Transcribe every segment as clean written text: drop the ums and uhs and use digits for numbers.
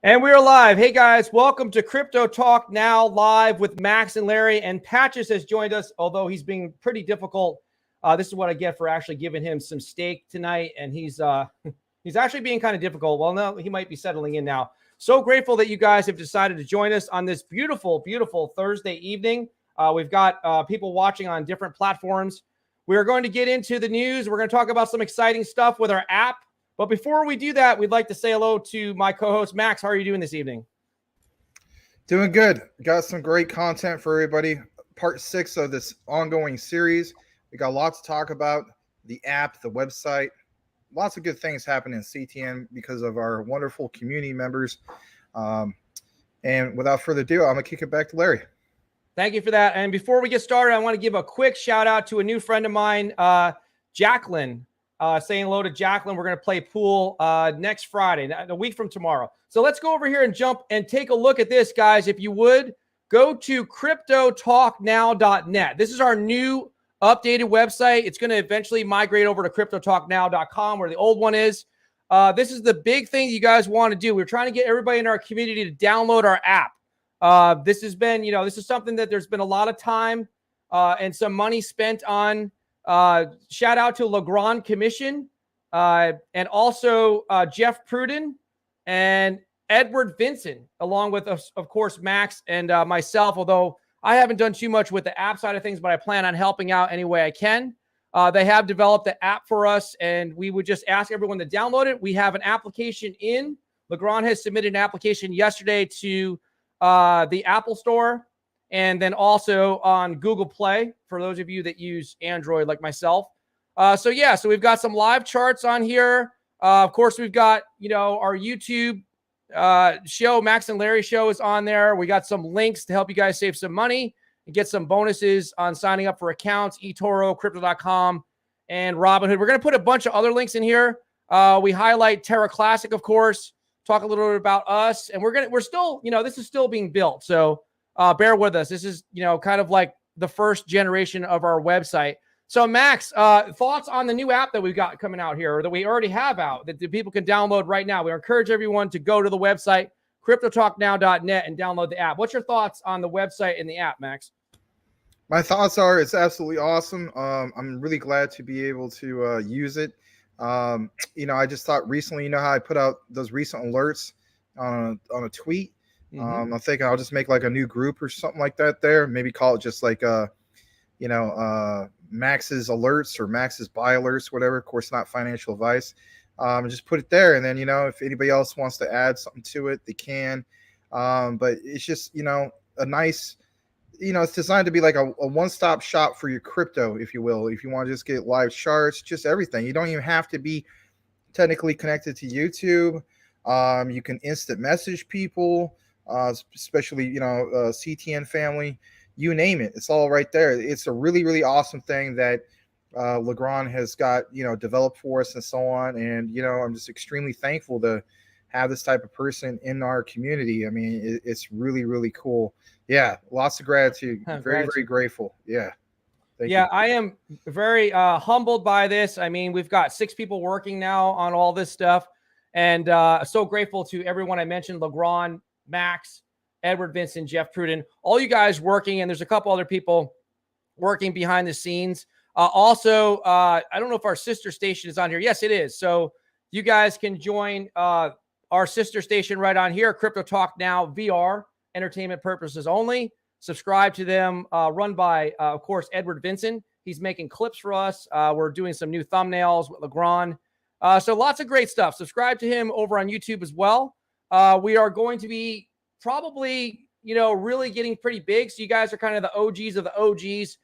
And we are live. Hey guys, welcome to Crypto Talk Now live with Max and Larry. And Patches has joined us, although he's being pretty difficult. This is what I get for actually giving him some steak tonight, and he's actually being kind of difficult. Well, no, he might be settling in now. So grateful that you guys have decided to join us on this beautiful, beautiful Thursday evening. We've got people watching on different platforms. We are going to get into the news. We're going to talk about some exciting stuff with our app. But before we do that, we'd like to say hello to my co-host, Max. How are you doing this evening? Doing good. Got some great content for everybody. Part 6 of this ongoing series. We got lots to talk about. The app, the website. Lots of good things happening in CTN because of our wonderful community members. And without further ado, I'm going to kick it back to Larry. Thank you for that. And before we get started, I want to give a quick shout out to a new friend of mine, Jacqueline. Saying hello to Jacqueline. We're going to play pool next Friday, a week from tomorrow. So let's go over here and jump and take a look at this, guys. If you would, go to cryptotalknow.net. This is our new updated website. It's going to eventually migrate over to cryptotalknow.com where the old one is. This is the big thing you guys want to do. We're trying to get everybody in our community to download our app. This has been, this is something that there's been a lot of time and some money spent on. Shout out to Legrand Commission and also Jeff Pruden and Edward Vincent, along with, of course, Max and myself, although I haven't done too much with the app side of things, but I plan on helping out any way I can. They have developed the app for us, and we would just ask everyone to download it. We have an application in. Legrand has submitted an application yesterday to the Apple Store. And then also on Google Play for those of you that use Android like myself. So we've got some live charts on here. Of course, we've got, our YouTube show, Max and Larry show is on there. We got some links to help you guys save some money and get some bonuses on signing up for accounts, eToro, Crypto.com, and Robinhood. We're going to put a bunch of other links in here. We highlight Terra Classic, of course, talk a little bit about us. And we're still, this is still being built. So bear with us. This is, kind of like the first generation of our website. So, Max, thoughts on the new app that we've got coming out here, or that we already have out, that the people can download right now? We encourage everyone to go to the website, cryptotalknow.net, and download the app. What's your thoughts on the website and the app, Max? My thoughts are it's absolutely awesome. I'm really glad to be able to use it. I just thought recently, how I put out those recent alerts on a tweet. I'm thinking I'll just make like a new group or something like that there. Maybe call it just like, Max's alerts or Max's buy alerts, whatever. Of course, not financial advice. And just put it there. And then, if anybody else wants to add something to it, they can. But it's just, a nice, it's designed to be like a one-stop shop for your crypto, if you will. If you want to just get live charts, just everything. You don't even have to be technically connected to YouTube. You can instant message people. Especially, CTN family, you name it. It's all right there. It's a really, really awesome thing that Legrand has got, developed for us and so on. And, I'm just extremely thankful to have this type of person in our community. I mean, it's really, really cool. Yeah, lots of gratitude. Very, very grateful. Yeah. Thank you. I am very humbled by this. I mean, we've got 6 people working now on all this stuff. And so grateful to everyone I mentioned, Legrand, Max, Edward Vincent, Jeff Pruden, all you guys working, and there's a couple other people working behind the scenes. Also, I don't know if our sister station is on here. Yes, it is. So you guys can join our sister station right on here, Crypto Talk Now VR, entertainment purposes only. Subscribe to them, run by, of course, Edward Vincent. He's making clips for us. We're doing some new thumbnails with Legrand. So lots of great stuff. Subscribe to him over on YouTube as well. We are going to be probably, really getting pretty big. So you guys are kind of the OGs of the OGs.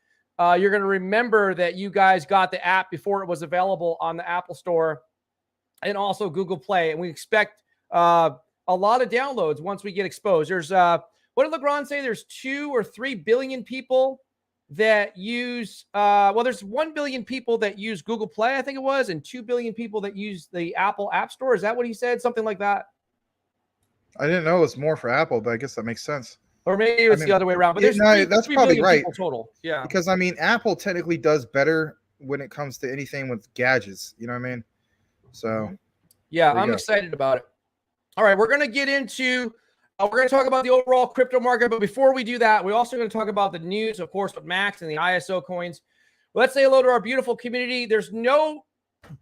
You're going to remember that you guys got the app before it was available on the Apple Store and also Google Play. And we expect a lot of downloads once we get exposed. There's, what did Legrand say? There's 2 or 3 billion people that use, there's 1 billion people that use Google Play, I think it was, and 2 billion people that use the Apple App Store. Is that what he said? Something like that? I didn't know it was more for Apple, but I guess that makes sense. Or maybe it's the other way around. But there's that's probably right. Total. Yeah. Because, Apple technically does better when it comes to anything with gadgets. You know what I mean? So. Yeah, I'm excited about it. All right, we're going to get into, we're going to talk about the overall crypto market. But before we do that, we're also going to talk about the news, of course, with Max and the ISO coins. Let's say hello to our beautiful community. There's no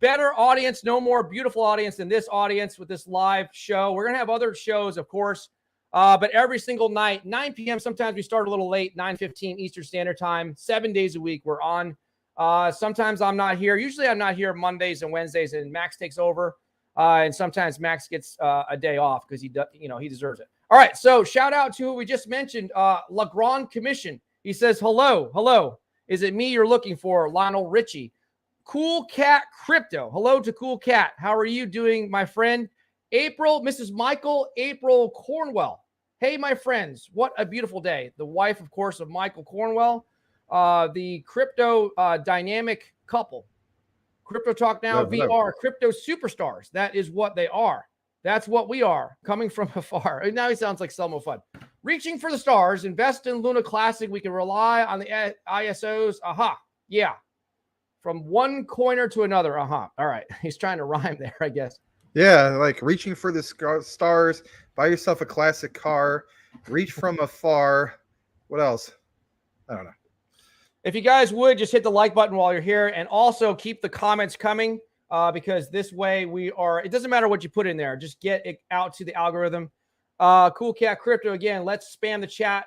better audience, no more beautiful audience than this audience with this live show. We're going to have other shows, of course, but every single night, 9 p.m. Sometimes we start a little late, 9:15 Eastern Standard Time, 7 days a week we're on. Sometimes I'm not here. Usually I'm not here Mondays and Wednesdays, and Max takes over. And sometimes Max gets a day off because he deserves it. All right, so shout out to who we just mentioned, Legrand Commission. He says, hello. Is it me you're looking for? Lionel Richie. Cool Cat Crypto. Hello to Cool Cat. How are you doing, my friend? Mrs. Michael April Cornwell. Hey, my friends, what a beautiful day. The wife, of course, of Michael Cornwell, the crypto dynamic couple. Crypto Talk Now, VR, crypto superstars. That is what they are. That's what we are, coming from afar. And now he sounds like Selmo Fun. Reaching for the stars, invest in Luna Classic. We can rely on the ISOs. Aha, yeah. From one coiner to another. All right. He's trying to rhyme there, I guess. Yeah, like reaching for the stars. Buy yourself a classic car. Reach from afar. What else? I don't know. If you guys would, just hit the like button while you're here, and also keep the comments coming because this way it doesn't matter what you put in there. Just get it out to the algorithm. Cool Cat Crypto, again, let's spam the chat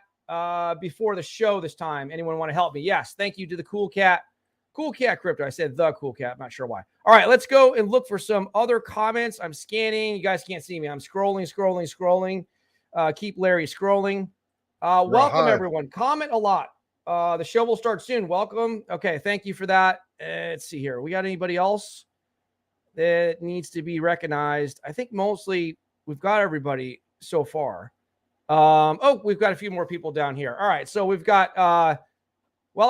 before the show this time. Anyone want to help me? Yes, thank you to the Cool Cat. Cool Cat Crypto. I said the Cool Cat. I'm not sure why. All right, let's go and look for some other comments. I'm scanning. You guys can't see me. I'm scrolling. Keep Larry scrolling. Welcome, everyone. Comment a lot. The show will start soon. Welcome. Okay, thank you for that. Let's see here. We got anybody else that needs to be recognized? I think mostly we've got everybody so far. We've got a few more people down here. All right, so we've got I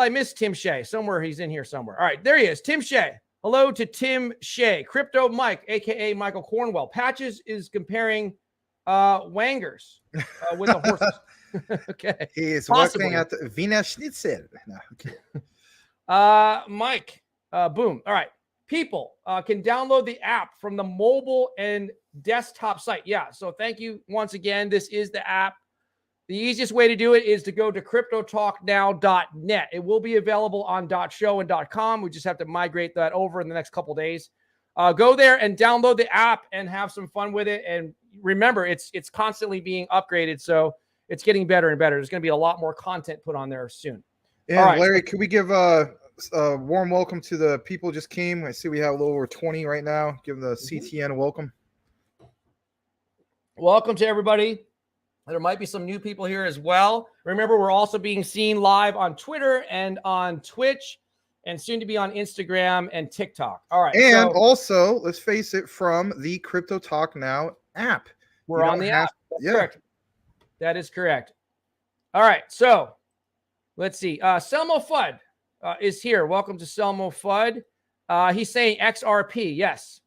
missed Tim Shea. Somewhere he's in here somewhere. All right, there he is. Tim Shea. Hello to Tim Shea. Crypto Mike, aka Michael Cornwell. Patches is comparing wangers with the horses. Okay. He is working at Wiener Schnitzel. No, okay. Mike, boom. All right. People can download the app from the mobile and desktop site. Yeah. So thank you once again. This is the app. The easiest way to do it is to go to cryptotalknow.net. It will be available on .show and .com. We just have to migrate that over in the next couple days. Go there and download the app and have some fun with it. And remember, it's constantly being upgraded. So it's getting better and better. There's going to be a lot more content put on there soon. And all right, Larry, could we give a warm welcome to the people just came? I see we have a little over 20 right now. Give the CTN a welcome. Welcome to everybody. There might be some new people here as well. Remember, we're also being seen live on Twitter and on Twitch, and soon to be on Instagram and TikTok. All right. And also, let's face it, from the Crypto Talk Now app. We're on the app. That's correct. That is correct. All right. So let's see. Selmo Fudd is here. Welcome to Selmo Fudd. He's saying XRP. Yes.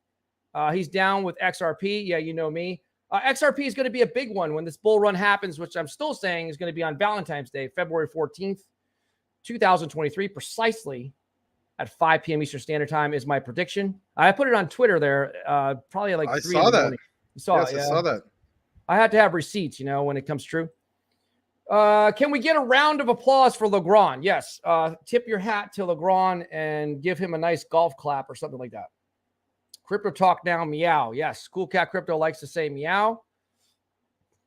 He's down with XRP. Yeah, you know me. XRP is going to be a big one when this bull run happens, which I'm still saying is going to be on Valentine's Day, February 14th, 2023, precisely at 5 p.m. Eastern Standard Time is my prediction. I put it on Twitter there, probably like 3 in the morning. You saw it, yeah. I saw that. I had to have receipts, when it comes true. Can we get a round of applause for Legrand? Yes. Tip your hat to Legrand and give him a nice golf clap or something like that. Crypto Talk Now, meow. Yes, Cool Cat Crypto likes to say meow.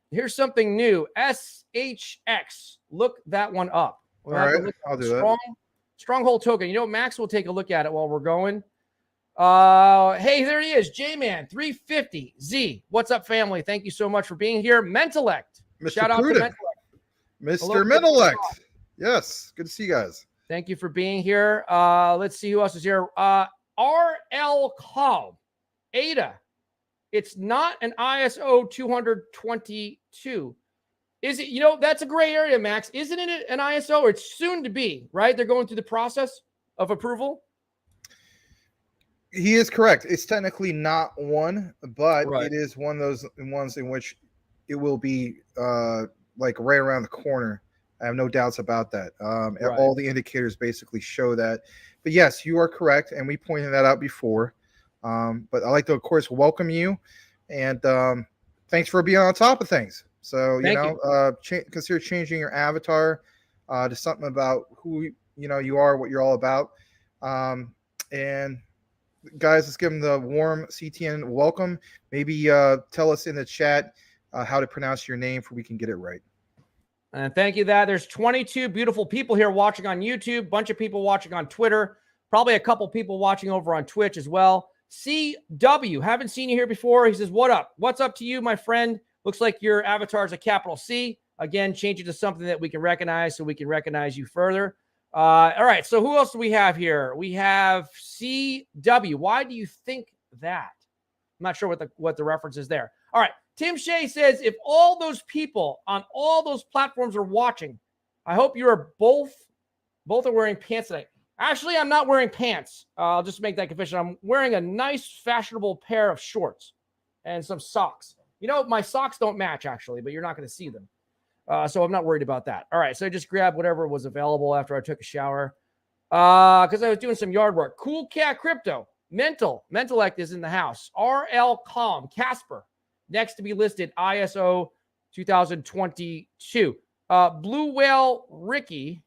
Here's something new. SHX. Look that one up. All right, I'll do that. Stronghold token. Max will take a look at it while we're going. Hey, there he is. J-Man 350 Z. What's up, family? Thank you so much for being here. Mentalect. Shout out to Mentalect. Mr. Mentalect. Yes, good to see you guys. Thank you for being here. Let's see who else is here. RL Call. Ada. It's not an ISO 222. Is it, that's a gray area, Max. Isn't it an ISO? Or it's soon to be, right? They're going through the process of approval. He is correct. It's technically not one, but it is one of those ones in which it will be like right around the corner. I have no doubts about that. All the indicators basically show that. But yes, you are correct, and we pointed that out before. But I'd like to, of course, welcome you. And thanks for being on top of things. So, Thank you. consider changing your avatar to something about who you are, what you're all about. And guys, let's give them the warm CTN welcome. Maybe tell us in the chat how to pronounce your name so we can get it right. And thank you. There's 22 beautiful people here watching on YouTube, bunch of people watching on Twitter, probably a couple people watching over on Twitch as well. CW, haven't seen you here before. He says, what up? What's up to you, my friend? Looks like your avatar is a capital C. Again, change it to something that we can recognize so we can recognize you further. All right, so who else do we have here? We have CW. Why do you think that? I'm not sure what the reference is there. All right, Tim Shea says, if all those people on all those platforms are watching, I hope you are both are wearing pants today. Actually, I'm not wearing pants. I'll just make that confession. I'm wearing a nice, fashionable pair of shorts and some socks. You know, my socks don't match, actually, but you're not going to see them. So I'm not worried about that. All right, so I just grabbed whatever was available after I took a shower because I was doing some yard work. Cool Cat Crypto. Mentalect is in the house. RL Calm. Casper. Next to be listed, ISO 2022. Blue Whale Ricky.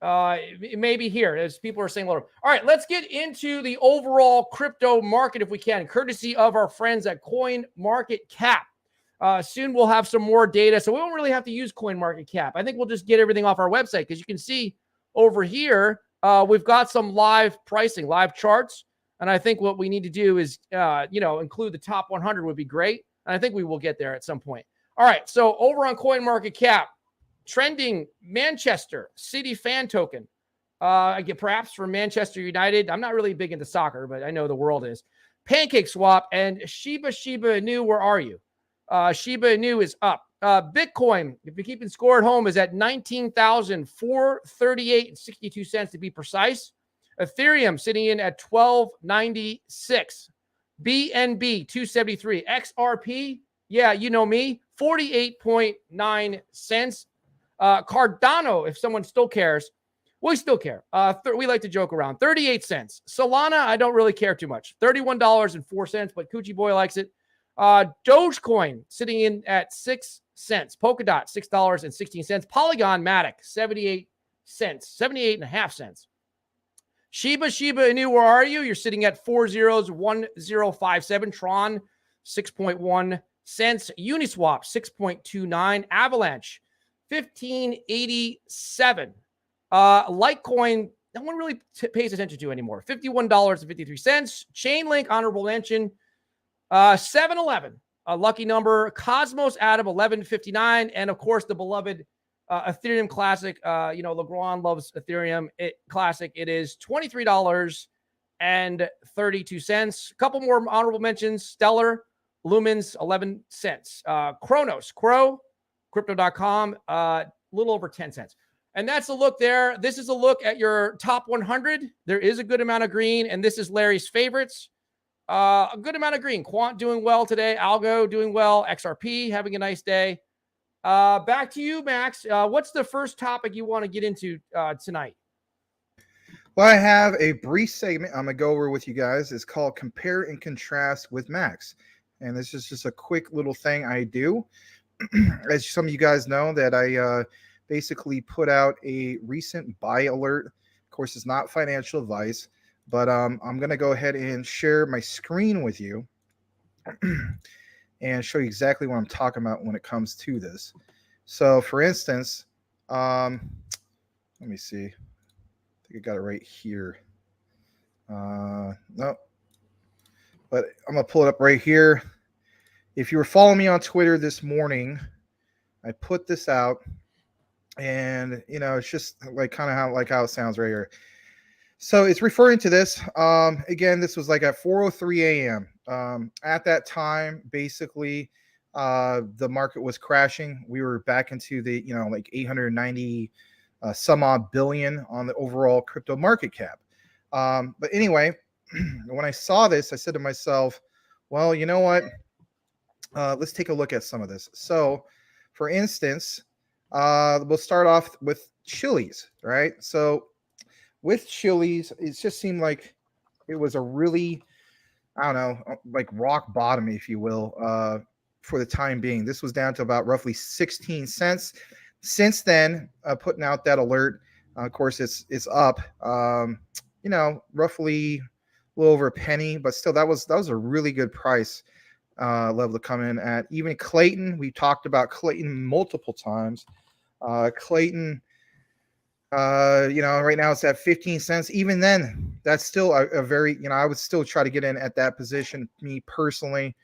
Maybe here, as people are saying. All right, let's get into the overall crypto market if we can, courtesy of our friends at CoinMarketCap. Soon we'll have some more data, so we won't really have to use CoinMarketCap. I think we'll just get everything off our website because you can see over here we've got some live pricing, live charts, and I think what we need to do is include the top 100 would be great, and I think we will get there at some point. All right, so over on CoinMarketCap. Trending Manchester City fan token. I get perhaps from Manchester United. I'm not really big into soccer, but I know the world is. Pancake Swap and Shiba Inu. Where are you? Shiba Inu is up. Bitcoin, if you're keeping score at home, is at 19,438.62 to be precise. Ethereum sitting in at 1296. BNB 273. XRP, yeah, you know me, 48.9 cents. Cardano, if someone still cares, we still care. We like to joke around. 38 cents. Solana, I don't really care too much. $31.04, but Coochie Boy likes it. Dogecoin sitting in at 6 cents. Polkadot, $6.16. Polygon Matic, 78 cents. 78.5 cents. Shiba Inu, where are you? You're sitting at 40.1057. Tron, 6.1 cents. Uniswap, 6.29. Avalanche, 1587. Litecoin, no one really pays attention to anymore. $51.53. Chainlink, honorable mention. 711, a lucky number. Cosmos out of 1159, and of course the beloved Ethereum Classic. Legrand loves Ethereum Classic. It is $23.32. A couple more honorable mentions. Stellar, Lumens, 11 cents. Kronos, Crypto.com, a little over 10 cents. And that's a look there. This is a look at your top 100. There is a good amount of green, and this is Larry's favorites. A good amount of green. Quant doing well today. Algo doing well. XRP having a nice day. Back to you, Max. What's the first topic you want to get into tonight? Well, I have a brief segment I'm going to go over with you guys. It's called Compare and Contrast with Max. And this is just a quick little thing I do. As some of you guys know, that I basically put out a recent buy alert. Of course, it's not financial advice, but I'm going to go ahead and share my screen with you and show you exactly what I'm talking about when it comes to this. So, for instance, let me see. I think I got it right here. No, but I'm going to pull it up right here. If you were following me on Twitter this morning, I put this out, and it's just like kind of how it sounds right here. So it's referring to this. Again, this was like at 4:03 a.m. At that time, basically, the market was crashing. We were back into the like 890 some odd billion on the overall crypto market cap. But anyway, when I saw this, I said to myself, well, you know what? Let's take a look at some of this. So, for instance, we'll start off with Chili's, right? So, with Chili's, it just seemed like it was a really, I don't know, like rock bottom, if you will, for the time being. This was down to about roughly 16 cents. Since then, putting out that alert. Of course, it's up. You know, roughly a little over a penny, but still, that was a really good price level to come in at. Even Clayton, we talked about Clayton multiple times. Clayton, you know, right now it's at 15 cents. Even then, that's still a very, you know, I would still try to get in at that position, me personally.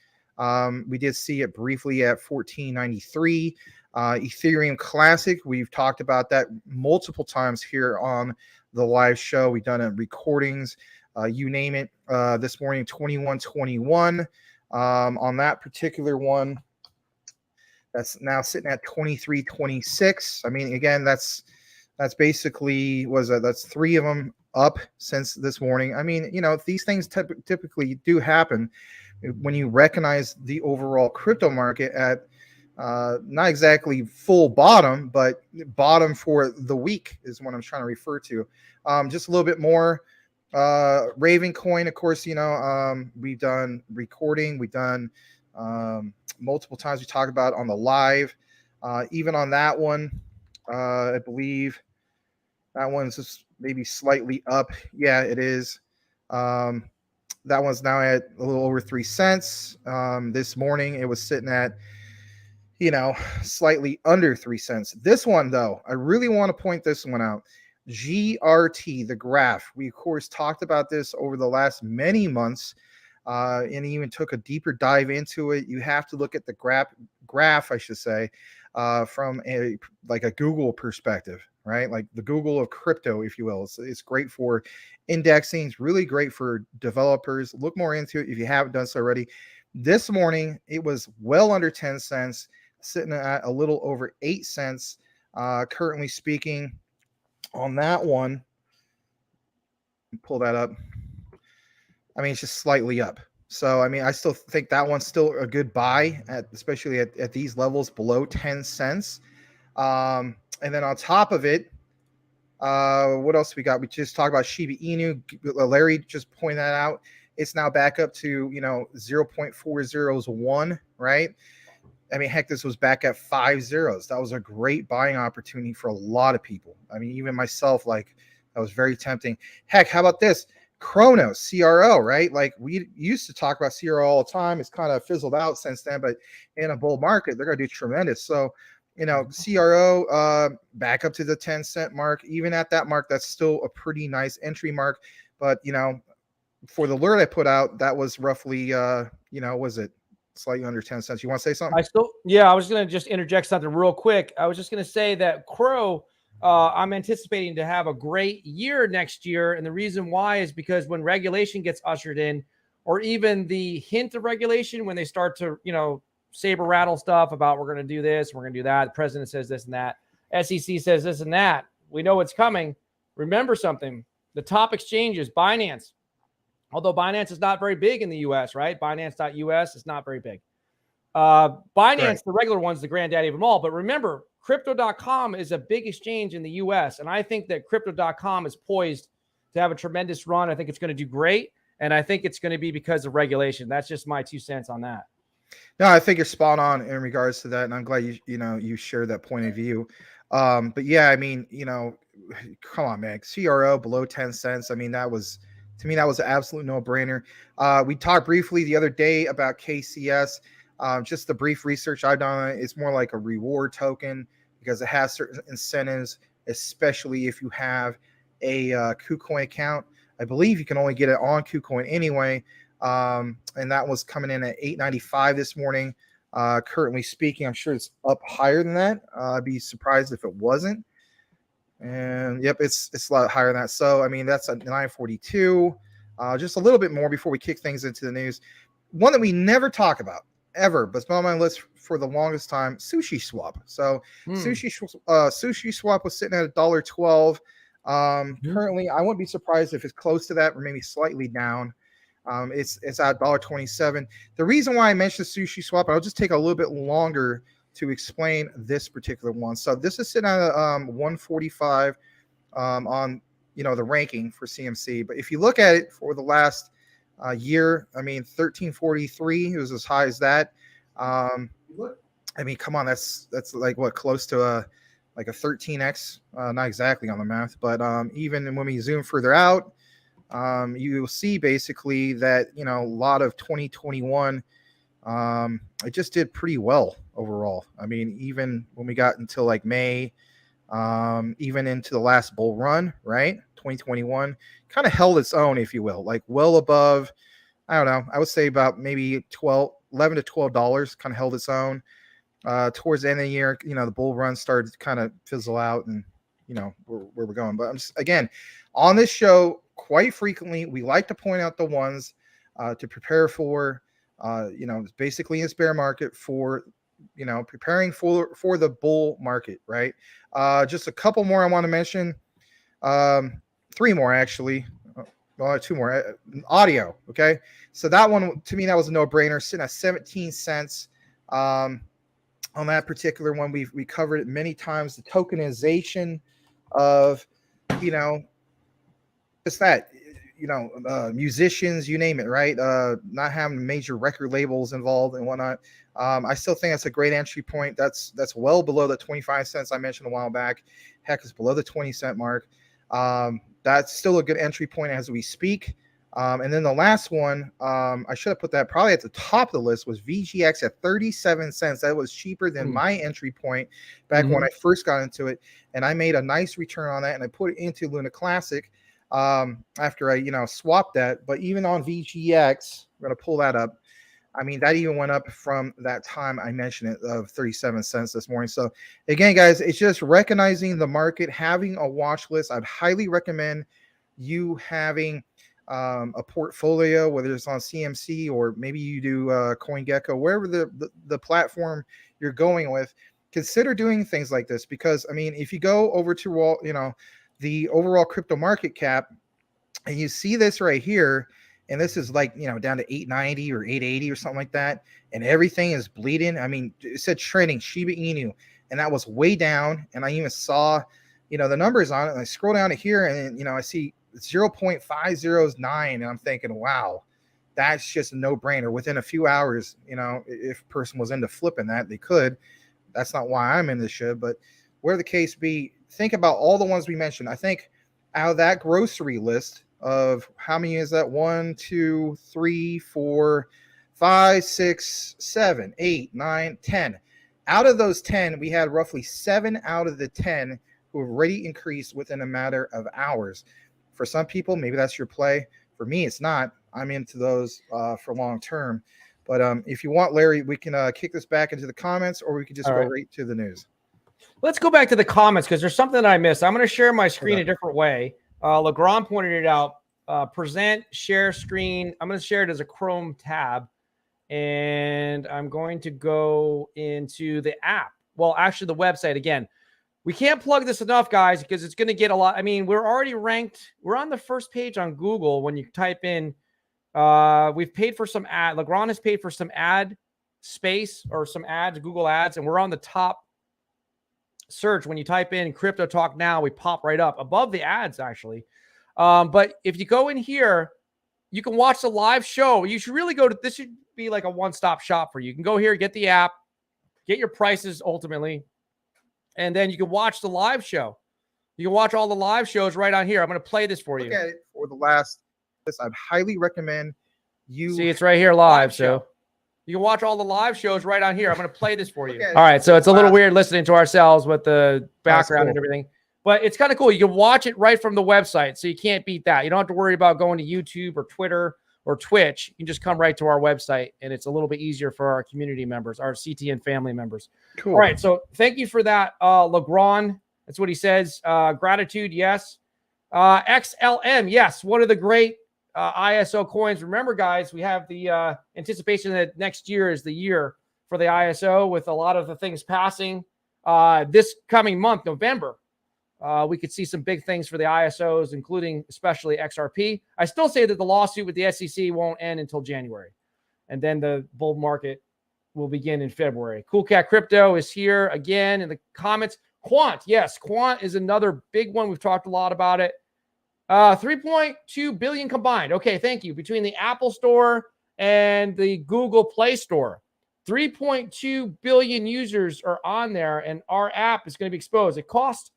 We did see it briefly at 14.93. Ethereum Classic, we've talked about that multiple times here on the live show. We've done it recordings, you name it. This morning, 21.21. On that particular one, that's now sitting at 23.26. I mean, again, that's basically that's 3 of them up since this morning. I mean, you know, these things typically do happen when you recognize the overall crypto market at not exactly full bottom, but bottom for the week is what I'm trying to refer to. Just a little bit more. Raven Coin, of course, you know, we've done recording, we've done multiple times. We talked about on the live, even on that one, I believe that one's just maybe slightly up. Yeah, it is. That one's now at a little over 3 cents. This morning it was sitting at, you know, slightly under 3 cents. This one, though, I really want to point this one out. GRT, the graph. We, of course, talked about this over the last many months and even took a deeper dive into it. You have to look at the graph, I should say, from a Google perspective, right? Like the Google of crypto, if you will. It's great for indexing. It's really great for developers. Look more into it if you haven't done so already. This morning, it was well under 10 cents, sitting at a little over 8 cents. Currently speaking, on that one, pull that up. I mean, it's just slightly up. So, I mean, I still think that one's still a good buy, especially at these levels below 10 cents. And then on top of it, what else we got? We just talked about Shiba Inu. Larry just pointed that out. It's now back up to, you know, 0.401, right? I mean, heck, this was back at 5 zeros. That was a great buying opportunity for a lot of people. I mean, even myself, like, that was very tempting. Heck, how about this? Chronos, CRO, right? Like, we used to talk about CRO all the time. It's kind of fizzled out since then, but in a bull market, they're going to do tremendous. So, you know, CRO back up to the 10-cent mark. Even at that mark, that's still a pretty nice entry mark. But, you know, for the alert I put out, that was roughly, you know, was it slightly under 10 cents? You want to say something? I was going to just interject something real quick. I was just going to say that Crow, I'm anticipating to have a great year next year. And the reason why is because when regulation gets ushered in, or even the hint of regulation, when they start to, you know, saber rattle stuff about we're going to do this, we're going to do that. The president says this and that. SEC says this and that. We know what's coming. Remember something. The top exchanges, Binance, although Binance is not very big in the US, right? Binance.us is not very big. Binance, right. The regular one's the granddaddy of them all. But remember, Crypto.com is a big exchange in the US. And I think that Crypto.com is poised to have a tremendous run. I think it's going to do great. And I think it's going to be because of regulation. That's just my 2 cents on that. No, I think you're spot on in regards to that. And I'm glad you shared that point of view. But yeah, I mean, you know, come on, man. CRO below 10 cents. I mean, to me, that was an absolute no-brainer. We talked briefly the other day about KCS. Just the brief research I've done, it's more like a reward token because it has certain incentives, especially if you have a KuCoin account. I believe you can only get it on KuCoin anyway. And that was coming in at $8.95 this morning. Currently speaking, I'm sure it's up higher than that. I'd be surprised if it wasn't. And yep, it's a lot higher than that. So, I mean, that's at 942. Just a little bit more before we kick things into the news. One that we never talk about ever, but it's been on my list for the longest time, Sushi Swap. So Sushi Swap was sitting at $1.12. Currently, I wouldn't be surprised if it's close to that or maybe slightly down. It's at $1.27. The reason why I mentioned Sushi Swap, I'll just take a little bit longer to explain this particular one. So this is sitting at 145 on, you know, the ranking for CMC. But if you look at it for the last year, I mean, 1343, it was as high as that. I mean, come on, that's like what, close to a 13x, not exactly on the math, but even when we zoom further out, you will see basically that, you know, a lot of 2021, it just did pretty well overall. I mean, even when we got until like May, even into the last bull run, right? 2021 kind of held its own, if you will, like well above, I don't know, I would say about maybe $11 to $12 kind of held its own. Towards the end of the year, you know, the bull run started to kind of fizzle out, and you know where we're going. But I'm just, again, on this show quite frequently, we like to point out the ones to prepare for, you know, basically this bear market for, you know, preparing for the bull market, right? Just a couple more I want to mention. Three more actually. Well, two more. Audio, okay? So that one, to me, that was a no-brainer, sitting at 17 cents. On that particular one, we covered it many times. The tokenization of, you know, just that, you know, musicians, you name it, right? Not having major record labels involved and whatnot. I still think that's a great entry point. That's well below the 25 cents I mentioned a while back. Heck, it's below the 20-cent mark. That's still a good entry point as we speak. And then the last one, I should have put that probably at the top of the list, was VGX at 37 cents. That was cheaper than my entry point back when I first got into it. And I made a nice return on that, and I put it into Luna Classic after I, you know, swapped that. But even on VGX, I'm going to pull that up. I mean, that even went up from that time I mentioned it of 37 cents this morning. So again, guys, it's just recognizing the market, having a watch list. I'd highly recommend you having a portfolio, whether it's on CMC or maybe you do CoinGecko, wherever the platform you're going with. Consider doing things like this, because I mean, if you go over to all, you know, the overall crypto market cap, and you see this right here, and this is like, you know, down to 890 or 880 or something like that, and everything is bleeding. I mean, it said trending Shiba Inu, and that was way down. And I even saw, you know, the numbers on it, and I scroll down to here, and you know, I see 0.509, and I'm thinking, wow, that's just a no-brainer. Within a few hours, you know, if a person was into flipping that, they could. That's not why I'm in this shit, but where the case be, think about all the ones we mentioned. I think out of that grocery list of how many is that? 1, 2, 3, 4, 5, 6, 7, 8, 9, 10. Out of those 10, we had roughly 7 out of the 10 who have already increased within a matter of hours. For some people, maybe that's your play. For me, it's not. I'm into those for long term. But if you want, Larry, we can kick this back into the comments, or we could just go right to the news. Let's go back to the comments, because there's something I missed. I'm going to share my screen a different way. Legrand pointed it out. Present, share screen. I'm going to share it as a Chrome tab. And I'm going to go into the app. Well, actually, the website again. We can't plug this enough, guys, because it's going to get a lot. I mean, we're already ranked. We're on the first page on Google when you type in. We've paid for some ad. Legrand has paid for some ad space or some ads, Google ads, and we're on the top search. When you type in Crypto Talk Now, we pop right up above the ads, actually. But if you go in here, you can watch the live show. You should really go to, this should be like a one-stop shop for you. You can go here, get the app, get your prices ultimately, and then you can watch the live show. You can watch all the live shows right on here. I'm going to play this for you. Okay, for the last, I'd highly recommend you see it's right here live. So you can watch all the live shows right on here. I'm going to play this for you. All right. So it's a little weird listening to ourselves with the background and everything, but it's kind of cool. You can watch it right from the website. So you can't beat that. You don't have to worry about going to YouTube or Twitter or Twitch. You can just come right to our website, and it's a little bit easier for our community members, our CTN family members. Cool. All right. So thank you for that, Legrand. That's what he says. Gratitude. Yes. XLM. Yes. One of the great ISO coins. Remember, guys, we have the anticipation that next year is the year for the ISO, with a lot of the things passing this coming month, November. We could see some big things for the ISOs, including especially XRP. I still say that the lawsuit with the SEC won't end until January, and then the bull market will begin in February. Cool Cat Crypto is here again in the comments. Quant, yes, Quant is another big one. We've talked a lot about it. 3.2 billion combined. Okay, thank you. Between the Apple Store and the Google Play Store. 3.2 billion users are on there, and our app is going to be exposed. It costs,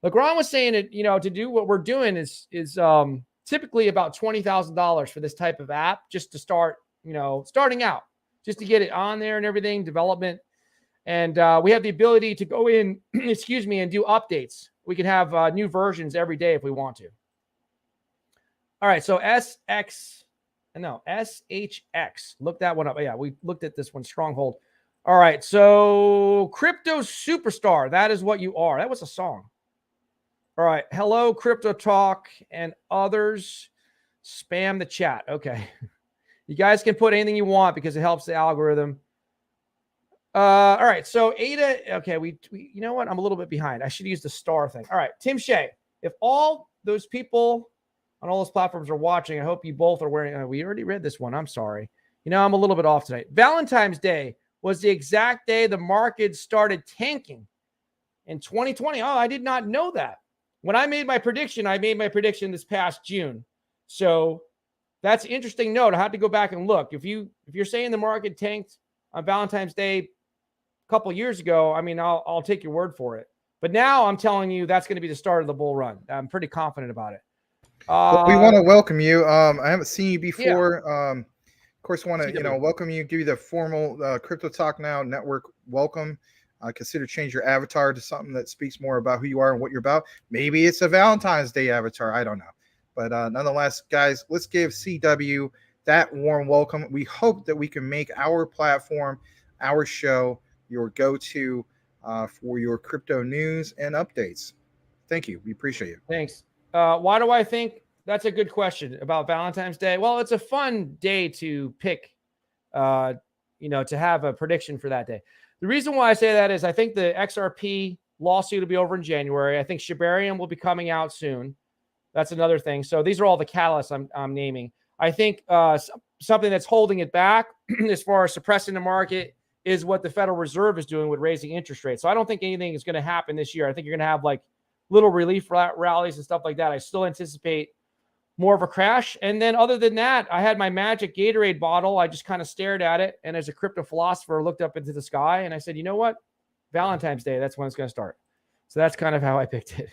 Legrand was saying it, to do what we're doing is typically about $20,000 for this type of app, just to start, starting out, just to get it on there and everything, development. And we have the ability to go in, excuse me, and do updates. We can have new versions every day if we want to. All right, so SHX. Look that one up. Yeah, we looked at this one, Stronghold. All right, so Crypto Superstar. That is what you are. That was a song. All right, hello, Crypto Talk and others. Spam the chat. Okay. You guys can put anything you want because it helps the algorithm. All right, so Ada, okay, we you know what? I'm a little bit behind. I should use the star thing. All right, Tim Shea, if all those people on all those platforms are watching, I hope you both are wearing, we already read this one. I'm sorry. I'm a little bit off tonight. Valentine's Day was the exact day the market started tanking in 2020. Oh, I did not know that. When I made my prediction, this past June. So that's an interesting note. I had to go back and look. If you're saying the market tanked on Valentine's Day a couple years ago, I mean, I'll take your word for it. But now I'm telling you that's going to be the start of the bull run. I'm pretty confident about it. Well, we want to welcome you. I haven't seen you before. Yeah. Of course, want to welcome you, give you the formal Crypto Talk Now network welcome. Consider change your avatar to something that speaks more about who you are and what you're about. Maybe it's a Valentine's Day avatar. I don't know. But nonetheless, guys, let's give CW that warm welcome. We hope that we can make our platform, our show, your go-to for your crypto news and updates. Thank you. We appreciate it. Thanks. Why do I think that's a good question about Valentine's Day? Well, it's a fun day to pick, to have a prediction for that day. The reason why I say that is I think the XRP lawsuit will be over in January. I think Shibarium will be coming out soon. That's another thing. So these are all the catalysts I'm naming. I think something that's holding it back as far as suppressing the market is what the Federal Reserve is doing with raising interest rates. So I don't think anything is going to happen this year. I think you're going to have like little relief rallies and stuff like that. I still anticipate more of a crash. And then other than that, I had my magic Gatorade bottle. I just kind of stared at it. And as a crypto philosopher, looked up into the sky and I said, you know what? Valentine's Day, that's when it's going to start. So that's kind of how I picked it.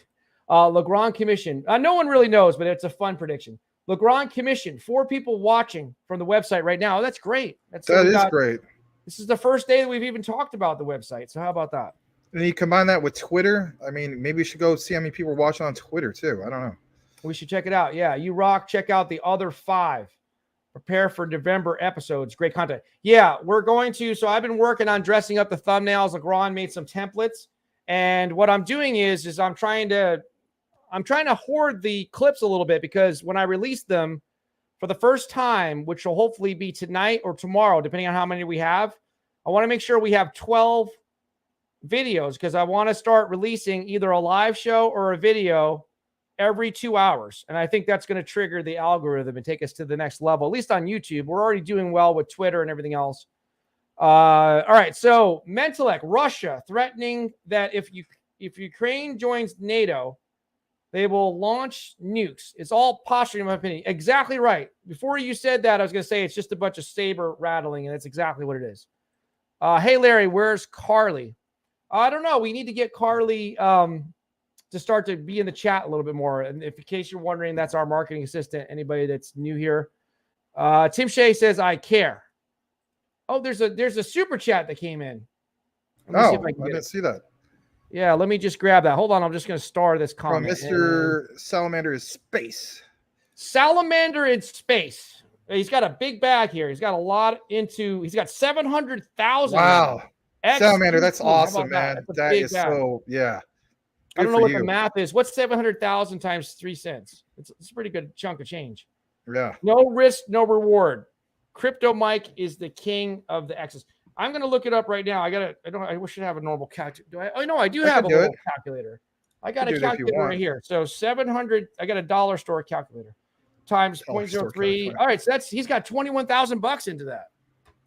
Legrand Commission. No one really knows, but it's a fun prediction. Legrand Commission, 4 people watching from the website right now. That's great. That is great. This is the first day that we've even talked about the website. So how about that? And you combine that with Twitter. I mean, maybe we should go see how many people are watching on Twitter too. I don't know. We should check it out. Yeah, you rock. Check out the other 5. Prepare for November episodes. Great content. Yeah, we're going to. So I've been working on dressing up the thumbnails. Legrand made some templates. And what I'm doing is I'm trying to hoard the clips a little bit because when I release them for the first time, which will hopefully be tonight or tomorrow, depending on how many we have, I want to make sure we have 12 videos because I want to start releasing either a live show or a video every 2 hours. And I think that's going to trigger the algorithm and take us to the next level, at least on YouTube. We're already doing well with Twitter and everything else. All right. So Mentalek, Russia threatening that if Ukraine joins NATO, they will launch nukes. It's all posturing, in my opinion. Exactly right. Before you said that, I was going to say it's just a bunch of saber rattling, and that's exactly what it is. Hey, Larry, where's Carly? I don't know. We need to get Carly to start to be in the chat a little bit more. And if in case you're wondering, that's our marketing assistant, anybody that's new here. Tim Shea says, I care. Oh, there's a super chat that came in. I didn't see that. Yeah, let me just grab that. Hold on, I'm just going to star this comment. From Mr. Salamander in Space. Salamander in Space. He's got a big bag here. He's got a lot into. He's got 700,000. Wow, Salamander, that's awesome, man. That is bag. So yeah. I don't know what the math is. What's 700,000 times 3 cents? It's a pretty good chunk of change. Yeah. No risk, no reward. Crypto Mike is the king of the X's. I'm going to look it up right now. I wish I have a normal calculator. Oh, no, I do have a little calculator. I got a calculator right here. So 700, I got a dollar store calculator times 0.03. All right. So he's got $21,000 into that.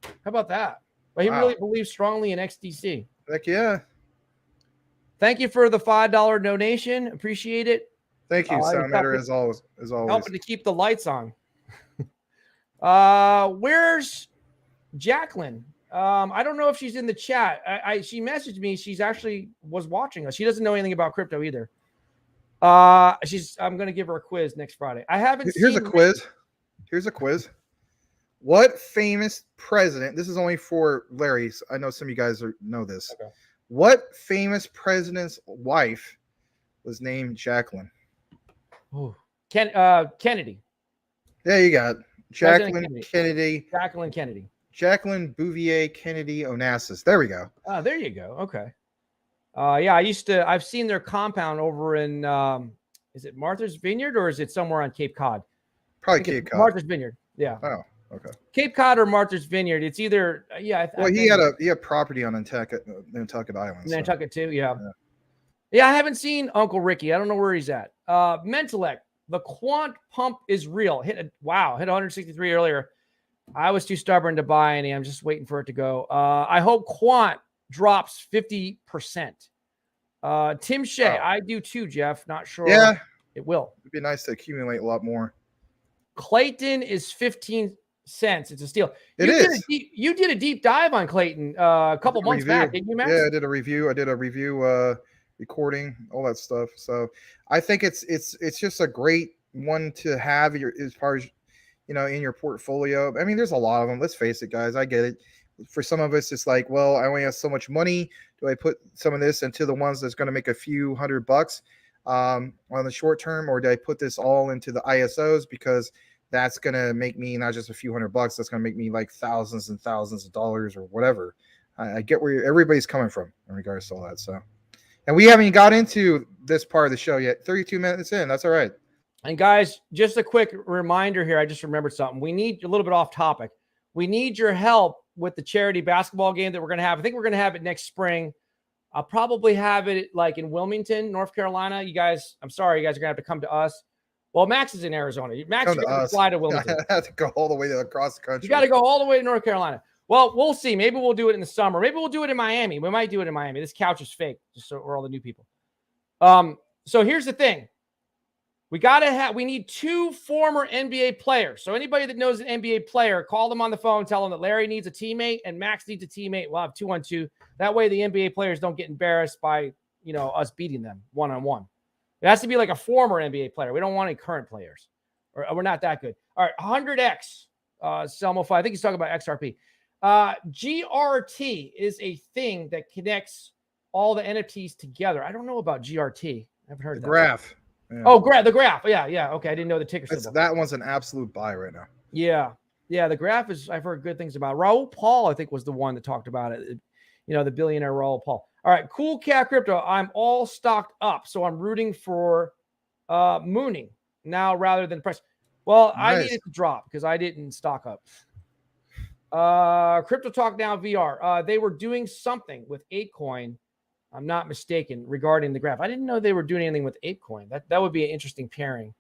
How about that? But he really believes strongly in XDC. Heck yeah. Thank you for the $5 donation. Appreciate it. Thank you, Salamander, as always. Helping to keep the lights on. Where's Jacqueline? I don't know if she's in the chat. She messaged me. She's actually was watching us. She doesn't know anything about crypto either. I'm going to give her a quiz next Friday. I haven't Here's seen a quiz. Here's a quiz. What famous president, this is only for Larry's, I know some of you guys know this. Okay. What famous president's wife was named Jacqueline? Oh, Kennedy. There you got it. Jacqueline Kennedy. Jacqueline Kennedy. Jacqueline Bouvier Kennedy Onassis. There we go. Oh, there you go. Okay. Yeah, I've seen their compound over in, is it Martha's Vineyard or is it somewhere on Cape Cod? Probably Cape Cod. Martha's Vineyard. Yeah. Oh, okay. Cape Cod or Martha's Vineyard. It's either, yeah. Well, he had property on Nantucket Island. Nantucket too. Yeah. Yeah. I haven't seen Uncle Ricky. I don't know where he's at. Mentalec, the quant pump is real. Hit 163 earlier. I was too stubborn to buy any. I'm just waiting for it to go. I hope quant drops 50%. Tim Shea, I do too, Jeff. Not sure. Yeah, it will. It'd be nice to accumulate a lot more. Clayton is 15 cents. It's a steal. You did a deep dive on Clayton a couple months back, didn't you, Max? Yeah, I did a review recording, all that stuff. So I think it's just a great one to have as far as in your portfolio. I mean, there's a lot of them. Let's face it, guys. I get it. For some of us, it's like, well, I only have so much money. Do I put some of this into the ones that's going to make a few $100 on the short term, or do I put this all into the ISOs because that's going to make me not just a few $100? That's going to make me like thousands and thousands of dollars or whatever. I get where everybody's coming from in regards to all that. So, and we haven't got into this part of the show yet. 32 minutes in. That's all right. And guys, just a quick reminder here. I just remembered something. We need a little bit off topic. We need your help with the charity basketball game that we're going to have. I think we're going to have it next spring. I'll probably have it like in Wilmington, North Carolina. You guys, I'm sorry, you guys are going to have to come to us. Well, Max is in Arizona. Max is going to fly to Wilmington. I have to go all the way across the country. You got to go all the way to North Carolina. Well, we'll see. Maybe we'll do it in the summer. Maybe we'll do it in Miami. We might do it in Miami. This couch is fake, just so we're all the new people. So here's the thing. We need 2 former NBA players. So anybody that knows an NBA player, call them on the phone, tell them that Larry needs a teammate and Max needs a teammate. We'll have 2-on-2. That way the NBA players don't get embarrassed by, us beating them 1-on-1. It has to be like a former NBA player. We don't want any current players. Or we're not that good. All right, 100X, Selmo 5. I think he's talking about XRP. GRT is a thing that connects all the NFTs together. I don't know about GRT. I haven't heard of that. Graph. Yeah. Oh, the graph. Yeah. Okay. I didn't know the ticker symbol. That one's an absolute buy right now. Yeah. The graph I've heard good things about. Raul Paul, I think, was the one that talked about it. The billionaire Raul Paul. All right. Cool Cat Crypto. I'm all stocked up. So I'm rooting for mooning now rather than price. Well, nice. I needed to drop because I didn't stock up. Crypto Talk Now VR. They were doing something with ApeCoin. I'm not mistaken regarding the graph. I didn't know they were doing anything with ApeCoin. That would be an interesting pairing.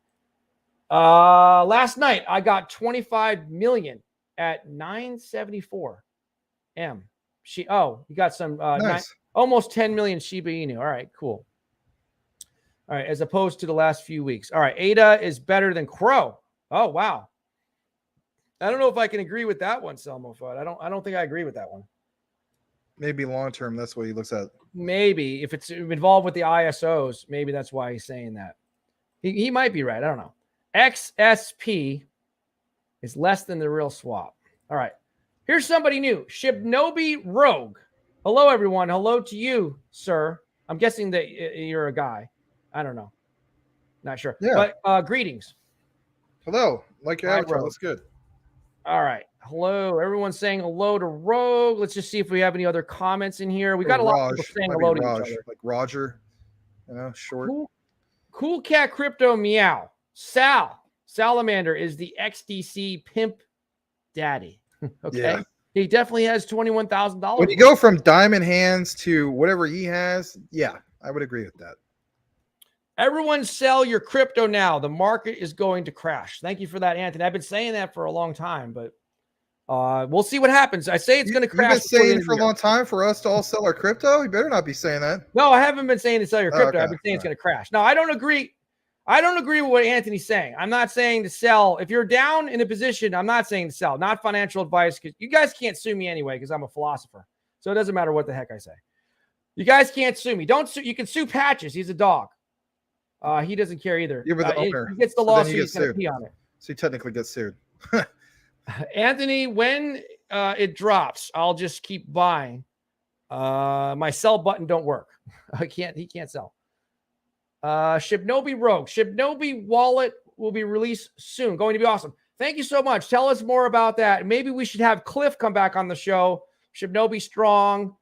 Last night I got 25 million at 974 M. You got some nice. Almost 10 million Shiba Inu. All right, cool. All right, as opposed to the last few weeks. All right, ADA is better than Crow. Oh wow. I don't know if I can agree with that one, Selmo Fudd. I don't think I agree with that one. Maybe long term, that's what he looks at. Maybe if it's involved with the ISOs, maybe that's why he's saying that. He might be right. I don't know. XSP is less than the real swap. All right. Here's somebody new. Shibnobi Rogue. Hello, everyone. Hello to you, sir. I'm guessing that you're a guy. I don't know. Not sure. Yeah. But greetings. Hello. Like your avatar. That's good. All right. Hello. Everyone's saying hello to Rogue. Let's just see if we have any other comments in here. We got a lot of people saying hello to each other. Like Roger, short. Cool Cat Crypto Meow. Salamander is the XDC pimp daddy. Okay. Yeah. He definitely has $21,000. When you go from diamond hands to whatever he has, yeah, I would agree with that. Everyone sell your crypto now. The market is going to crash. Thank you for that, Anthony. I've been saying that for a long time, but we'll see what happens. I say it's going to crash. You've been saying for a long time for us to all sell our crypto? You better not be saying that. No, I haven't been saying to sell your crypto. Okay. I've been saying it's going to crash. Now, I don't agree. I don't agree with what Anthony's saying. I'm not saying to sell. If you're down in a position, I'm not saying to sell. Not financial advice, because you guys can't sue me anyway because I'm a philosopher. So it doesn't matter what the heck I say. You guys can't sue me. Don't sue. You can sue Patches. He's a dog. He doesn't care either. You're the owner. He gets the lawsuit. He's going to pee on it. So you technically get sued. Anthony, when it drops, I'll just keep buying. My sell button don't work. He can't sell. Shibnobi Rogue. Shibnobi wallet will be released soon. Going to be awesome. Thank you so much. Tell us more about that. Maybe we should have Cliff come back on the show. Shibnobi Strong.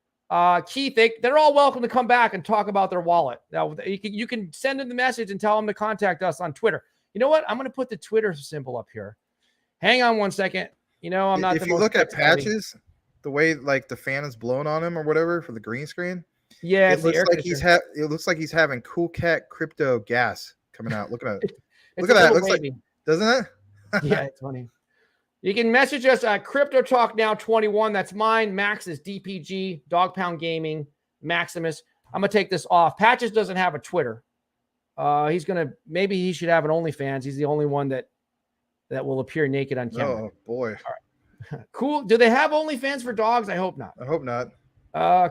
Keith, they're all welcome to come back and talk about their wallet. Now, you can send them the message and tell them to contact us on Twitter. You know what? I'm going to put the Twitter symbol up here. Hang on one second. You know, I'm not. If you look at Patches, the way like the fan is blowing on him or whatever for the green screen, yeah, it looks like he's having Cool Cat crypto gas coming out. Look at it. Look at that. It looks like, doesn't it? Yeah, it's funny. You can message us at Crypto Talk Now 21. That's mine. Max is DPG, Dog Pound Gaming, Maximus. I'm gonna take this off. Patches doesn't have a Twitter. Maybe he should have an OnlyFans. He's the only one that will appear naked on camera. Oh boy. All right. Cool. Do they have OnlyFans for dogs? I hope not. I hope not.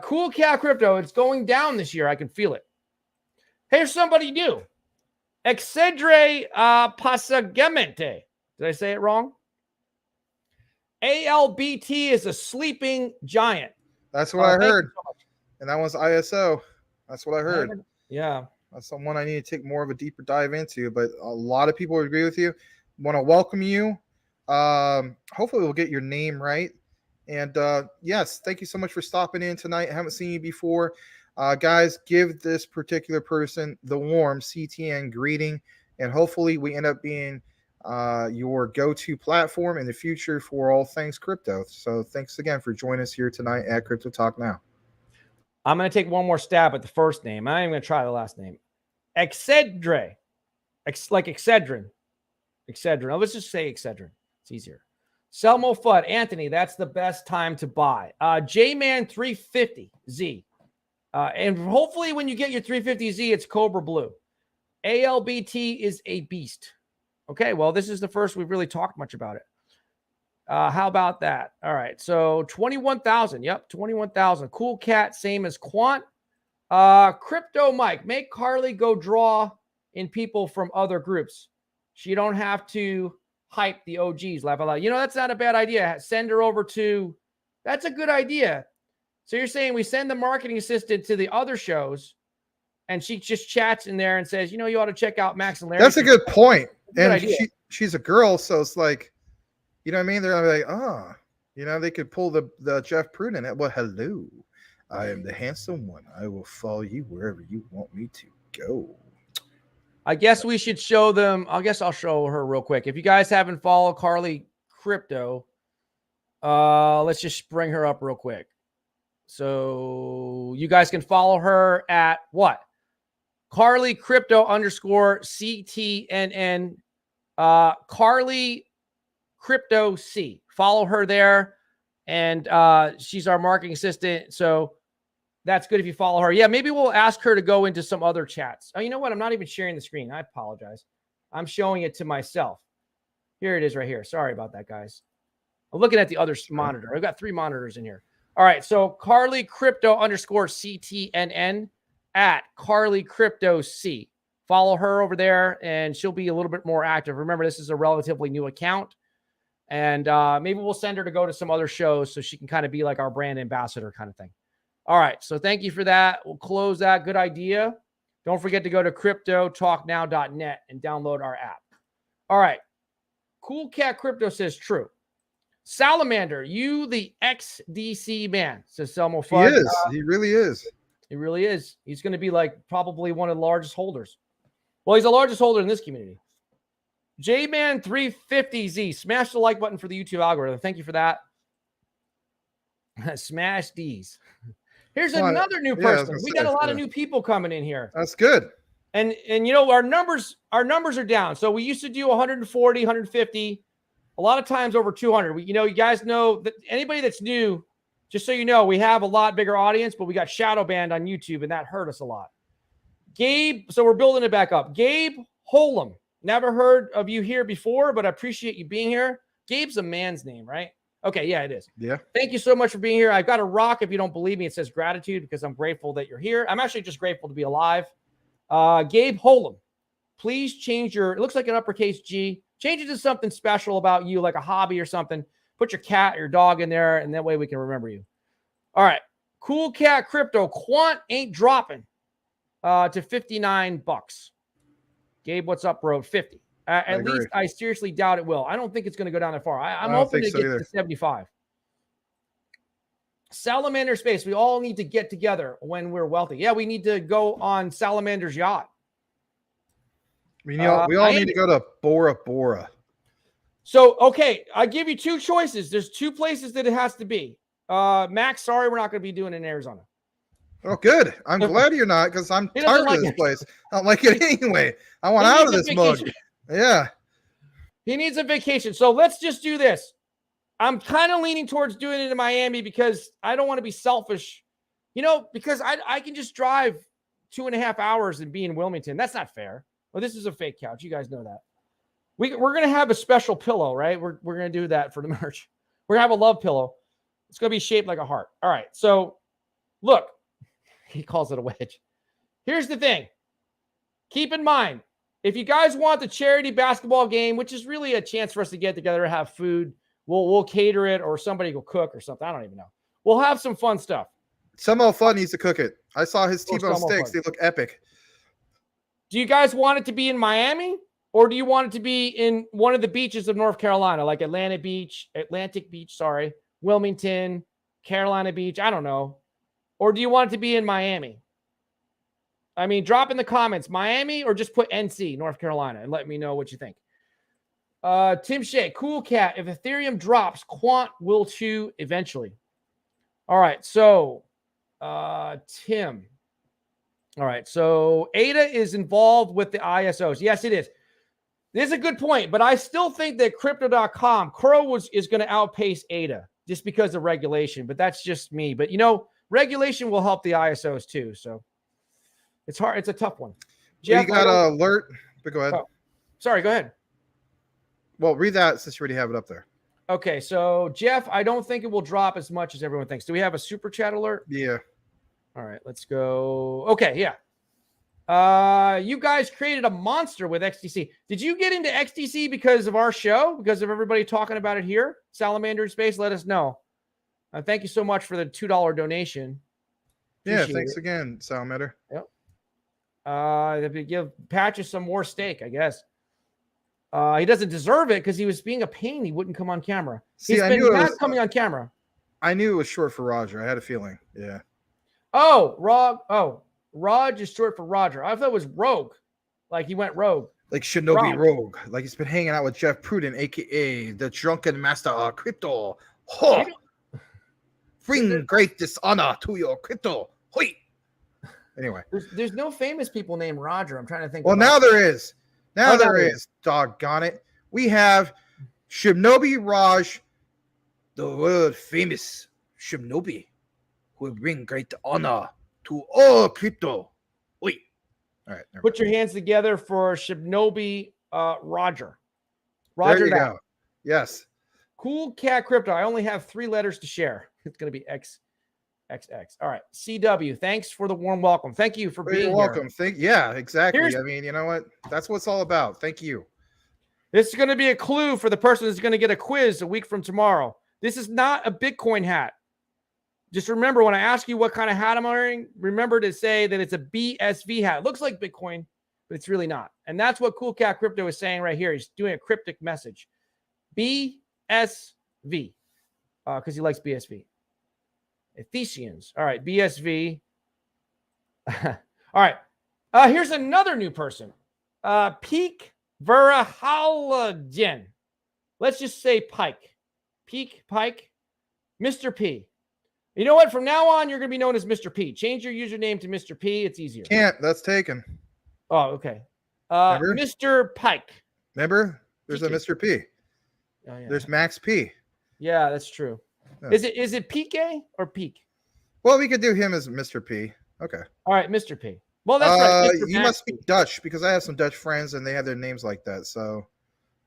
Cool Cat Crypto. It's going down this year. I can feel it. Here's somebody new. Xrp Xdc. Did I say it wrong? Albt is a sleeping giant. That's what I heard. So and that one's ISO. That's what I heard. Yeah. That's someone I need to take more of a deeper dive into, but a lot of people agree with you. Want to welcome you. Hopefully we'll get your name right. And yes, thank you so much for stopping in tonight. I haven't seen you before. Guys, give this particular person the warm CTN greeting, and hopefully we end up being your go-to platform in the future for all things crypto. So thanks again for joining us here tonight at Crypto Talk Now. I'm going to take one more stab at the first name. I'm going to try the last name. Excedrin. Like Excedrin. Excedrin. Let's just say Excedrin. It's easier. Selmo Fudd. Anthony, that's the best time to buy. J-Man 350Z. And hopefully when you get your 350Z, it's Cobra Blue. ALBT is a beast. Okay, well, this is the first we've really talked much about it. How about that? All right, so 21,000. Yep, 21,000. Cool Cat, same as Quant. Crypto Mike, make Carly go draw in people from other groups. She don't have to hype the OGs. Laugh out loud. You know, that's not a bad idea. Send her over to, that's a good idea. So you're saying we send the marketing assistant to the other shows and she just chats in there and says, you know, you ought to check out Max and Larry. That's a good point. And she's a girl, so it's like, you know what I mean? They're like, oh, you know, they could pull the Jeff Pruden at, well, hello, I am the handsome one. I will follow you wherever you want me to go. I guess we should show them. I guess I'll show her real quick. If you guys haven't followed Carly Crypto, let's just bring her up real quick. So you guys can follow her at what? Carly Crypto _CTNN. Carly Crypto C. Follow her there. And she's our marketing assistant. So that's good if you follow her. Yeah, maybe we'll ask her to go into some other chats. Oh, you know what? I'm not even sharing the screen. I apologize. I'm showing it to myself. Here it is right here. Sorry about that, guys. I'm looking at the other monitor. I've got 3 monitors in here. All right, so Carly Crypto _CTNN at Carly Crypto C. Follow her over there, and she'll be a little bit more active. Remember, this is a relatively new account, and maybe we'll send her to go to some other shows so she can kind of be like our brand ambassador kind of thing. All right, so thank you for that. We'll close that. Good idea. Don't forget to go to cryptotalknow.net and download our app. All right, Cool Cat Crypto says true. Salamander, you the XDC man, says Selmo Fudd. He is. He really is. He really is. He's going to be like probably one of the largest holders. Well, he's the largest holder in this community. J-Man 350Z, smash the like button for the YouTube algorithm. Thank you for that. Smash these. Here's another new person. We got a lot of new people coming in here. That's good. And you know, our numbers are down. So we used to do 140, 150, a lot of times over 200. You know, you guys know that anybody that's new, just so you know, we have a lot bigger audience, but we got shadow banned on YouTube, and that hurt us a lot. Gabe, so we're building it back up. Gabe Holem. Never heard of you here before, but I appreciate you being here. Gabe's a man's name, right? Okay, yeah, it is. Yeah. Thank you so much for being here. I've got a rock. If you don't believe me, it says gratitude because I'm grateful that you're here. I'm actually just grateful to be alive. Gabe Holem, please change your, it looks like an uppercase G. Change it to something special about you, like a hobby or something. Put your cat or your dog in there, and that way we can remember you. All right. Cool Cat Crypto. Quant ain't dropping to 59 bucks. Gabe, what's up, bro? 50. At least I seriously doubt it will. I don't think it's going to go down that far. I'm hoping to get to 75. Salamander Space. We all need to get together when we're wealthy. Yeah, we need to go on Salamander's yacht. We all need to go to Bora Bora. So, okay, I give you two choices. There's two places that it has to be. Max, sorry, we're not going to be doing it in Arizona. Oh, good. I'm glad you're not, because I'm tired of this place. I don't like it anyway. I want out of this mug. Yeah. He needs a vacation. So let's just do this. I'm kind of leaning towards doing it in Miami because I don't want to be selfish, because I can just drive 2.5 hours and be in Wilmington. That's not fair. Well, this is a fake couch. You guys know that. We're going to have a special pillow, right? We're going to do that for the merch. We're going to have a love pillow. It's going to be shaped like a heart. All right. So look, he calls it a wedge. Here's the thing. Keep in mind, if you guys want the charity basketball game, which is really a chance for us to get together and have food, we'll cater it, or somebody will cook or something. I don't even know. We'll have some fun stuff. Samo Fun needs to cook it. I saw his T-bone steaks. They look epic. Do you guys want it to be in Miami, or do you want it to be in one of the beaches of North Carolina, like Atlantic Beach, Wilmington, Carolina Beach? I don't know. Or do you want it to be in Miami? I mean, drop in the comments, Miami, or just put NC, North Carolina, and let me know what you think. Tim Shea, Cool Cat, if Ethereum drops, Quant will too eventually. All right, so Tim. All right, so ADA is involved with the ISOs. Yes, it is. This is a good point, but I still think that Crypto.com, Crow is going to outpace ADA just because of regulation, but that's just me. But, regulation will help the ISOs too, so it's hard. It's a tough one. Jeff, you got an alert, but go ahead. Oh, sorry, go ahead. Well, read that since you already have it up there. Okay, so Jeff, I don't think it will drop as much as everyone thinks. Do we have a super chat alert? Yeah. All right, let's go. Okay, yeah. You guys created a monster with XDC. Did you get into XDC because of our show? Because of everybody talking about it here? Salamander Space, let us know. Thank you so much for the $2 donation. Appreciate thanks again, Salamander. Yep. Give Patches some more steak, I guess. He doesn't deserve it because he was being a pain. He wouldn't come on camera. He's not coming on camera. I knew it was short for Roger. I had a feeling. Yeah. Oh, Rog is short for Roger. I thought it was Rogue. Like he went rogue. Like Shinobi Rogue. Like he's been hanging out with Jeff Pruden, a.k.a. the drunken master of crypto. Ho! Bring great dishonor to your crypto. Hoi! Anyway. There's no famous people named Roger. I'm trying to think. Well, now there is. Now there is. Doggone it. We have Shinobi Raj, the world famous Shinobi, who will bring great honor to all crypto. Wait. All right. Put your hands together for Shinobi Roger. Roger, there you go. Yes. Cool Cat Crypto. I only have 3 letters to share. It's going to be XXX. All right. CW, thanks for the warm welcome. Thank you for being welcome. Yeah, exactly. I mean, you know what? That's what it's all about. Thank you. This is going to be a clue for the person that's going to get a quiz a week from tomorrow. This is not a Bitcoin hat. Just remember, when I ask you what kind of hat I'm wearing, remember to say that it's a BSV hat. It looks like Bitcoin, but it's really not. And that's what Cool Cat Crypto is saying right here. He's doing a cryptic message. BSV. Because he likes BSV. Ethesians. All right, BSV. All right. Here's another new person. Peak Verhalagen. Let's just say Pike. Pike. Mr. P. You know what? From now on, you're going to be known as Mr. P. Change your username to Mr. P. It's easier. Can't. That's taken. Oh, okay. Mr. Pike. Remember? There's a Mr. P. Oh, yeah. There's Max P. Yeah, that's true. Yeah. Is it PK or Peak? Well, we could do him as Mr. P. Okay. All right, Mr. P. Well, that's right. You must be Dutch because I have some Dutch friends and they have their names like that. So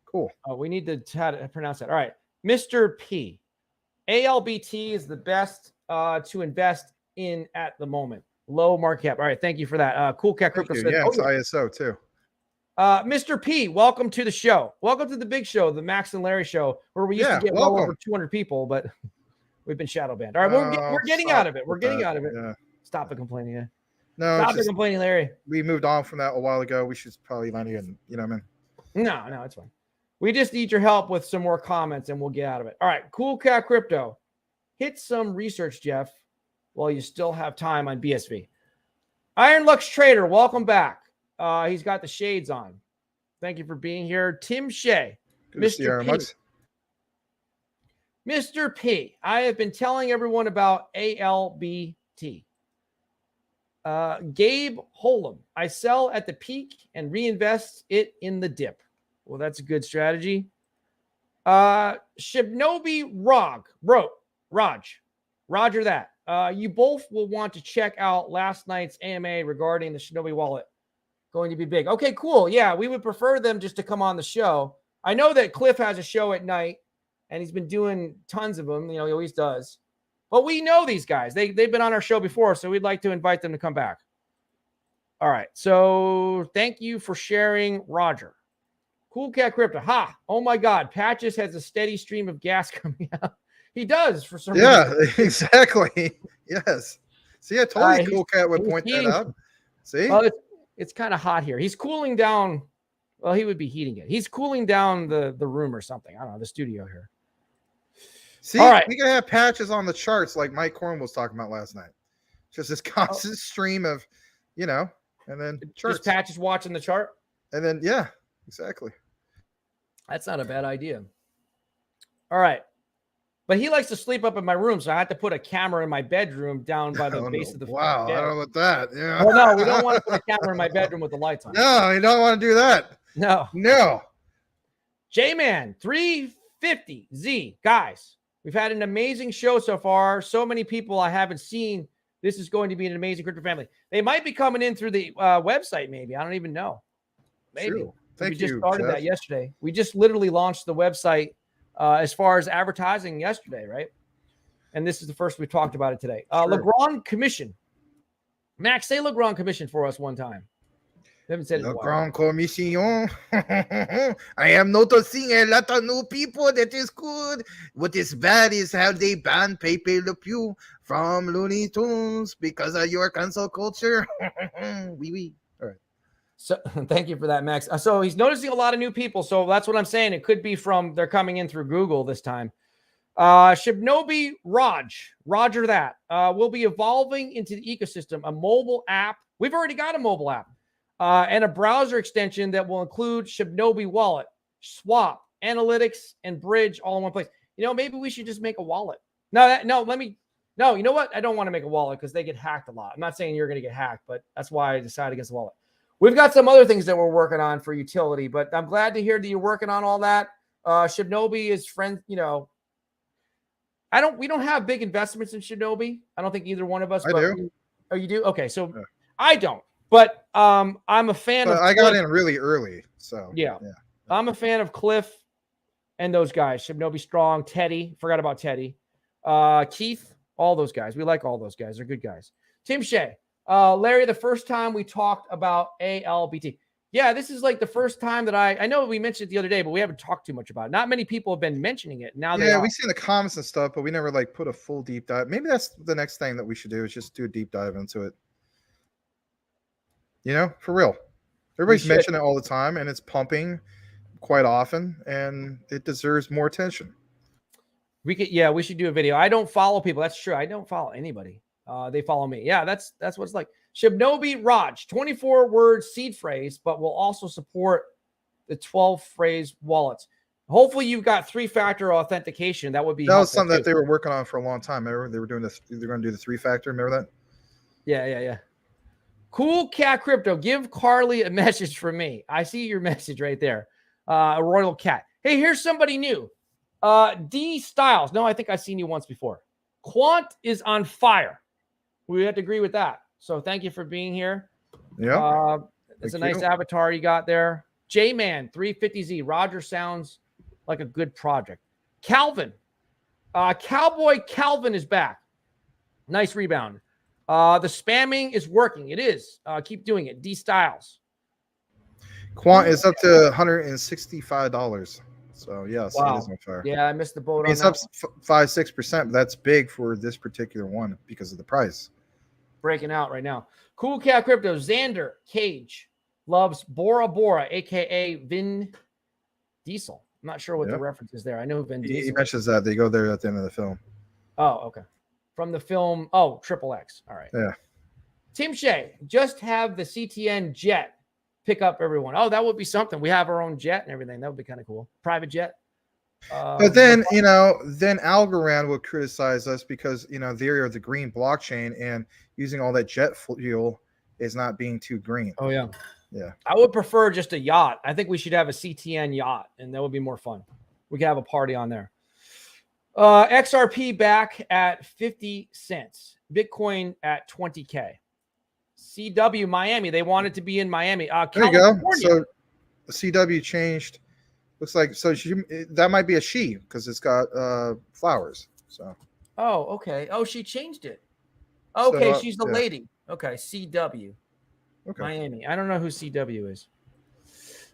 cool. Oh, we need to pronounce that. All right. Mr. P. ALBT is the best to invest in at the moment. Low market cap. All right. Thank you for that. Cool Cat Crypto said, yeah, it's ISO too. Mr. P, welcome to the show. Welcome to the big show, the Max and Larry show, where we used to get well over 200 people, but we've been shadow banned. All right, we're getting out of it. We're getting out of it. Yeah. Stop it complaining. Yeah. No, stop it complaining, Larry. We moved on from that a while ago. We should probably land again. You know what I mean? No, it's fine. We just need your help with some more comments, and we'll get out of it. All right, Cool Cat Crypto. Hit some research, Jeff, while you still have time on BSV. Iron Lux Trader, welcome back. He's got the shades on. Thank you for being here. Tim Shea. Mr. P. Mr. P. I have been telling everyone about ALBT. Gabe Holum. I sell at the peak and reinvest it in the dip. Well, that's a good strategy. Shibnobi Roger that. You both will want to check out last night's AMA regarding the Shinobi wallet. Going to be big. Okay, cool. Yeah, we would prefer them just to come on the show. I know that Cliff has a show at night, and he's been doing tons of them. You know, he always does. But we know these guys. They've been on our show before, so we'd like to invite them to come back. All right. So thank you for sharing, Roger. Cool Cat Crypto. Ha! Oh my God. Patches has a steady stream of gas coming out. He does for some reason. Yeah, exactly. Yes. See, I told you Cool Cat would point that out. See? Well, it's kind of hot here. He's cooling down. Well, he would be heating it. He's cooling down the room or something. I don't know, the studio here. See, all right. We can have patches on the charts like Mike Korn was talking about last night. Just this constant stream of, you know, and then charts. Just patches watching the chart? And then, yeah, exactly. That's not a bad idea. All right. But he likes to sleep up in my room, so I had to put a camera in my bedroom down by the base of the Wow, I don't know about that. Yeah. Well, no, we don't want to put a camera in my bedroom with the lights on. No, you don't want to do that. No. J-Man 350Z. Guys, we've had an amazing show so far. So many people I haven't seen. This is going to be an amazing crypto family. They might be coming in through the website, maybe. I don't even know. Maybe. True. Thank we just you, started that yesterday. We just literally launched the website as far as advertising yesterday, right? And this is the first we talked about it today. Sure. Legrand Commission. Max, say Legrand Commission for us one time. I haven't said it in a while. Legrand Commission. I am noticing a lot of new people. That is good. What is bad is how they ban Pepe Le Pew from Looney Tunes because of your cancel culture. Oui. All right. So thank you for that, Max. So he's noticing a lot of new people. So that's what I'm saying. It could be from they're coming in through Google this time. Shibnobi Roger that. We'll be evolving into the ecosystem, a mobile app. We've already got a mobile app and a browser extension that will include Shibnobi Wallet, Swap, Analytics, and Bridge all in one place. You know, maybe we should just make a wallet. No, you know what? I don't want to make a wallet because they get hacked a lot. I'm not saying you're going to get hacked, but that's why I decided against the wallet. We've got some other things that we're working on for utility, but I'm glad to hear that you're working on all that. Shibnobi is friends, you know. We don't have big investments in Shibnobi. I don't think either one of us. I do. Oh, you do? Okay, so yeah. I don't. But I'm a fan of. I got in really early, so yeah. I'm a fan of Cliff and those guys. Shibnobi Strong, Teddy. Forgot about Teddy. Keith. All those guys. We like all those guys. They're good guys. Tim Shea. Larry, the first time we talked about ALBT. Yeah, this is like the first time that I know we mentioned it the other day, but we haven't talked too much about it. Not many people have been mentioning it. Now we see the comments and stuff, but we never like put a full deep dive. Maybe that's the next thing that we should do is just do a deep dive into it. You know, for real. Everybody's mentioning it all the time, and it's pumping quite often, and it deserves more attention. We should do a video. I don't follow people. That's true. I don't follow anybody. They follow me. Yeah, that's what it's like. Shibnobi Raj, 24-word seed phrase, but will also support the 12-phrase wallets. Hopefully, you've got 3-factor authentication. That would be. That was something that they were working on for a long time. Remember, they were doing this. They're going to do the 3-factor. Remember that? Yeah. Cool Cat Crypto. Give Carly a message from me. I see your message right there. A Royal Cat. Hey, here's somebody new. D Styles. No, I think I've seen you once before. Quant is on fire. We have to agree with that. So thank you for being here. Yeah. That's a nice avatar you got there. J-Man 350Z. Roger sounds like a good project. Calvin. Cowboy Calvin is back. Nice rebound. The spamming is working. It is. Keep doing it. D Styles. Quant is up to $165. So yes, Wow. it is on fire. Yeah, I missed the boat on it's that. up 5-6%, but that's big for this particular one because of the price. Breaking out right now. Cool Cat Crypto. Xander Cage loves Bora Bora, aka Vin Diesel. I'm not sure what the reference is there. I know Vin Diesel. He mentions that they go there at the end of the film. Oh, okay. From the film, Triple X. All right. Yeah. Tim Shea, just have the CTN jet pick up everyone. Oh, that would be something. We have our own jet and everything. That would be kind of cool. Private jet. But then, then Algorand will criticize us because, they are the green blockchain and using all that jet fuel is not being too green. Oh, yeah. Yeah. I would prefer just a yacht. I think we should have a CTN yacht, and that would be more fun. We could have a party on there. XRP back at 50 cents. Bitcoin at 20K. CW Miami. They wanted to be in Miami. There you go. So the CW changed. Looks like that might be a she because it's got flowers. So. Oh, okay. Oh, she changed it. Okay, so, she's the lady. Okay, CW. Okay. Miami. I don't know who CW is.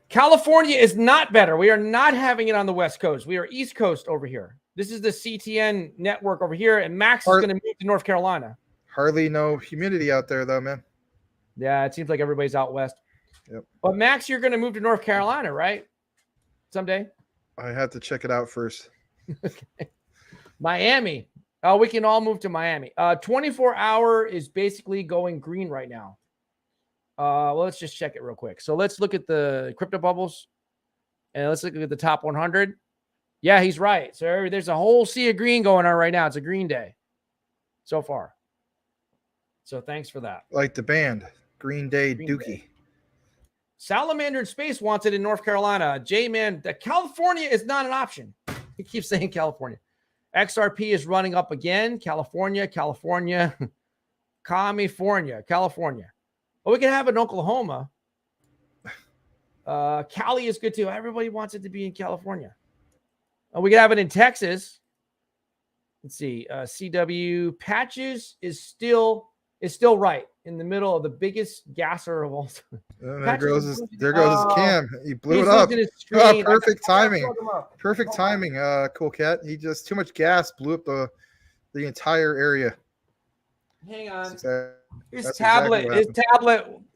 California is not better. We are not having it on the West Coast. We are East Coast over here. This is the CTN network over here, and Max is going to move to North Carolina. Hardly no humidity out there, though, man. Yeah, it seems like everybody's out west. Yep. But Max, you're going to move to North Carolina, right? Someday? I have to check it out first. Okay. Miami. Oh, we can all move to Miami. 24-hour is basically going green right now. Well, let's just check it real quick. So let's look at the crypto bubbles, and let's look at the top 100. Yeah, he's right. So there's a whole sea of green going on right now. It's a green day so far. So thanks for that. Like the band, Green Day Dookie. Salamander in Space wants it in North Carolina. J-Man, California is not an option. He keeps saying California. XRP is running up again. California. California. Well, we can have it in Oklahoma. Cali is good too. Everybody wants it to be in California. We can have it in Texas. Let's see. CW Patches is still right in the middle of the biggest gasser of all time. There goes his cam. He blew it up. Perfect timing. Perfect timing. Cool Cat. He just too much gas blew up the entire area. Hang on. His tablet.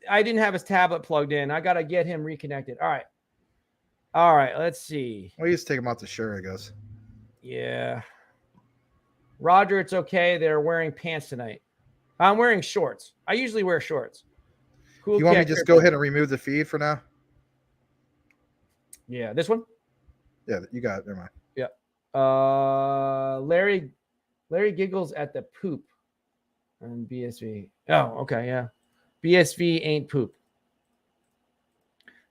I didn't have his tablet plugged in. I got to get him reconnected. All right. Let's see. Well, you just take him out the shirt, I guess. Yeah. Roger, it's okay. They're wearing pants tonight. I'm wearing shorts. I usually wear shorts. Cool. You want me to just go ahead and remove the feed for now? Yeah. This one? Yeah, you got it. Never mind. Yeah. Larry giggles at the poop on BSV. Oh, okay. Yeah. BSV ain't poop.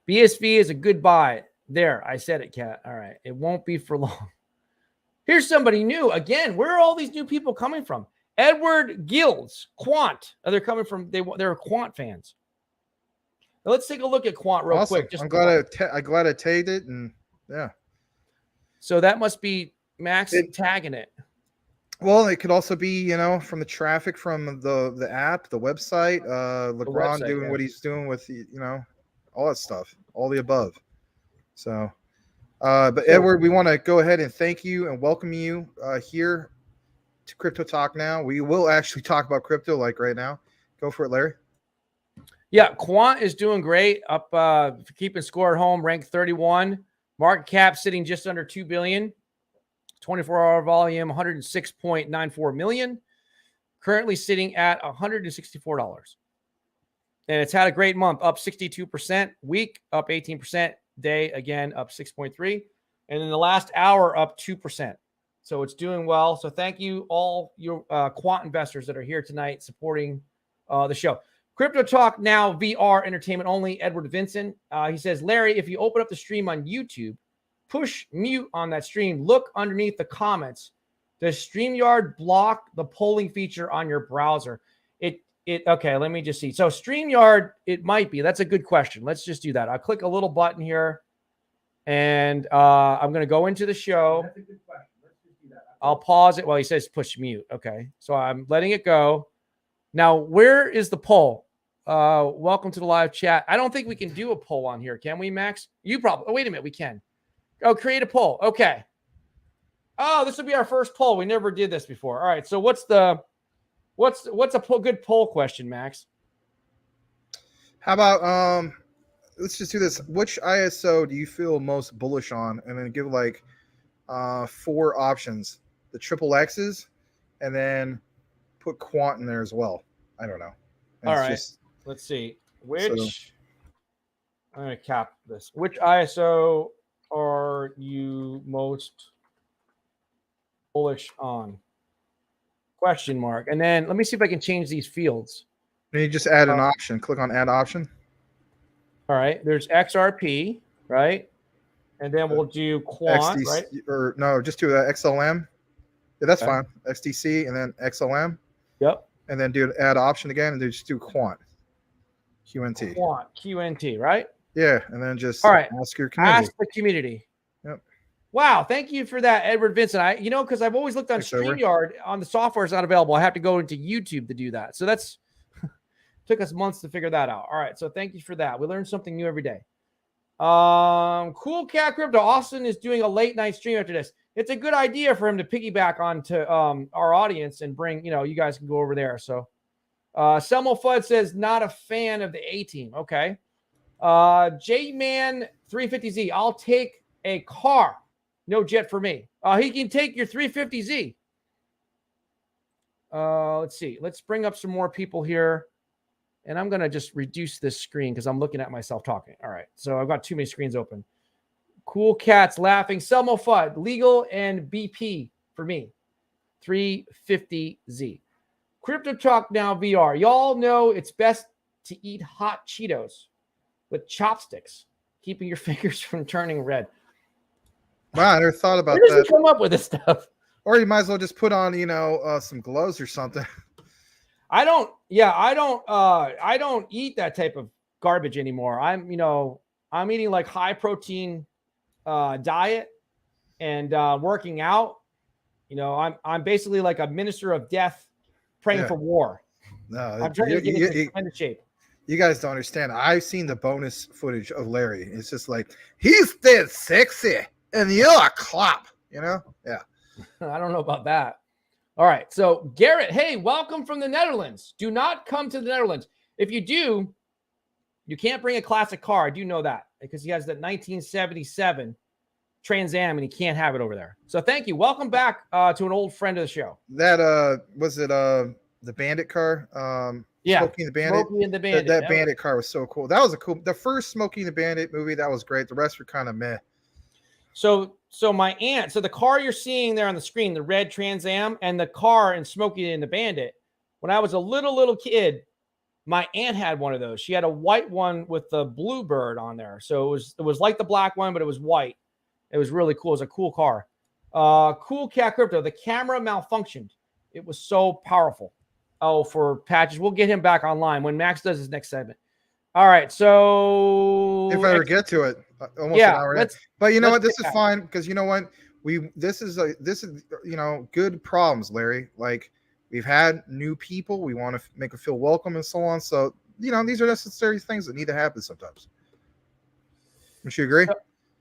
BSV is a good buy. There. I said it, Cat. All right. It won't be for long. Here's somebody new. Again, where are all these new people coming from? Edward Gills, Quant. They're coming from, they're Quant fans. Now let's take a look at Quant real quick. I'm glad I tagged it, and yeah. So that must be Max tagging it. Well, it could also be, from the traffic from the app, the website, LeBron doing what he's doing with, all that stuff, all the above. So, but Edward, we want to go ahead and thank you and welcome you here to Crypto Talk Now. We will actually talk about crypto like right now. Go for it, Larry. Yeah, Quant is doing great. Up keeping score at home, ranked 31. Market cap sitting just under 2 billion. 24-hour volume, 106.94 million. Currently sitting at $164. And it's had a great month, up 62%. Week, up 18%. Day, again, up 6.3. And in the last hour, up 2%. So it's doing well. So thank you all your quant investors that are here tonight supporting the show. Crypto Talk Now, VR entertainment only. Edward Vincent. He says, Larry, if you open up the stream on YouTube, push mute on that stream. Look underneath the comments. Does StreamYard block the polling feature on your browser? Okay, let me just see. So StreamYard, it might be. That's a good question. Let's just do that. I'll click a little button here, and I'm going to go into the show. That's a good question. Let's just do that. I'll pause it. Well, he says push mute. Okay, so I'm letting it go. Now, where is the poll? Welcome to the live chat. I don't think we can do a poll on here, can we, Max? You probably. Oh, wait a minute, we can. Oh, create a poll. Okay. Oh, this will be our first poll. We never did this before. All right. So what's a good poll question, Max? How about let's just do this. Which ISO do you feel most bullish on? And then give like 4 options. The triple X's, and then put Quant in there as well. I don't know. And all right. Let's see. Which I'm gonna cap this. Which ISO are you most bullish on? Question mark. And then let me see if I can change these fields. Then you just add an option. Click on add option. All right. There's XRP, right? And then we'll do Quant, XDC, right? Or no, just do XLM. Yeah, that's fine. XDC and then XLM. Yep. And then do add option again, and then just do Quant. QNT. Quant, QNT, right? Yeah, and then just ask your community. Ask the community. Yep. Wow, thank you for that, Edward Vincent. Because I've always looked on StreamYard on the software is not available. I have to go into YouTube to do that. So that's took us months to figure that out. All right, so thank you for that. We learn something new every day. Cool Cat Crypto. Austin is doing a late night stream after this. It's a good idea for him to piggyback onto our audience and bring, you guys can go over there. So Selmo Fudd says not a fan of the A team. Okay. J-Man 350Z. I'll take a car. No jet for me. He can take your 350Z. Let's see. Let's bring up some more people here. And I'm going to just reduce this screen because I'm looking at myself talking. All right. So I've got too many screens open. Cool Cats laughing. Selmo Fudd. Legal and BP for me. 350Z. Crypto Talk Now VR. Y'all know it's best to eat hot Cheetos with chopsticks, keeping your fingers from turning red. Wow, I never thought about Where does that. he come up with this stuff? Or you might as well just put on, some gloves or something. I don't eat that type of garbage anymore. I'm eating like high protein diet and working out. I'm basically like a minister of death praying for war. No, I'm trying to get into tremendous shape. You guys don't understand. I've seen the bonus footage of Larry. It's just like, he's dead sexy and you're a clop, Yeah. I don't know about that. All right. So Garrett, hey, welcome from the Netherlands. Do not come to the Netherlands. If you do, you can't bring a classic car. I do know that because he has that 1977 Trans Am and he can't have it over there. So thank you. Welcome back to an old friend of the show. That was it the Bandit car? Yeah, Smokey and the Bandit. Smokey and the Bandit. That Bandit car was so cool. That was the first Smokey and the Bandit movie. That was great. The rest were kind of meh. So my aunt, the car you're seeing there on the screen, the red Trans Am, and the car in Smokey and the Bandit. When I was a little kid, my aunt had one of those. She had a white one with the blue bird on there. So it was like the black one, but it was white. It was really cool. It was a cool car. Cool Cat Crypto. The camera malfunctioned. It was so powerful. Oh, for Patches. We'll get him back online when Max does his next segment. All right. So if I ever get to it, almost an hour in. But you know what? This is fine because you know what? This is good problems, Larry. Like we've had new people. We want to make them feel welcome and so on. So these are necessary things that need to happen sometimes. Would you agree?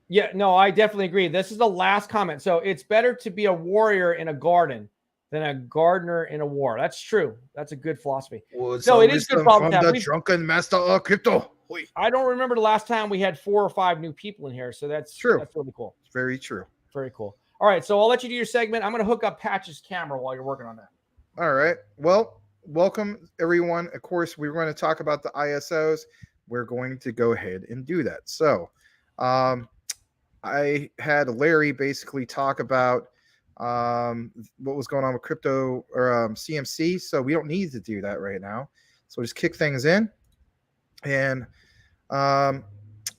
Yeah, no, I definitely agree. This is the last comment. So it's better to be a warrior in a garden than a gardener in a war. That's true. That's a good philosophy. So it is good problem to have. The drunken master of crypto. I don't remember the last time we had 4 or 5 new people in here. So that's true. That's really cool. It's very true. Very cool. All right. So I'll let you do your segment. I'm going to hook up Patch's camera while you're working on that. All right. Well, welcome everyone. Of course, we're going to talk about the ISOs. We're going to go ahead and do that. So I had Larry basically talk about what was going on with crypto or CMC. So we don't need to do that right now. So we'll just kick things in. And I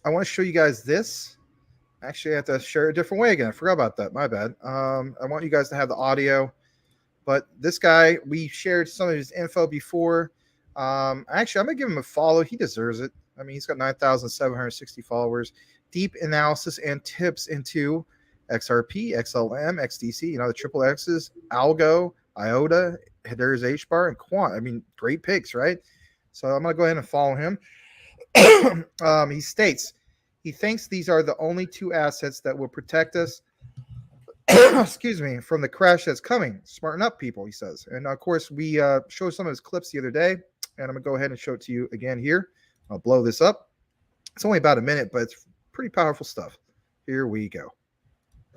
want to show you guys this. Actually, I have to share it a different way again. I forgot about that. My bad. I want you guys to have the audio. But this guy, we shared some of his info before. Actually, I'm gonna give him a follow. He deserves it. I mean, he's got 9,760 followers. Deep analysis and tips into XRP, XLM, XDC. You know, the triple X's, Algo, IOTA. There's HBAR and Quant. I mean, great picks, right? So I'm gonna go ahead and follow him. He states he thinks these are the only two assets that will protect us. Excuse me, from the crash that's coming. Smarten up, people, he says. And of course, we showed some of his clips the other day, and I'm gonna go ahead and show it to you again here. I'll blow this up. It's only about a minute, but it's pretty powerful stuff. Here we go.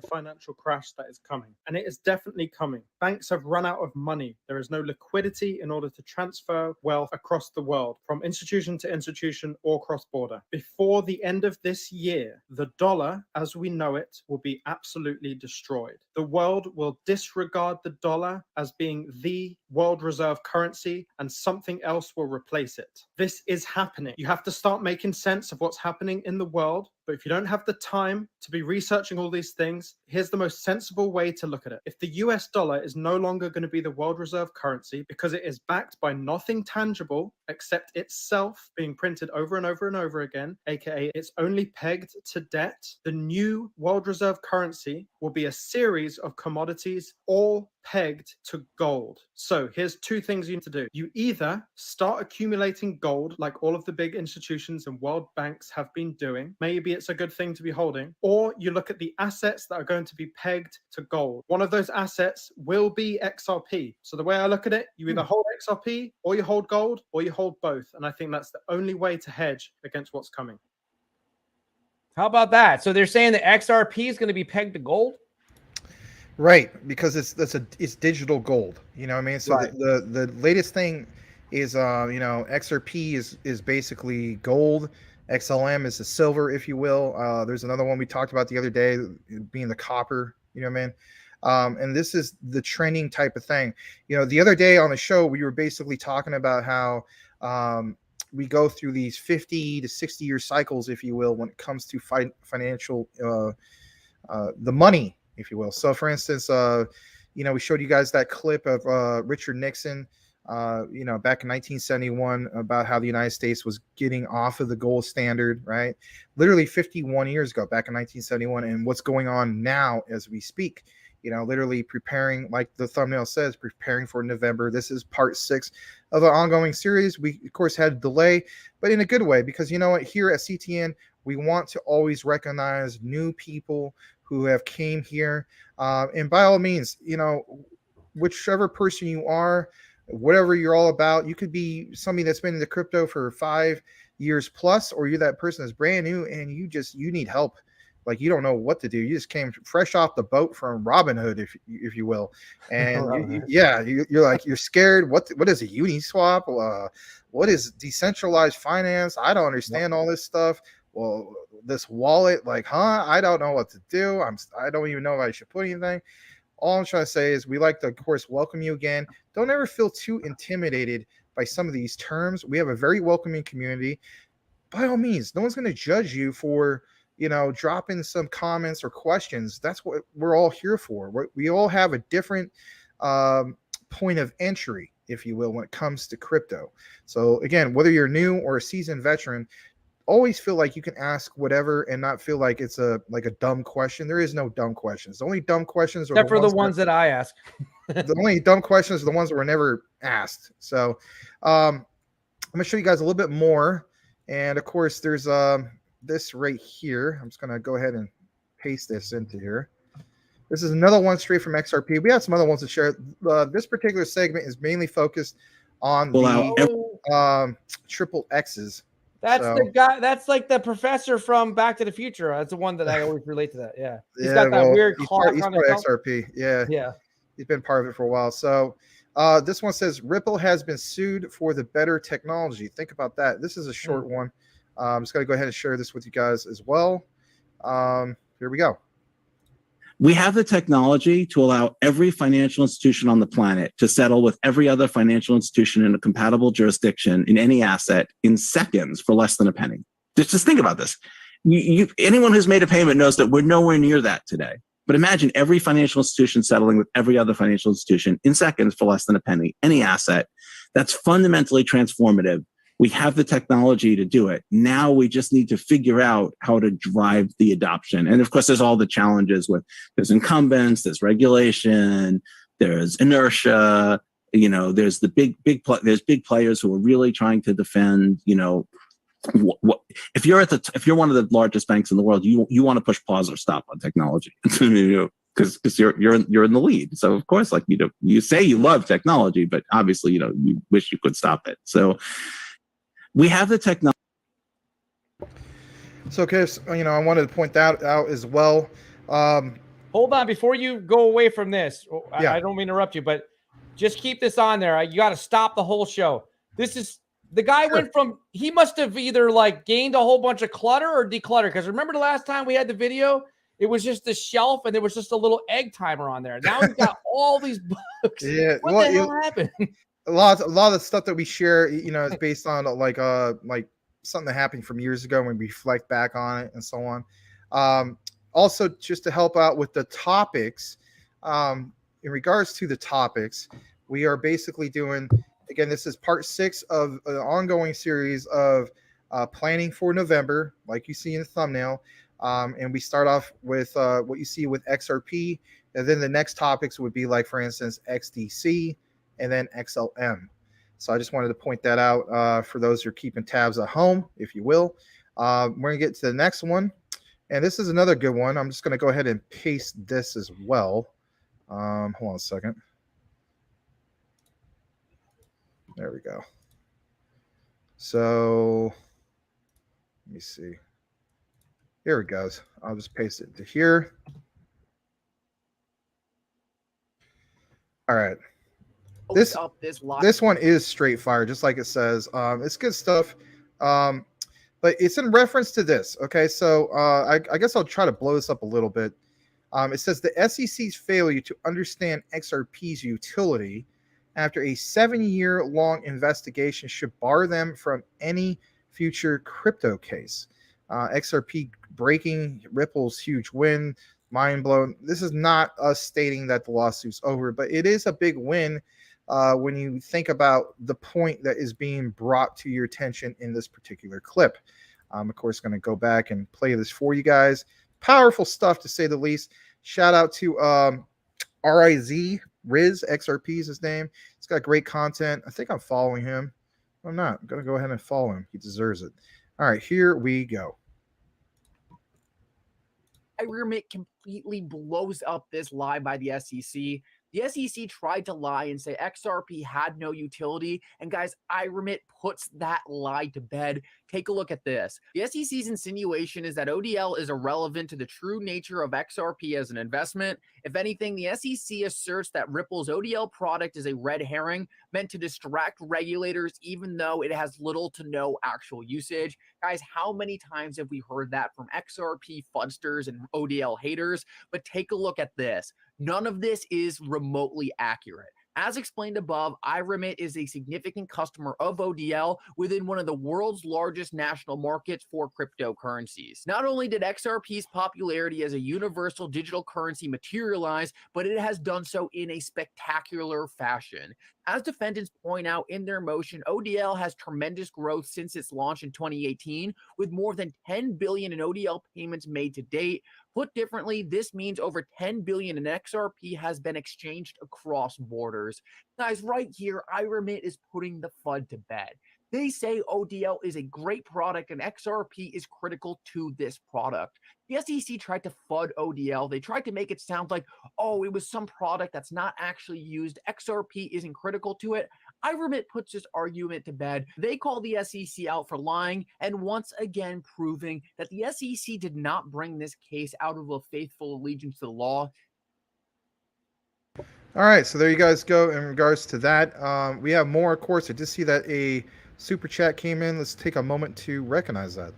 Financial crash that is coming, and it is definitely coming. Banks have run out of money. There is no liquidity in order to transfer wealth across the world from institution to institution or cross-border. Before the end of this year, the dollar as we know it will be absolutely destroyed. The world will disregard the dollar as being the world reserve currency, and something else will replace it. This is happening. You have to start making sense of what's happening in the world. But if you don't have the time to be researching all these things, here's the most sensible way to look at it. If the US dollar is no longer going to be the world reserve currency because it is backed by nothing tangible except itself being printed over and over and over again, aka it's only pegged to debt, the new world reserve currency will be a series of commodities all pegged to gold. So here's two things you need to do. You either start accumulating gold like all of the big institutions and world banks have been doing. Maybe it's a good thing to be holding. Or you look at the assets that are going to be pegged to gold. One of those assets will be XRP. So the way I look at it, you either hold XRP or you hold gold or you hold both. And I think that's the only way to hedge against what's coming. How about that? So they're saying that XRP is going to be pegged to gold? Right, because it's digital gold. You know what I mean? So Right. the latest thing is XRP is basically gold. XLM is the silver, if you will. There's another one we talked about the other day being the copper. You know what I mean? And this is the trending type of thing. You know, the other day on the show we were basically talking about how we go through these 50 to 60 year cycles, if you will, when it comes to financial the money, if you will. So for instance, we showed you guys that clip of Richard Nixon, back in 1971 about how the United States was getting off of the gold standard, right? Literally 51 years ago, back in 1971, and what's going on now as we speak, literally preparing, like the thumbnail says, preparing for November. This is part 6 of an ongoing series. We, of course, had a delay, but in a good way, because you know what, here at CTN, we want to always recognize new people who have came here. And by all means, whichever person you are, whatever you're all about, you could be somebody that's been in the crypto for 5 years plus, or you're that person that's brand new and you need help. Like you don't know what to do. You just came fresh off the boat from Robinhood, if you will. And you're scared. What is a Uniswap? What is decentralized finance? I don't understand all this stuff. Well, this wallet, I don't know what to do. I don't even know if I should put anything. All I'm trying to say is we like to, of course, welcome you again. Don't ever feel too intimidated by some of these terms. We have a very welcoming community. By all means, no one's going to judge you for, dropping some comments or questions. That's what we're all here for. We all have a different point of entry, if you will, when it comes to crypto. So again, whether you're new or a seasoned veteran, always feel like you can ask whatever and not feel like it's a dumb question. There is no dumb questions. The only dumb questions are except for the ones that I ask. The only dumb questions are the ones that were never asked. So I'm gonna show you guys a little bit more. And of course, there's this right here. I'm just gonna go ahead and paste this into here. This is another one straight from XRP. We have some other ones to share. This particular segment is mainly focused on the triple X's. That's the guy. That's like the professor from Back to the Future. That's the one that I always relate to. That. Yeah, he's got that weird clock on his belt. XRP. Yeah. He's been part of it for a while. So this one says Ripple has been sued for the better technology. Think about that. This is a short one. I'm just going to go ahead and share this with you guys as well. Here we go. We have the technology to allow every financial institution on the planet to settle with every other financial institution in a compatible jurisdiction in any asset in seconds for less than a penny. Just think about this. Anyone who's made a payment knows that we're nowhere near that today. But imagine every financial institution settling with every other financial institution in seconds for less than a penny, any asset. That's fundamentally transformative. We have the technology to do it. Now we just need to figure out how to drive the adoption. And of course, there's all the challenges with there's incumbents, there's regulation, there's inertia. There's the there's big players who are really trying to defend. If you're one of the largest banks in the world, you want to push pause or stop on technology. Because you're in the lead. So of course, you say you love technology, but obviously, you wish you could stop it. So we have the technology. So, Chris, I wanted to point that out as well. Hold on, before you go away from this, yeah. I don't mean to interrupt you, but just keep this on there. You got to stop the whole show. This is the guy went from, he must have either gained a whole bunch of clutter or declutter. Because remember the last time we had the video, it was just the shelf and there was just a little egg timer on there. Now we've got all these books. Yeah, what the hell happened? A lot of the stuff that we share, is based on something that happened from years ago when we reflect back on it and so on. Also, just to help out with the topics, in regards to the topics, we are basically doing, again, this is part 6 of an ongoing series of planning for November, like you see in the thumbnail. And we start off with what you see with XRP, and then the next topics would be for instance, XDC, and then Xlm. So I just wanted to point that out for those who are keeping tabs at home, if you will. We're going to get to the next one. And this is another good one. I'm just going to go ahead and paste this as well. Hold on a second. There we go. So let me see. Here it goes. I'll just paste it to here. All right. This one is straight fire, just like it says. It's good stuff. But it's in reference to this. Okay, so I guess I'll try to blow this up a little bit. It says the SEC's failure to understand XRP's utility after a 7-year-long investigation should bar them from any future crypto case. XRP breaking Ripple's huge win, mind blown. This is not us stating that the lawsuit's over, but it is a big win when you think about the point that is being brought to your attention in this particular clip. Of course, going to go back and play this for you guys. Powerful stuff, to say the least. Shout out to Riz, XRP is his name. He's got great content. I think I'm following him. I'm not. I'm going to go ahead and follow him. He deserves it. All right, here we go. Xrp completely blows up this lie by the SEC. The SEC tried to lie and say XRP had no utility. And guys, Xrp puts that lie to bed. Take a look at this. The SEC's insinuation is that ODL is irrelevant to the true nature of XRP as an investment. If anything, the SEC asserts that Ripple's ODL product is a red herring meant to distract regulators, even though it has little to no actual usage. Guys, how many times have we heard that from XRP fudsters and ODL haters? But take a look at this. None of this is remotely accurate. As explained above, Xrp is a significant customer of ODL within one of the world's largest national markets for cryptocurrencies. Not only did XRP's popularity as a universal digital currency materialize, but it has done so in a spectacular fashion. As defendants point out in their motion, ODL has tremendous growth since its launch in 2018, with more than 10 billion in ODL payments made to date. Put differently, this means over 10 billion in XRP has been exchanged across borders. Guys, right here, Xrp is putting the FUD to bed. They say ODL is a great product and XRP is critical to this product. The SEC tried to FUD ODL. They tried to make it sound like, oh, it was some product that's not actually used. XRP isn't critical to it. Xrp puts this argument to bed. They call the SEC out for lying and once again proving that the SEC did not bring this case out of a faithful allegiance to the law. All right, so there you guys go in regards to that. We have more, of course. I did see that a super chat came in. Let's take a moment to recognize that.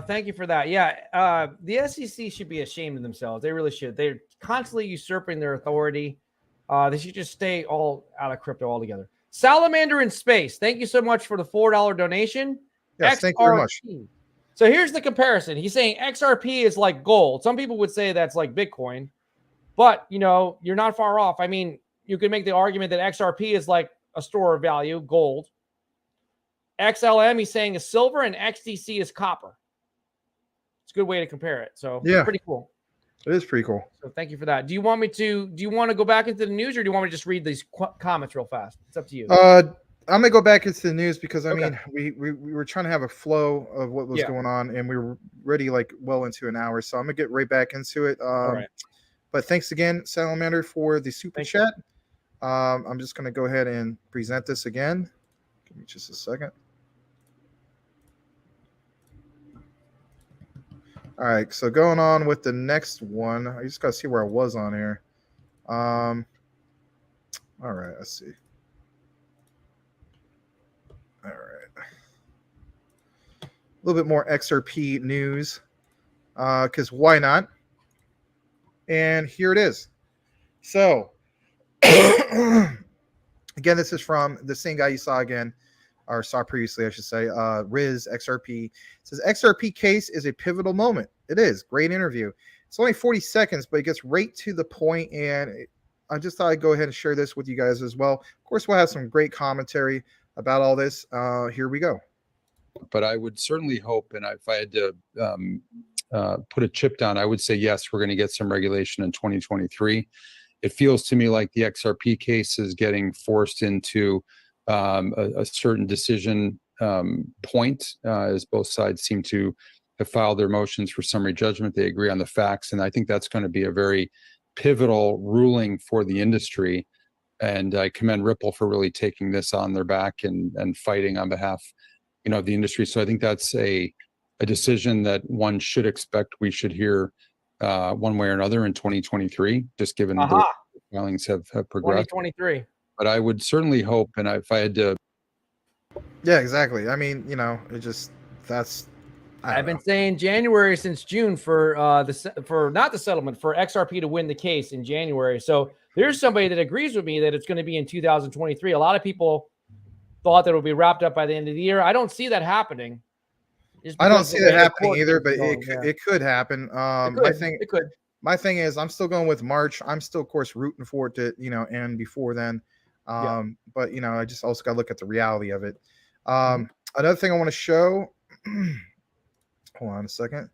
Thank you for that. Yeah, the SEC should be ashamed of themselves. They really should. They're constantly usurping their authority. They should just stay all out of crypto altogether. Salamander in Space, thank you so much for the $4 donation. Yes, thank you very much. So here's the comparison. He's saying XRP is like gold. Some people would say that's like Bitcoin, but you're not far off. I mean, you could make the argument that XRP is like a store of value, gold. XLM, he's saying is silver, and XDC is copper. It's a good way to compare it. So Yeah, pretty cool. It is pretty cool. So thank you for that. Do you want to go back into the news, or do you want me to just read these comments real fast? It's up to you. I'm gonna go back into the news because I mean we were trying to have a flow of what was going on, and we were ready like well into an hour. So I'm gonna get right back into it. All right. But thanks again, Salamander, for the super chat. I'm just gonna go ahead and present this again. Give me just a second. All right, so going on with the next one, I just gotta see where I was on here. All right, let's see. All right, a little bit more XRP news, because why not? And here it is. So, again, this is from the same guy you saw again, or saw previously, I should say, Riz XRP. It says, XRP case is a pivotal moment. It is. Great interview. It's only 40 seconds, but it gets right to the point, and I just thought I'd go ahead and share this with you guys as well. Of course, we'll have some great commentary about all this. Here we go. But I would certainly hope, and if I had to put a chip down, I would say, yes, we're going to get some regulation in 2023. It feels to me like the XRP case is getting forced into a certain decision point, as both sides seem to have filed their motions for summary judgment. They agree on the facts, and I think that's going to be a very pivotal ruling for the industry. And I commend Ripple for really taking this on their back and fighting on behalf, of the industry. So I think that's a decision that one should expect we should hear one way or another in 2023, just given the filings have progressed. 2023. But I would certainly hope, and if I had to. Yeah, exactly. I mean, it just, I've been saying January since June for not the settlement, for XRP to win the case in January. So there's somebody that agrees with me that it's going to be in 2023. A lot of people thought that it would be wrapped up by the end of the year. I don't see that happening. I don't see that happening either, but it could happen. It could. My thing is, I'm still going with March. I'm still, of course, rooting for it to, end before then. But, I just also got to look at the reality of it. Another thing I want to show, hold on a second.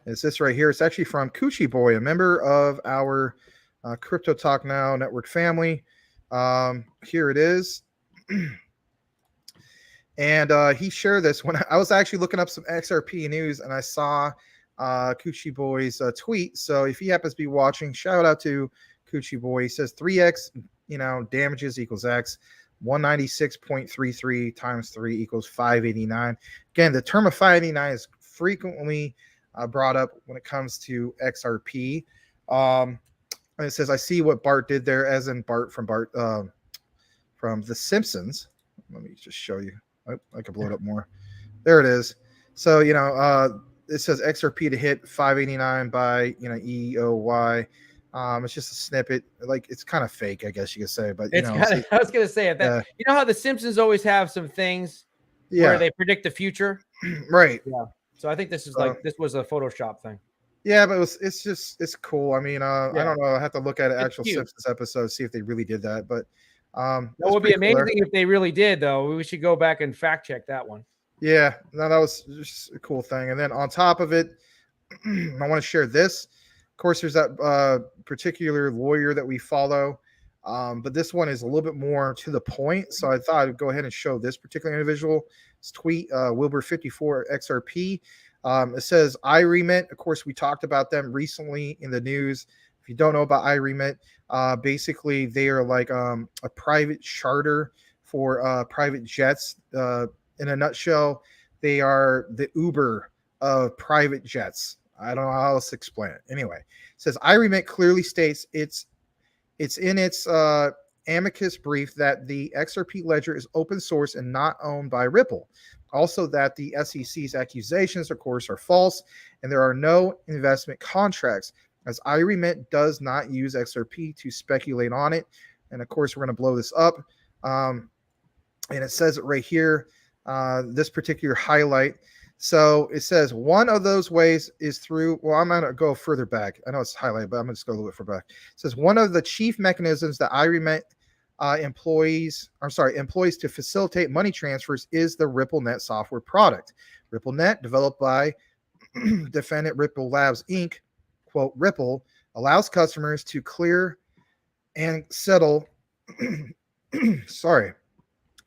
It's this right here. It's actually from Coochie Boy, a member of our Crypto Talk Now network family. Here it is. And he shared this when I was actually looking up some XRP news, and I saw Coochie Boy's tweet. So if he happens to be watching, shout out to Coochie Boy. He says 3x, damages equals X. 196.33 times 3 equals 589. Again, the term of 589 is frequently brought up when it comes to XRP. And it says, I see what Bart did there, as in Bart from The Simpsons. Let me just show you. I can blow it up more. There it is. So, it says XRP to hit 589 by, EOY. It's just a snippet. Like, it's kind of fake, I guess you could say. But, I was going to say it. You know how The Simpsons always have some things where they predict the future? Right. Yeah. So I think this is this was a Photoshop thing. Yeah, but it's cool. I mean, I don't know. I have to look at an actual Simpsons episode, see if they really did that. But that would be amazing if they really did, though. We should go back and fact check that one. Yeah, no, that was just a cool thing. And then on top of it, I want to share this. Of course, there's that particular lawyer that we follow, but this one is a little bit more to the point. So I thought I'd go ahead and show this particular individual's tweet, Wilbur54 XRP. It says iRemit. Of course, we talked about them recently in the news. If you don't know about iRemit, basically they are like a private charter for private jets. In a nutshell, they are the Uber of private jets. I don't know how else to explain it. Anyway, it says iRemit clearly states it's in its amicus brief that the XRP ledger is open source and not owned by Ripple. Also, that the SEC's accusations, of course, are false, and there are no investment contracts, as iRemit does not use XRP to speculate on it. And of course, we're going to blow this up. And it says it right here, this particular highlight. So it says one of those ways is through, well, I'm going to go further back. I know it's highlighted, but I'm going to just go a little bit further back. It says one of the chief mechanisms that iRemit employees to facilitate money transfers is the RippleNet software product. RippleNet, developed by defendant Ripple Labs Inc., quote, Ripple allows customers to clear and settle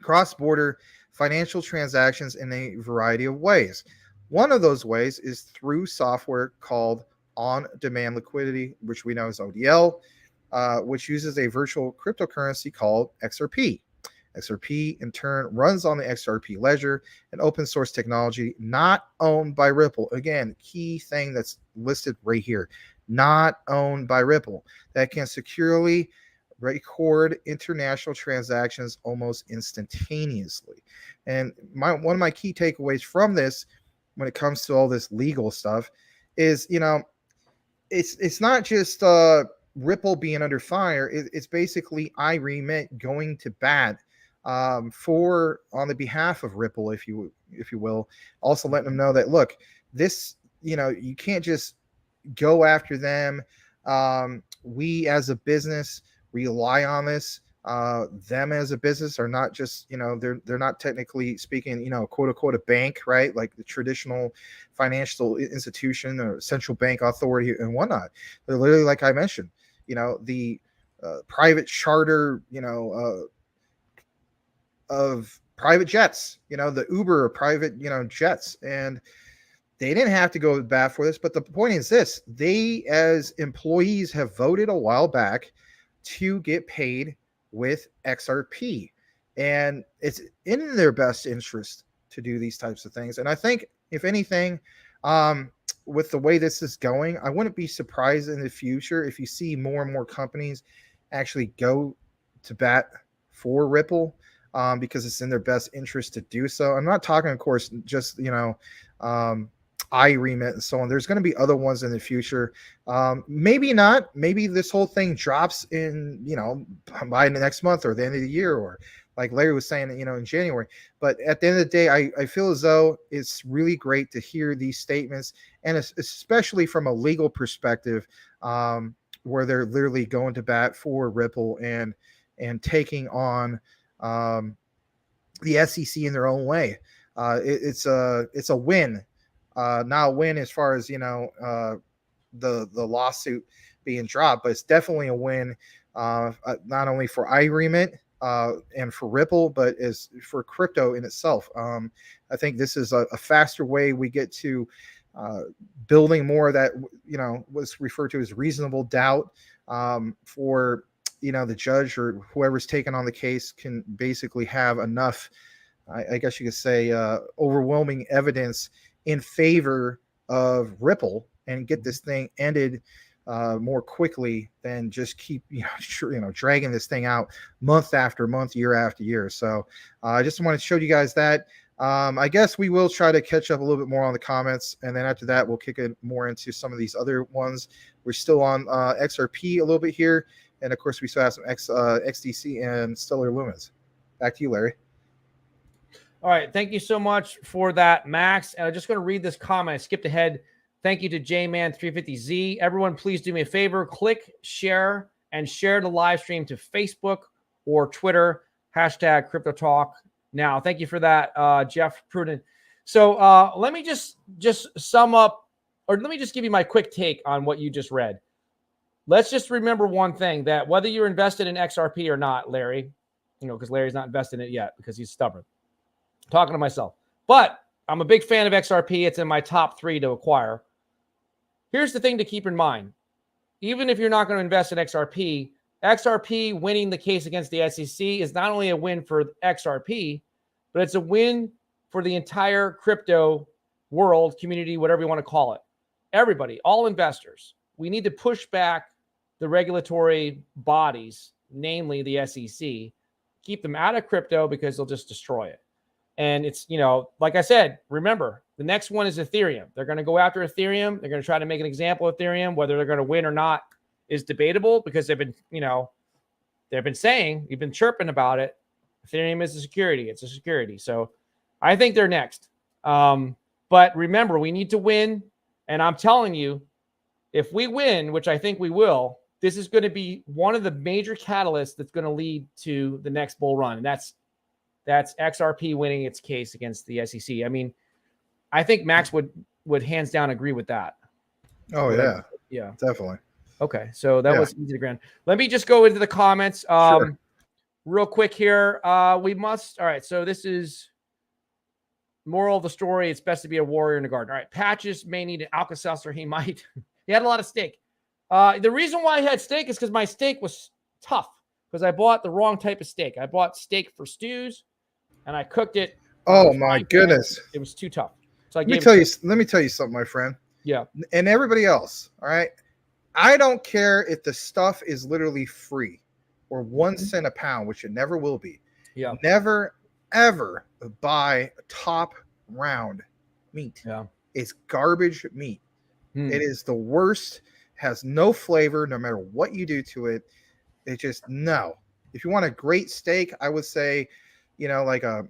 cross-border financial transactions in a variety of ways. One of those ways is through software called on-demand liquidity, which we know as ODL, which uses a virtual cryptocurrency called Xrp. Xrp, in turn, runs on the Xrp ledger, an open source technology not owned by Ripple. Again, key thing that's listed right here, not owned by Ripple, that can securely record international transactions almost instantaneously. And one of my key takeaways from this, when it comes to all this legal stuff, is, you know, it's not just Ripple being under fire. It's basically iRemit going to bat on the behalf of Ripple, if you will, also letting them know that, look, this, you know, you can't just go after them. We as a business rely on this. Them as a business are not just, you know, they're not technically speaking, you know, quote unquote a bank, right? Like the traditional financial institution or central bank authority and whatnot. They're literally, like I mentioned, you know, the private charter, you know, of private jets, you know, the Uber private, you know, jets. And they didn't have to go to bat for this. But the point is this: they, as employees, have voted a while back to get paid with XRP, and it's in their best interest to do these types of things. And I think, if anything, with the way this is going, I wouldn't be surprised in the future if you see more and more companies actually go to bat for Ripple, because it's in their best interest to do so. I'm not talking, of course, just, you know, iRemit and so on. There's going to be other ones in the future. Maybe not. Maybe this whole thing drops in, you know, by the next month or the end of the year, or like Larry was saying, you know, in January. But at the end of the day, I feel as though it's really great to hear these statements, and especially from a legal perspective, where they're literally going to bat for Ripple and taking on the SEC in their own way. It's a win. Not a win as far as, you know, the lawsuit being dropped, but it's definitely a win, not only for iRemit and for Ripple, but as for crypto in itself. I think this is a faster way we get to building more of that, you know, what's referred to as reasonable doubt, for, you know, the judge or whoever's taking on the case can basically have enough, I guess you could say, overwhelming evidence in favor of Ripple and get this thing ended more quickly than just keep, you know, dragging this thing out month after month, year after year. So I just wanted to show you guys that. I guess we will try to catch up a little bit more on the comments, and then after that, we'll kick it more into some of these other ones. We're still on XRP a little bit here, and of course, we still have some XDC and Stellar Lumens. Back to you, Larry. All right. Thank you so much for that, Max. And I'm just going to read this comment. I skipped ahead. Thank you to JMan350Z. Everyone, please do me a favor. Click, share, and share the live stream to Facebook or Twitter. Hashtag Crypto Talk Now. Thank you for that, Jeff Pruden. So let me just sum up, or let me just give you my quick take on what you just read. Let's just remember one thing, that whether you're invested in XRP or not, Larry, you know, because Larry's not invested in it yet because he's stubborn. Talking to myself, but I'm a big fan of XRP. It's in my top 3 to acquire. Here's the thing to keep in mind. Even if you're not going to invest in XRP, XRP winning the case against the SEC is not only a win for XRP, but it's a win for the entire crypto world, community, whatever you want to call it. Everybody, all investors. We need to push back the regulatory bodies, namely the SEC, keep them out of crypto because they'll just destroy it. And it's, you know, like I said, remember, the next one is Ethereum. They're going to go after Ethereum. They're going to try to make an example of Ethereum. Whether they're going to win or not is debatable, because they've been, you know, they've been saying, you've been chirping about it. Ethereum is a security. It's a security. So I think they're next. But remember, we need to win. And I'm telling you, if we win, which I think we will, this is going to be one of the major catalysts that's going to lead to the next bull run. And that's XRP winning its case against the SEC. I mean, I think Max would hands down agree with that. Oh yeah. Yeah. Definitely. Okay. So that was easy to grant. Let me just go into the comments Sure. real quick here. All right. So this is moral of the story. It's best to be a warrior in the garden. All right. Patches may need an Alka-Seltzer. He might. He had a lot of steak. The reason why I had steak is because my steak was tough because I bought the wrong type of steak. I bought steak for stews and I cooked it. Oh my goodness. It was too tough. So let me tell you something, my friend. Yeah. And everybody else. All right. I don't care if the stuff is literally free or 1 cent a pound, which it never will be. Yeah. Never, ever buy top round meat. Yeah. It's garbage meat. It is the worst. Has no flavor no matter what you do to it. It just no. If you want a great steak, I would say, you know, like a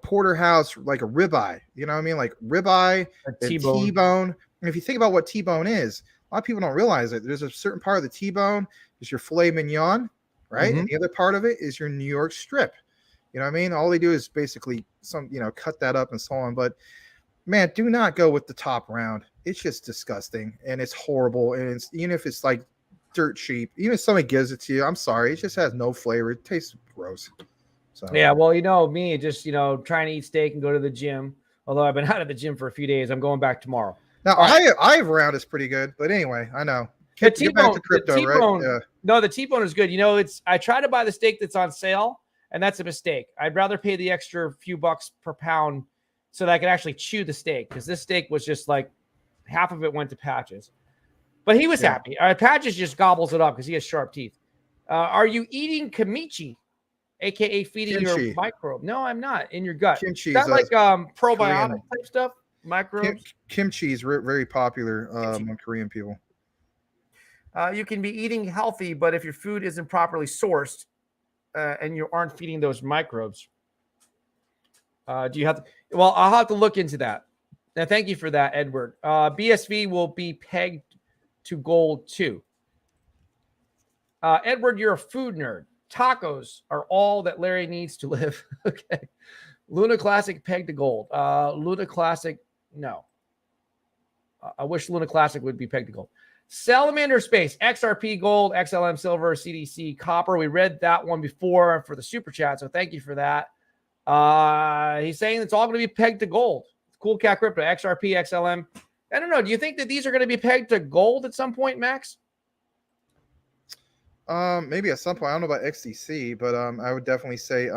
porterhouse, like a ribeye. You know what I mean? Like ribeye, T-bone. And if you think about what T-bone is, a lot of people don't realize it. There's a certain part of the T-bone is your filet mignon, right? And the other part of it is your New York strip. You know what I mean? All they do is basically cut that up and so on. But man, do not go with the top round. It's just disgusting and it's horrible. And it's, even if it's like dirt cheap, even if somebody gives it to you, I'm sorry, it just has no flavor. It tastes gross. So yeah, well, you know, me just, you know, trying to eat steak and go to the gym. Although I've been out of the gym for a few days, I'm going back tomorrow. Now, I've round is pretty good, but anyway, I know. Get back to crypto, right? Yeah. No, the T-bone is good. You know, I try to buy the steak that's on sale, and that's a mistake. I'd rather pay the extra few bucks per pound so that I can actually chew the steak, because this steak was just like half of it went to Patches. But he was happy. Patches just gobbles it up because he has sharp teeth. Are you eating kimchi, aka feeding your microbe? No, I'm not. In your gut. Kimchi is that like probiotic Korean type stuff? Microbes. Kimchi is very popular among Korean people. You can be eating healthy, but if your food isn't properly sourced and you aren't feeding those microbes, do you have to? Well, I'll have to look into that. Now, thank you for that, Edward. BSV will be pegged to gold too. Edward, you're a food nerd. Tacos are all that Larry needs to live. Okay. Luna Classic pegged to gold. Luna Classic, no. I wish Luna Classic would be pegged to gold. Salamander Space, XRP Gold, XLM Silver, CDC Copper. We read that one before for the super chat, so thank you for that. He's saying it's all going to be pegged to gold. Cool Cat Crypto, XRP, XLM. I don't know. Do you think that these are going to be pegged to gold at some point, Max? Maybe at some point. I don't know about XDC, but I would definitely say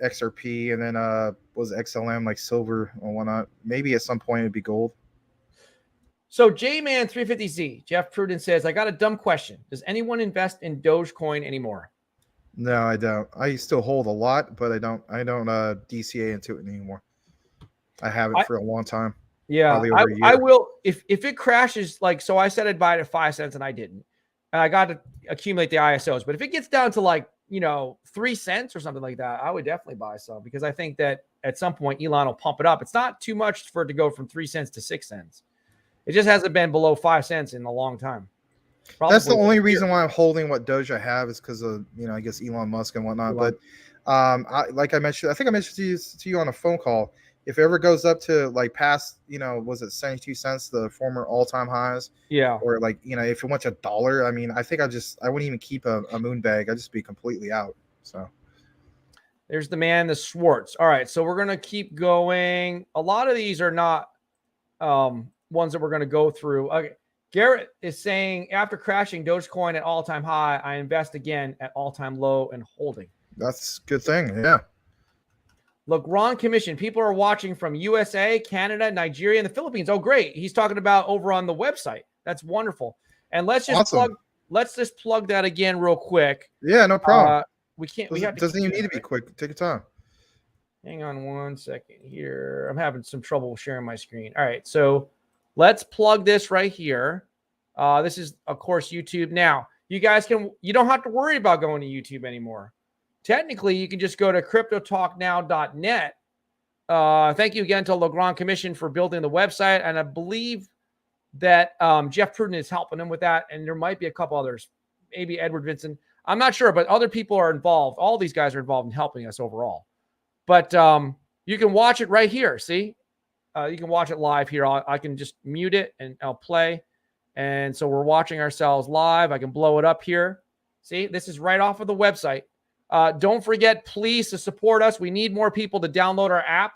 XRP, and then was XLM like silver or whatnot. Maybe at some point it'd be gold. So J-Man350Z, Jeff Pruden says, I got a dumb question. Does anyone invest in Dogecoin anymore? No, I don't. I still hold a lot, but I don't DCA into it anymore. I haven't for a long time. Yeah, I will if it crashes, like, so I said I'd buy it at 5 cents and I didn't. And I got to accumulate the ISOs. But if it gets down to like, 3 cents or something like that, I would definitely buy some, because I think that at some point Elon will pump it up. It's not too much for it to go from 3 cents to 6 cents. It just hasn't been below 5 cents in a long time. Probably. That's the only reason why I'm holding what Doge I have, is because of, I guess Elon Musk and whatnot. But like I mentioned, I think I mentioned to you on a phone call, if it ever goes up to like past, was it 72 cents, the former all-time highs? Yeah. Or like, if it went to $1, I mean, I think I wouldn't even keep a moon bag. I'd just be completely out. So there's the man, the Schwartz. All right. So we're going to keep going. A lot of these are not ones that we're going to go through. Okay. Garrett is saying, after crashing Dogecoin at all-time high, I invest again at all-time low and holding. That's a good thing. Yeah. Look, Ron Commission, people are watching from USA, Canada, Nigeria, and the Philippines. Oh, great. He's talking about over on the website. That's wonderful. And let's just plug that again real quick. Yeah, no problem. We can't. Doesn't even need to be quick. Take your time. Hang on 1 second here. I'm having some trouble sharing my screen. All right, so let's plug this right here. This is, of course, YouTube. Now, you don't have to worry about going to YouTube anymore. Technically, you can just go to cryptotalknow.net. Thank you again to Le Grand Commission for building the website. And I believe that Jeff Pruden is helping him with that. And there might be a couple others, maybe Edward Vincent. I'm not sure, but other people are involved. All these guys are involved in helping us overall. But you can watch it right here. See, you can watch it live here. I can just mute it and I'll play. And so we're watching ourselves live. I can blow it up here. See, this is right off of the website. Don't forget, please, to support us. We need more people to download our app.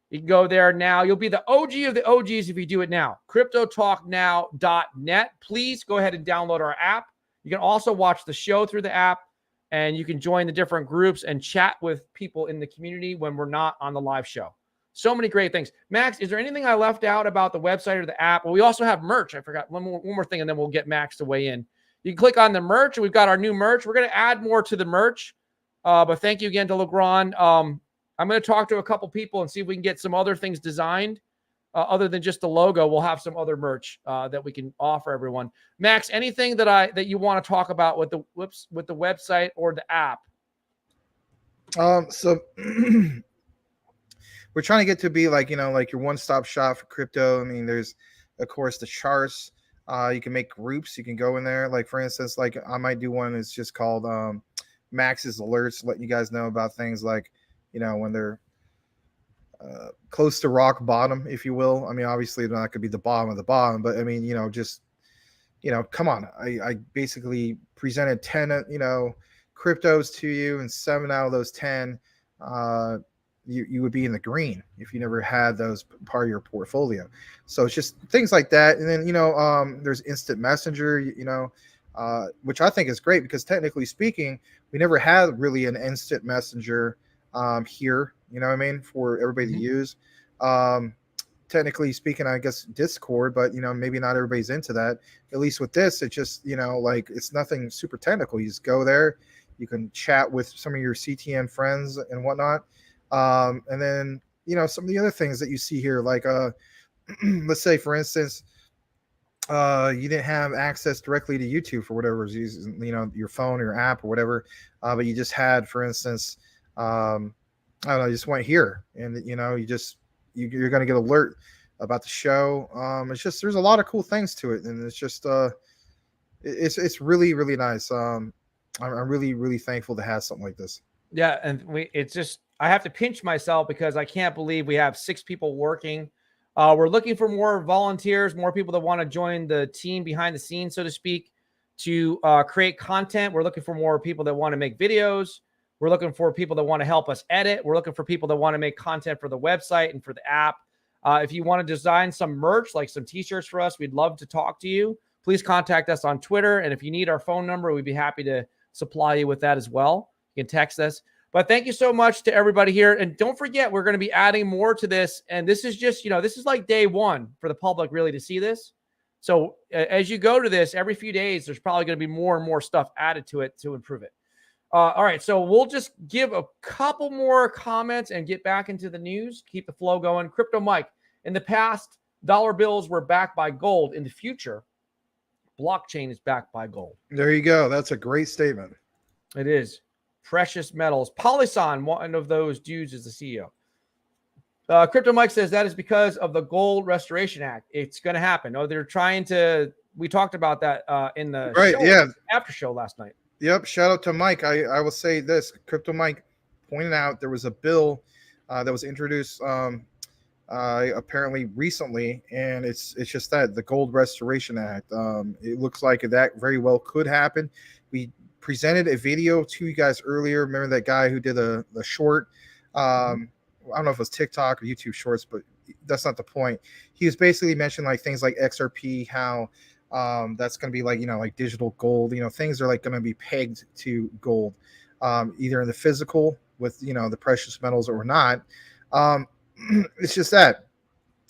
You can go there now. You'll be the OG of the OGs if you do it now. CryptoTalkNow.net. Please go ahead and download our app. You can also watch the show through the app, and you can join the different groups and chat with people in the community when we're not on the live show. So many great things. Max, is there anything I left out about the website or the app? Well, we also have merch. I forgot one more thing, and then we'll get Max to weigh in. You can click on the merch, and we've got our new merch. We're going to add more to the merch, but thank you again to Legrand. I'm going to talk to a couple people and see if we can get some other things designed. Other than just the logo, we'll have some other merch that we can offer everyone. Max, anything that you want to talk about with the website or the app? So we're trying to get to be like, like your one-stop shop for crypto. I mean, there's of course the charts. You can make groups. You can go in there. Like for instance, like I might do one. It's just called Max's Alerts, letting you guys know about things like, when they're close to rock bottom, if you will. I mean, obviously they're not going to be the bottom of the bottom, but I mean, just, come on. I basically presented 10, cryptos to you, and 7 out of those 10, you would be in the green if you never had those part of your portfolio. So it's just things like that. And then, there's instant messenger, which I think is great because technically speaking, we never had really an instant messenger here, for everybody to use. Technically speaking, I guess Discord, but maybe not everybody's into that. At least with this, it's just, like it's nothing super technical. You just go there, you can chat with some of your CTN friends and whatnot. And then, some of the other things that you see here, like let's say for instance, you didn't have access directly to YouTube for whatever reason, your phone or your app or whatever, but you just had, for instance, I don't know, you just went here and, you're going to get alert about the show. It's just, there's a lot of cool things to it. And it's just, it's really, really nice. I'm really, really thankful to have something like this. Yeah. And I have to pinch myself because I can't believe we have 6 people working. We're looking for more volunteers, more people that want to join the team behind the scenes, so to speak, to create content. We're looking for more people that want to make videos. We're looking for people that want to help us edit. We're looking for people that want to make content for the website and for the app. If you want to design some merch, like some t-shirts for us, we'd love to talk to you. Please contact us on Twitter. And if you need our phone number, we'd be happy to supply you with that as well. You can text us. But thank you so much to everybody here. And don't forget, we're going to be adding more to this. And this is just, this is like day one for the public really to see this. So as you go to this, every few days, there's probably going to be more and more stuff added to it to improve it. All right, so we'll just give a couple more comments and get back into the news. Keep the flow going. Crypto Mike, in the past, dollar bills were backed by gold. In the future, blockchain is backed by gold. There you go. That's a great statement. It is. Precious metals. Polyson, one of those dudes, is the CEO. Crypto Mike says that is because of the Gold Restoration Act. It's going to happen. Oh, they're trying to. We talked about that in the after show last night. Yep. Shout out to Mike. I will say this. Crypto Mike pointed out there was a bill that was introduced apparently recently, and it's just that the Gold Restoration Act. It looks like that very well could happen. We presented a video to you guys earlier. Remember that guy who did the short? I don't know if it was TikTok or YouTube Shorts, but that's not the point. He was basically mentioning like things like XRP, how that's going to be like, like digital gold, things are like going to be pegged to gold, either in the physical with, the precious metals or not. It's just that,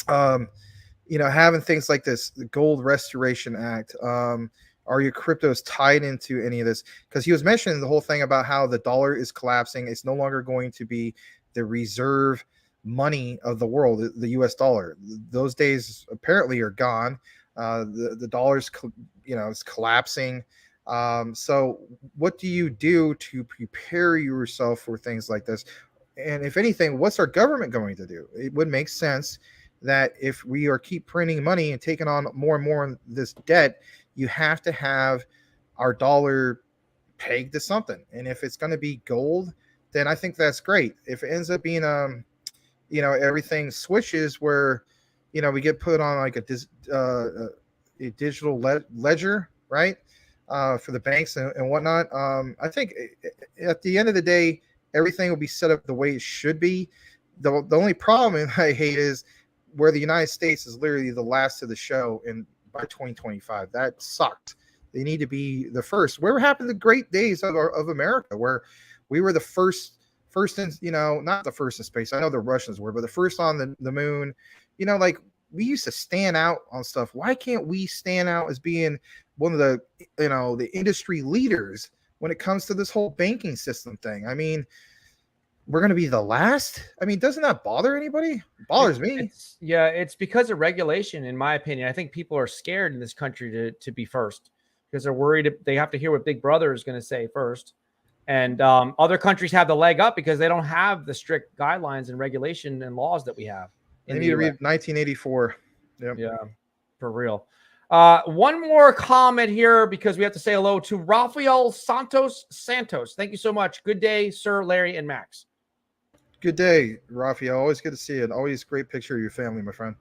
having things like this, the Gold Restoration Act, are your cryptos tied into any of this? Because he was mentioning the whole thing about how the dollar is collapsing. It's no longer going to be the reserve money of the world, the US dollar. Those days apparently are gone. The dollar's, is collapsing. So what do you do to prepare yourself for things like this? And if anything, what's our government going to do? It would make sense that if we are keep printing money and taking on more and more of this debt, you have to have our dollar pegged to something. And if it's going to be gold, then I think that's great. If it ends up being everything switches where we get put on like a digital ledger, right, for the banks and whatnot. I think at the end of the day, everything will be set up the way it should be. The only problem I hate is where the United States is literally the last of the show by 2025. That sucked. They need to be the first. Where happened the great days of America, where we were the first in, not the first in space. I know the Russians were, but the first on the moon. Like we used to stand out on stuff. Why can't we stand out as being one of the the industry leaders when it comes to this whole banking system thing? I mean, we're going to be the last. I mean, doesn't that bother anybody? It bothers me. It's because of regulation, in my opinion. I think people are scared in this country to be first because they're worried they have to hear what Big Brother is going to say first. And other countries have the leg up because they don't have the strict guidelines and regulation and laws that we have. They need to read 1984. Yep. Yeah, for real. One more comment here because we have to say hello to Rafael Santos. Thank you so much. Good day, Sir Larry and Max. Good day, Rafael. Always good to see you. And always great picture of your family, my friend.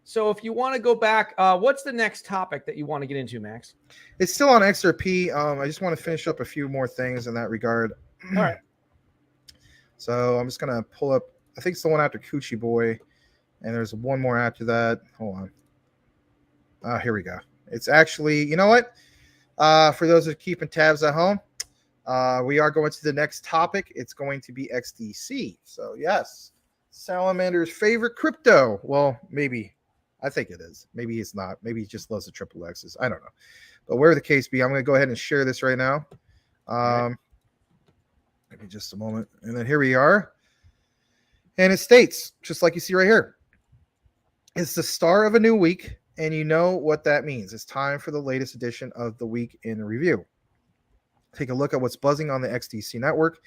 So if you want to go back, what's the next topic that you want to get into, Max? It's still on XRP. I just want to finish up a few more things in that regard. All right. So I'm just going to pull up, I think it's the one after Coochie Boy. And there's one more after that. Hold on. Here we go. It's actually, you know what? For those who are keeping tabs at home, we are going to the next topic. It's going to be XDC. So yes, Salamander's favorite crypto. Well, maybe. I think it is. Maybe it's not. Maybe he just loves the triple X's. I don't know. But wherever the case be, I'm going to go ahead and share this right now. Maybe just a moment. And then here we are. And it states, just like you see right here, it's the start of a new week, and you know what that means. It's time for the latest edition of the Week in Review. Take a look at what's buzzing on the XDC network.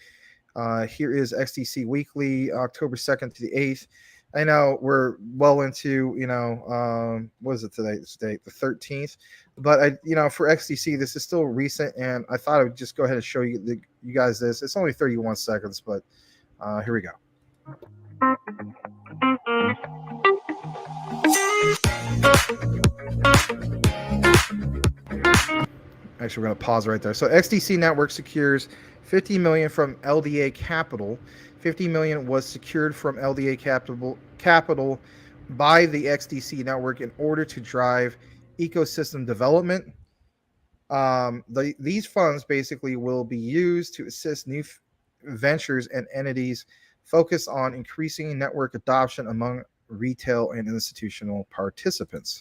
Here is XDC Weekly, October 2nd to the 8th. I know we're well into, what is it today? It's the 13th. But, for XDC, this is still recent, and I thought I would just go ahead and show you guys this. It's only 31 seconds, but here we go. Actually, we're going to pause right there. So XDC Network secures $50 million from LDA Capital. $50 million was secured from LDA Capital by the XDC Network in order to drive ecosystem development. These funds basically will be used to assist new ventures and entities focused on increasing network adoption among retail and institutional participants.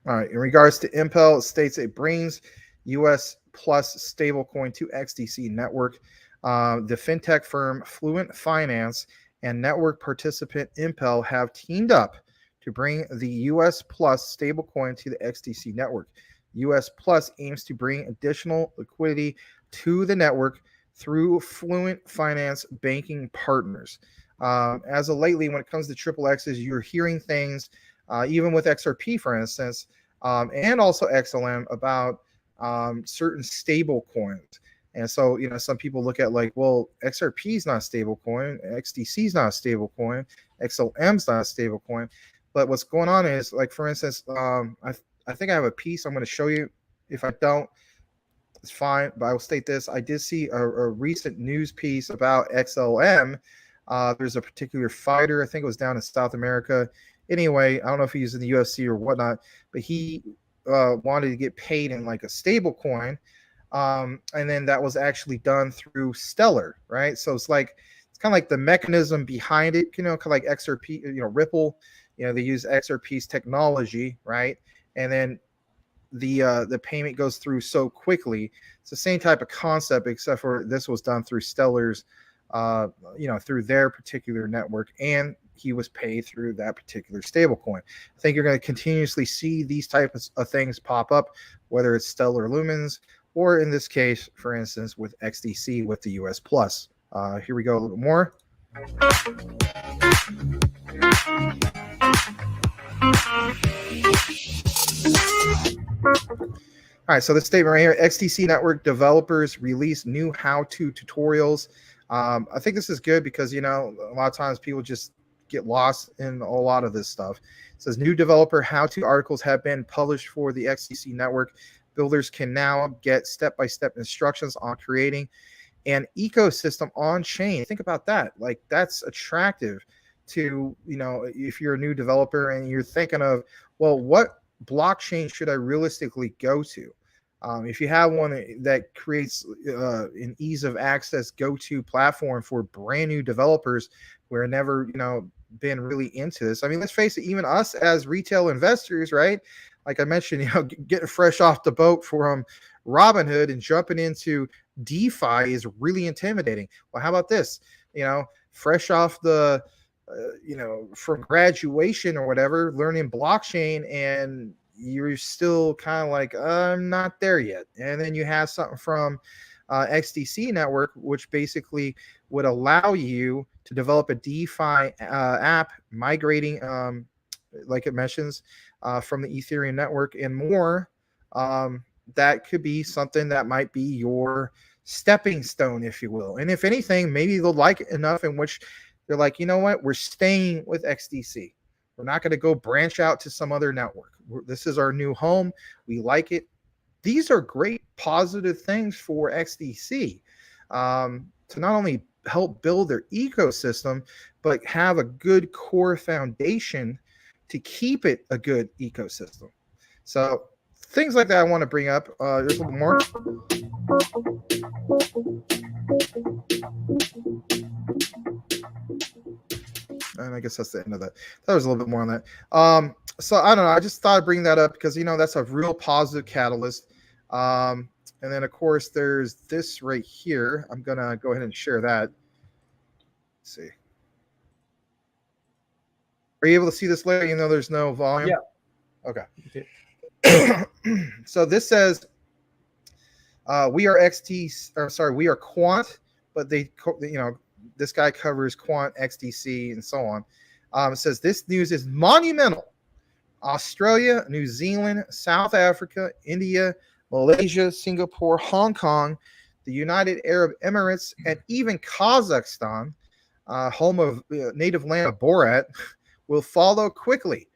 All right. In regards to Impel, it states it brings US plus stablecoin to XDC network. The fintech firm Fluent Finance and network participant Impel have teamed up to bring the US plus stablecoin to the XDC network. US plus aims to bring additional liquidity to the network through Fluent Finance banking partners. As of lately, when it comes to triple X's, you're hearing things, even with XRP, for instance, and also XLM, about certain stable coins. And so, some people look at like, well, XRP is not a stable coin, XDC is not a stable coin, XLM is not a stable coin. But what's going on is, like, for instance, I think I have a piece I'm going to show you. If I don't, it's fine. But I will state this. I did see a recent news piece about XLM. There's a particular fighter, I think it was down in South America. Anyway, I don't know if he's in the UFC or whatnot, but he wanted to get paid in like a stable coin. And then that was actually done through Stellar, right? So it's kind of like the mechanism behind it, kind of like XRP, Ripple, they use XRP's technology, right? And then the payment goes through so quickly. It's the same type of concept, except for this was done through Stellar's, through their particular network, and he was paid through that particular stablecoin. I think you're going to continuously see these types of things pop up, whether it's Stellar Lumens, or in this case, for instance, with XDC with the US Plus Here we go a little more. All right, so the statement right here, XDC network developers release new how-to tutorials. I think this is good because, you know, a lot of times people just get lost in a lot of this stuff. It says new developer how-to articles have been published for the XDC network. Builders can now get step-by-step instructions on creating an ecosystem on chain. Think about that. Like, that's attractive to, you know, if you're a new developer and you're thinking of, well, what blockchain should I realistically go to? If you have one that creates an ease of access go-to platform for brand new developers who are never, you know, been really into this. I mean, let's face it, even us as retail investors, right? Like I mentioned, you know, getting fresh off the boat from Robinhood and jumping into DeFi is really intimidating. Well, how about this? You know, fresh off the, you know, from graduation or whatever, learning blockchain, and you're still kind of like, I'm not there yet. And then you have something from XDC network, which basically would allow you to develop a DeFi app, migrating, like it mentions, from the Ethereum network and more. That could be something that might be your stepping stone, if you will. And if anything, maybe they'll like it enough in which they're like, you know what, we're staying with XDC. We're not going to go branch out to some other network. This is our new home. We like it. These are great positive things for XDC to not only help build their ecosystem, but have a good core foundation to keep it a good ecosystem. So things like that I want to bring up. There's a little more. And I guess that's the end of that. That was a little bit more on that. So I don't know. I just thought I'd bring that up because, you know, that's a real positive catalyst. And then, of course, there's this right here. I'm going to go ahead and share that. Let's see. Are you able to see this, Larry, even though there's no volume? Yeah. Okay. So this says, we are we are Quant, but they, you know, this guy covers Quant, XDC, and so on. It says this news is monumental. Australia, New Zealand, South Africa, India, Malaysia, Singapore, Hong Kong, the United Arab Emirates, and even Kazakhstan, home of native land of Borat, will follow quickly.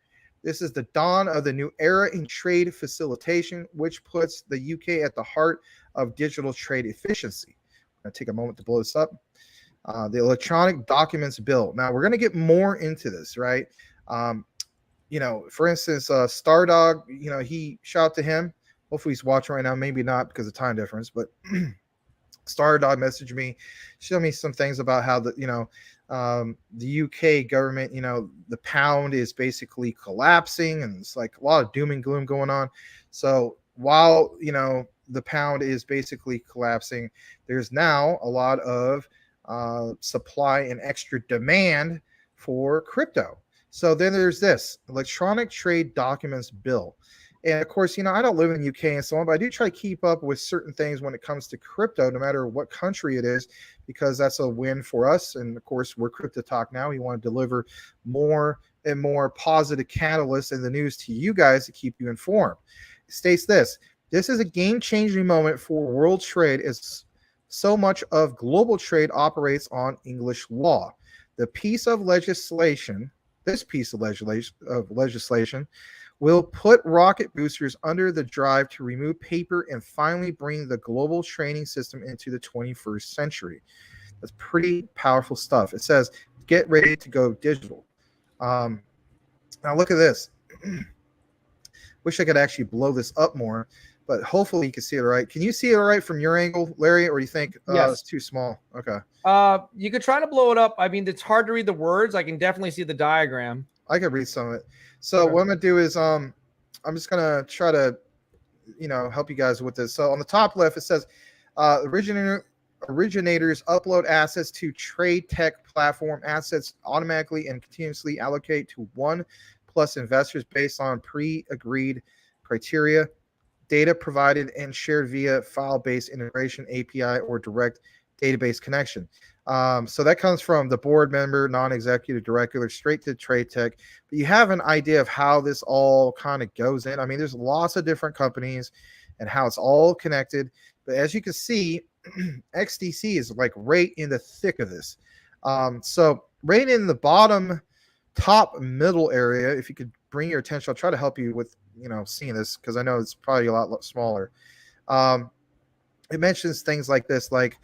This is the dawn of the new era in trade facilitation, which puts the UK at the heart of digital trade efficiency. I'm going to take a moment to blow this up. The Electronic Documents Bill. Now, we're going to get more into this, right? You know, for instance, Stardog, you know, he shout out to him. Hopefully he's watching right now. Maybe not because of time difference, but Stardog messaged me, showed me some things about how the, you know, the UK government, you know, the pound is basically collapsing, and it's like a lot of doom and gloom going on. So while, you know, the pound is basically collapsing, there's now a lot of supply and extra demand for crypto. So then there's this Electronic Trade Documents Bill. And of course, you know, I don't live in the UK and so on, but I do try to keep up with certain things when it comes to crypto, no matter what country it is, because that's a win for us. And of course, we're Crypto Talk Now. We want to deliver more and more positive catalysts in the news to you guys to keep you informed. It states this is a game-changing moment for world trade, as so much of global trade operates on English law. This piece of legislation will put rocket boosters under the drive to remove paper and finally bring the global trading system into the 21st century. That's pretty powerful stuff. It says, get ready to go digital. Now look at this. Wish I could actually blow this up more, but hopefully you can see it all right. Can you see it all right from your angle, Larry, or do you think Yes. it's too small? Okay. You could try to blow it up. I mean, it's hard to read the words. I can definitely see the diagram. I can read some of it. So Okay. what I'm gonna do is I'm just gonna try to, you know, help you guys with this. So on the top left it says originators upload assets to trade tech platform. Assets automatically and continuously allocate to 1+ investors based on pre-agreed criteria. Data provided and shared via file-based integration, API, or direct database connection. So that comes from the board member, non-executive director, straight to trade tech. But you have an idea of how this all kind of goes in. I mean, there's lots of different companies and how it's all connected. But as you can see, XDC is like right in the thick of this. So right in the bottom top middle area, if you could bring your attention, I'll try to help you with, seeing this because I know it's probably a lot smaller. It mentions things like this, like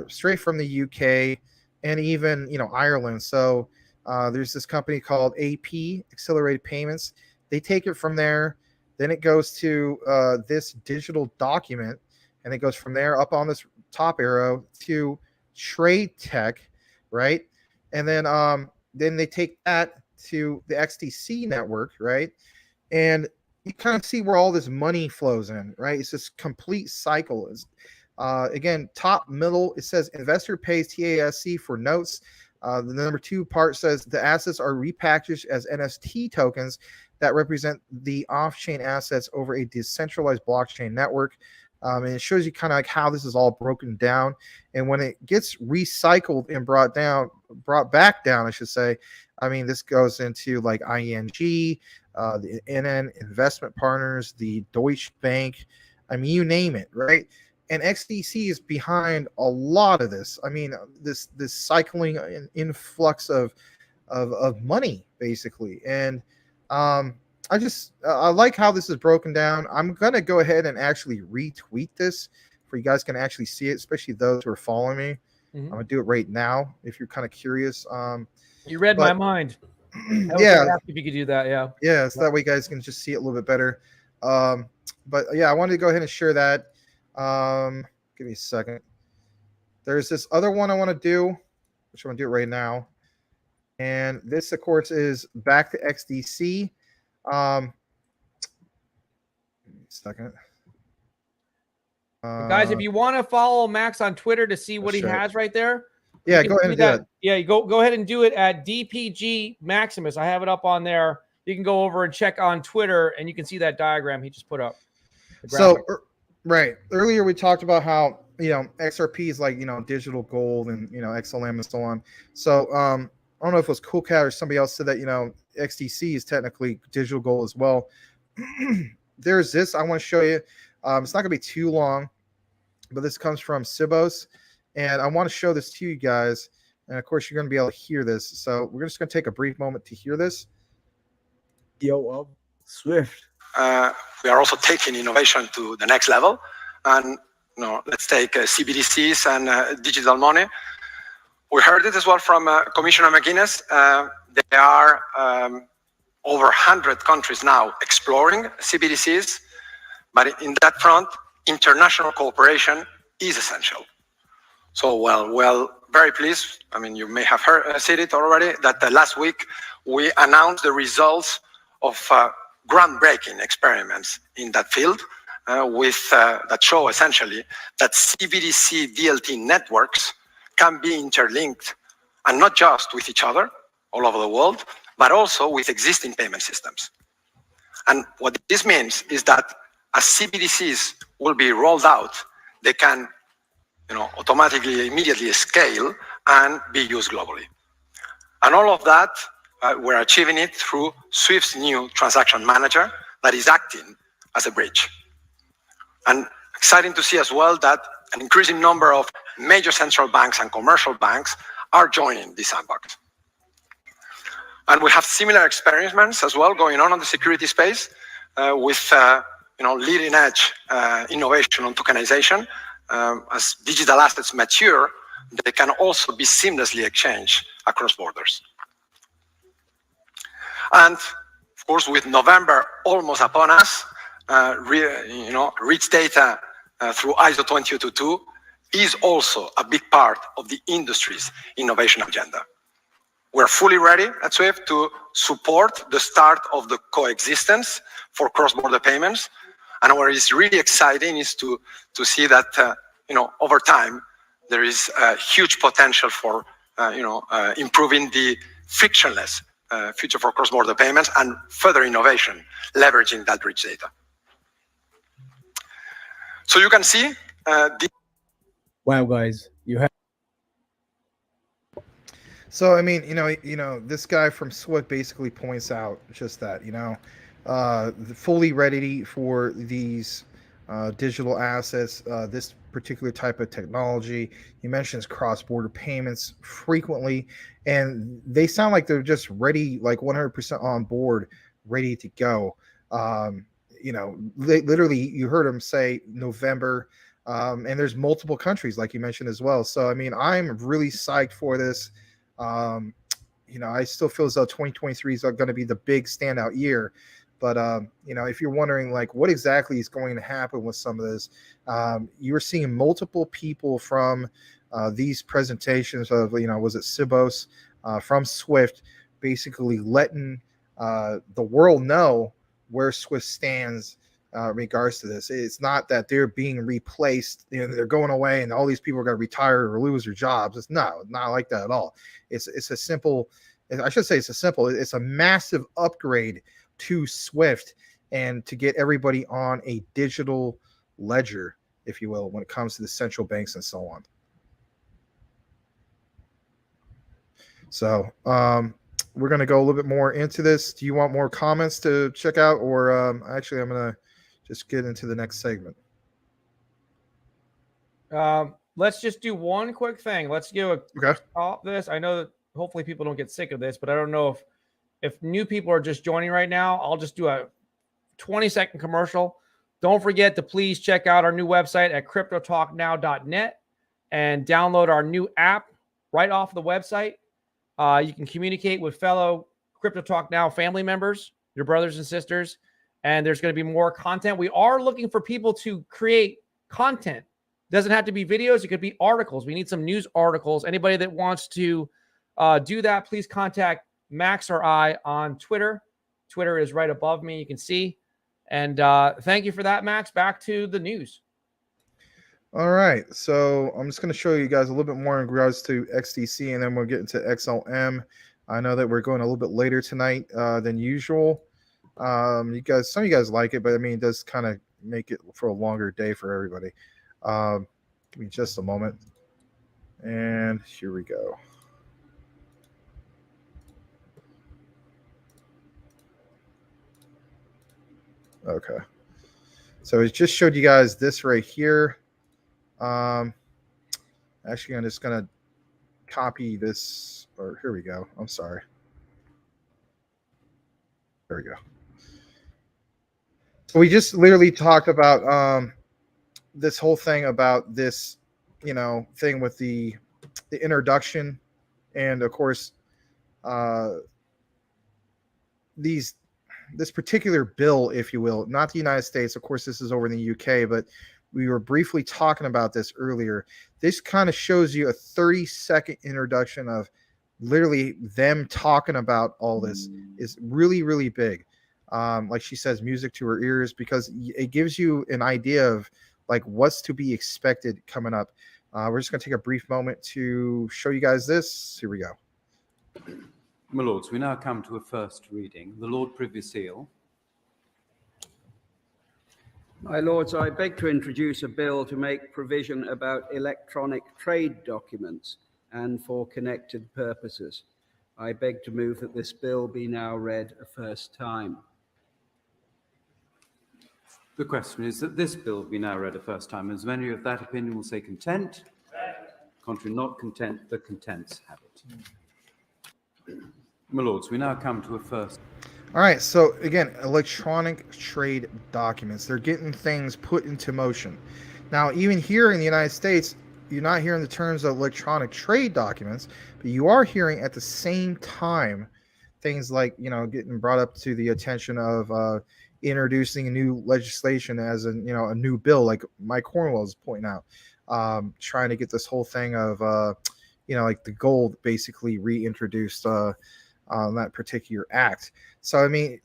straight from the UK and even, Ireland. So there's this company called AP, Accelerated Payments. They take it from there. Then it goes to this digital document, and it goes from there up on this top arrow to Trade Tech, right? And then they take that to the XDC network, right? And you kind of see where all this money flows in, right? It's this complete cycle. Again, top middle, it says investor pays TASC for notes. The number 2 part says the assets are repackaged as NFT tokens that represent the off-chain assets over a decentralized blockchain network. And it shows you kind of like how this is all broken down. And when it gets recycled and brought back down, I should say, I mean, this goes into like ING, the NN Investment Partners, the Deutsche Bank. I mean, you name it, right? And XDC is behind a lot of this. I mean, this cycling and influx of money, basically. And I like how this is broken down. I'm gonna go ahead and actually retweet this for you guys can actually see it, especially those who are following me. I'm gonna do it right now if you're kind of curious. You read my mind. Yeah, if you could do that, yeah, so that way you guys can just see it a little bit better. But yeah, I wanted to go ahead and share that. Give me a second. There's this other one I want to do, which I'm gonna do it right now. And this, of course, is back to XDC. Give me a second. guys, if you want to follow Max on Twitter to see what he has right there, yeah, go ahead and do that. Yeah, you go ahead and do it at DPG Maximus. I have it up on there. You can go over and check on Twitter, and you can see that diagram he just put up. So, right, earlier we talked about how XRP is like digital gold and XLM and so on. So I don't know if it was Cool Cat or somebody else said that XDC is technically digital gold as well. There's this I want to show you. It's not gonna be too long, but this comes from Sibos, and I want to show this to you guys. And of course, you're gonna be able to hear this. So we're just gonna take a brief moment to hear this. Swift. We are also taking innovation to the next level, and let's take CBDCs and digital money. We heard it as well from Commissioner McGuinness. There are over 100 countries now exploring CBDCs, but in that front, international cooperation is essential. So, well, very pleased. I mean, you may have seen it already, that last week we announced the results of groundbreaking experiments in that field that show essentially that CBDC DLT networks can be interlinked, and not just with each other all over the world, but also with existing payment systems. And what this means is that as CBDCs will be rolled out, they can automatically, immediately scale and be used globally. And all of that, we're achieving it through Swift's new transaction manager that is acting as a bridge. And exciting to see as well that an increasing number of major central banks and commercial banks are joining this sandbox. And we have similar experiments as well going on the security space with leading edge innovation on tokenization. As digital assets mature, they can also be seamlessly exchanged across borders. And of course, with November almost upon us, rich data through ISO 20022 is also a big part of the industry's innovation agenda. We're fully ready at Swift to support the start of the coexistence for cross-border payments. And what is really exciting is to see that over time there is a huge potential for improving the frictionless future for cross-border payments and further innovation leveraging that rich data. So you can see. Wow, guys, you have. So I mean, this guy from Swift basically points out just that, fully ready for these digital assets, this particular type of technology. He mentions cross-border payments frequently, and they sound like they're just ready, like 100% on board, ready to go. Literally, you heard him say November, and there's multiple countries, like you mentioned as well. So I mean, I'm really psyched for this. I still feel as though 2023 is going to be the big standout year. But, if you're wondering, like, what exactly is going to happen with some of this, you were seeing multiple people from these presentations of, was it Sibos from Swift, basically letting the world know where Swift stands in regards to this. It's not that they're being replaced, they're going away and all these people are going to retire or lose their jobs. It's not like that at all. It's a simple, I should say it's a massive upgrade to Swift and to get everybody on a digital ledger, if you will, when it comes to the central banks and so on. So we're going to go a little bit more into this. Do you want more comments to check out, or actually I'm going to just get into the next segment? Let's just do one quick thing. Let's do this. I know that hopefully people don't get sick of this, but I don't know if new people are just joining right now. I'll just do a 20-second commercial. Don't forget to please check out our new website at cryptotalknow.net and download our new app right off the website. You can communicate with fellow Crypto Talk Now family members, your brothers and sisters, and there's going to be more content. We are looking for people to create content. Doesn't have to be videos. It could be articles. We need some news articles. Anybody that wants to do that, please contact Max or I on Twitter. Twitter is right above me. You can see. And thank you for that, Max. Back to the news. All right. So I'm just going to show you guys a little bit more in regards to XDC, and then we'll get into XLM. I know that we're going a little bit later tonight than usual. Some of you guys like it, but I mean, it does kind of make it for a longer day for everybody. Give me just a moment. And here we go. Okay. So it just showed you guys this right here. Actually, I'm just going to copy this, or here we go. I'm sorry. There we go. So we just literally talked about this whole thing about this, thing with the introduction, and of course, this particular bill, if you will, not the United States. Of course, this is over in the UK, but we were briefly talking about this earlier. This kind of shows you a 30-second introduction of literally them talking about all this. Is really, really big. Like she says, music to her ears, because it gives you an idea of like what's to be expected coming up. We're just going to take a brief moment to show you guys this. Here we go. My lords, we now come to a first reading. The Lord Privy Seal. My lords, I beg to introduce a bill to make provision about electronic trade documents and for connected purposes. I beg to move that this bill be now read a first time. The question is that this bill be now read a first time. As many of that opinion will say content. Contrary, not content, the contents have it. My lords, we now come to a first. All right, so again, electronic trade documents. They're getting things put into motion. Now, even here in the United States, you're not hearing the terms of electronic trade documents, but you are hearing at the same time things like, getting brought up to the attention of introducing a new legislation as a new bill, like Mike Cornwell is pointing out, trying to get this whole thing of, like the gold basically reintroduced on that particular act. So, I mean,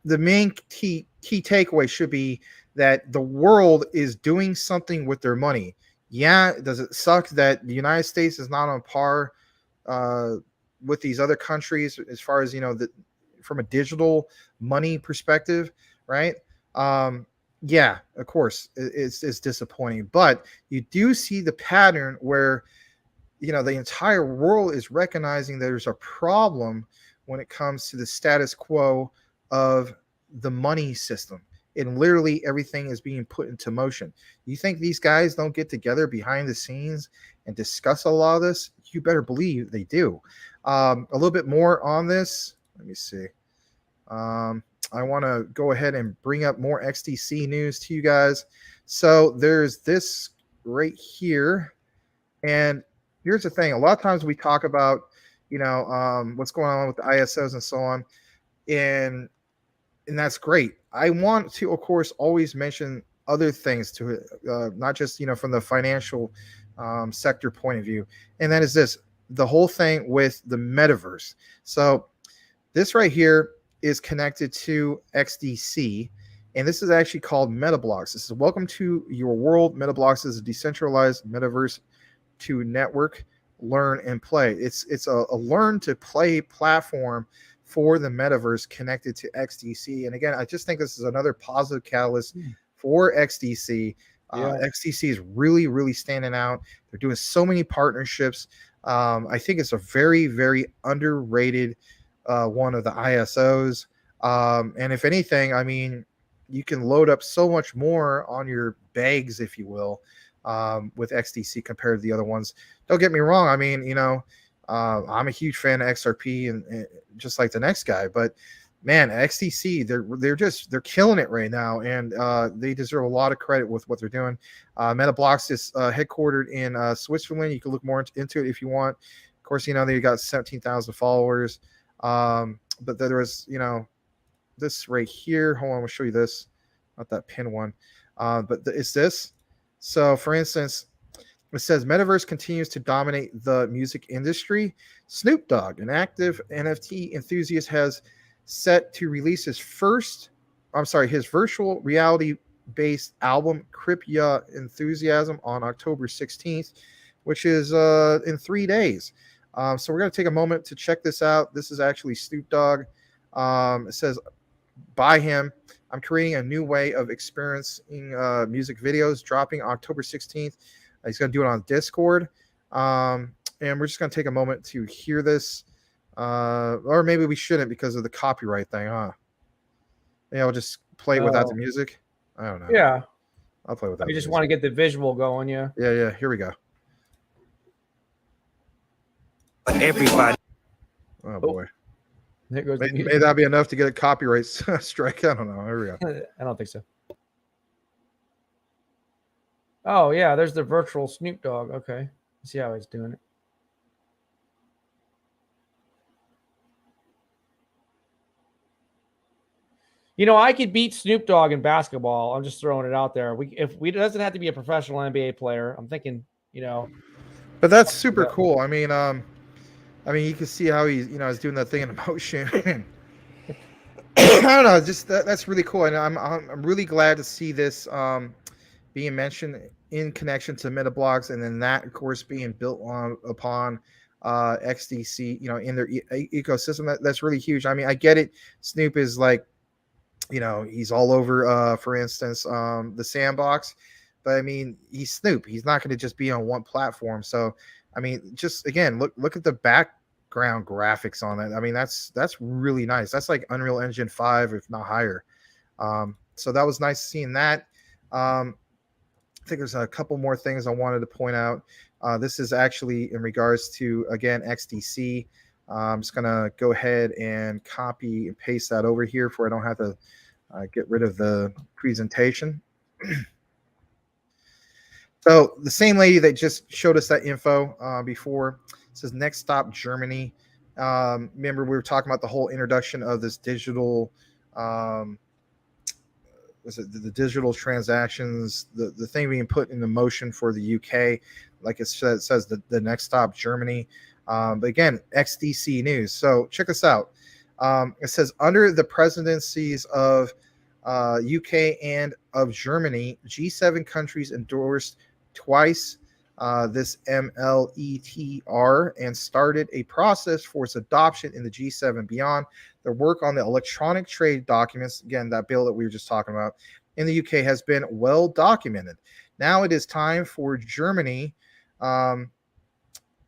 the main key takeaway should be that the world is doing something with their money. Yeah, does it suck that the United States is not on par with these other countries as far as, from a digital money perspective, right? Yeah, of course, it's disappointing. But you do see the pattern where you know, the entire world is recognizing there's a problem when it comes to the status quo of the money system. And literally everything is being put into motion. You think these guys don't get together behind the scenes and discuss a lot of this? You better believe they do. A little bit more on this. Let me see. I want to go ahead and bring up more XDC news to you guys. So there's this right here. And here's the thing. A lot of times we talk about, you know, what's going on with the ISOs and so on. And that's great. I want to, of course, always mention other things to it, not just, you know, from the financial sector point of view. And that is this, the whole thing with the metaverse. So this right here is connected to XDC, and this is actually called MetaBlocks. This is welcome to your world. MetaBlocks is a decentralized metaverse to network, learn, and play. It's a learn to play platform for the metaverse connected to XDC. And again, I just think this is another positive catalyst for XDC. XDC is really, really standing out. They're doing so many partnerships. I think it's a very, very underrated one of the ISOs. And if anything, I mean, you can load up so much more on your bags, if you will, with XDC compared to the other ones. Don't get me wrong. I mean, you know, I'm a huge fan of XRP and just like the next guy, but man, XDC, they're killing it right now, and they deserve a lot of credit with what they're doing. MetaBlocks is headquartered in Switzerland. You can look more into it if you want. Of course, you know, they got 17,000 followers. But there was, you know, this right here. Hold on, I'll show you this. Not that pin one. But it's this. So for instance, it says Metaverse continues to dominate the music industry. Snoop Dogg, an active NFT enthusiast, has set to release his virtual reality-based album, Xrp Enthusiasm, on October 16th, which is in 3 days. So we're going to take a moment to check this out. This is actually Snoop Dogg. It says, by him, I'm creating a new way of experiencing music videos, dropping October 16th. He's going to do it on Discord. And we're just going to take a moment to hear this. Or maybe we shouldn't because of the copyright thing, huh? Yeah, I'll just play it without the music. I don't know. Yeah. I'll play without. You just want to get the visual going, yeah. Yeah. Here we go. Everybody. Oh boy. There goes May that be enough to get a copyright strike? I don't know. Here we go. I don't think so. Oh, yeah, there's the virtual Snoop Dogg. Okay. Let's see how he's doing it. You know, I could beat Snoop Dogg in basketball. I'm just throwing it out there. It doesn't have to be a professional NBA player. I'm thinking, you know. But that's super cool. I mean, you can see how he's, you know, is doing that thing in motion. I don't know, just that's really cool, and I'm really glad to see this being mentioned in connection to MetaBlocks, and then that, of course, being built upon XDC, you know, in their ecosystem. That's really huge. I mean, I get it. Snoop is like, you know, he's all over, for instance, the Sandbox, but I mean, he's Snoop. He's not going to just be on one platform. So, I mean, just again, look at the background graphics on that. I mean, that's really nice. That's like Unreal Engine 5, if not higher. So that was nice seeing that. I think there's a couple more things I wanted to point out. This is actually in regards to, again, XDC. I'm just going to go ahead and copy and paste that over here for I don't have to get rid of the presentation. So the same lady that just showed us that info before says next stop Germany. Remember, we were talking about the whole introduction of this digital, the digital transactions, the thing being put into motion for the UK. Like it says the next stop Germany. But again, XDC news. So check this out. It says under the presidencies of UK and of Germany, G7 countries endorsed twice this MLETR and started a process for its adoption in the G7 beyond. The work on the electronic trade documents, again, that bill that we were just talking about, in the UK has been well documented. Now it is time for Germany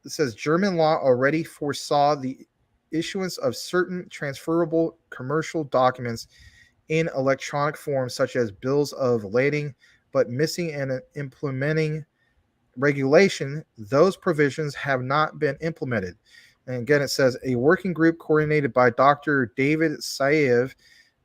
it says German law already foresaw the issuance of certain transferable commercial documents in electronic form, such as bills of lading, but missing an implementing regulation. Those provisions have not been implemented. And again, it says a working group coordinated by Dr. David Saev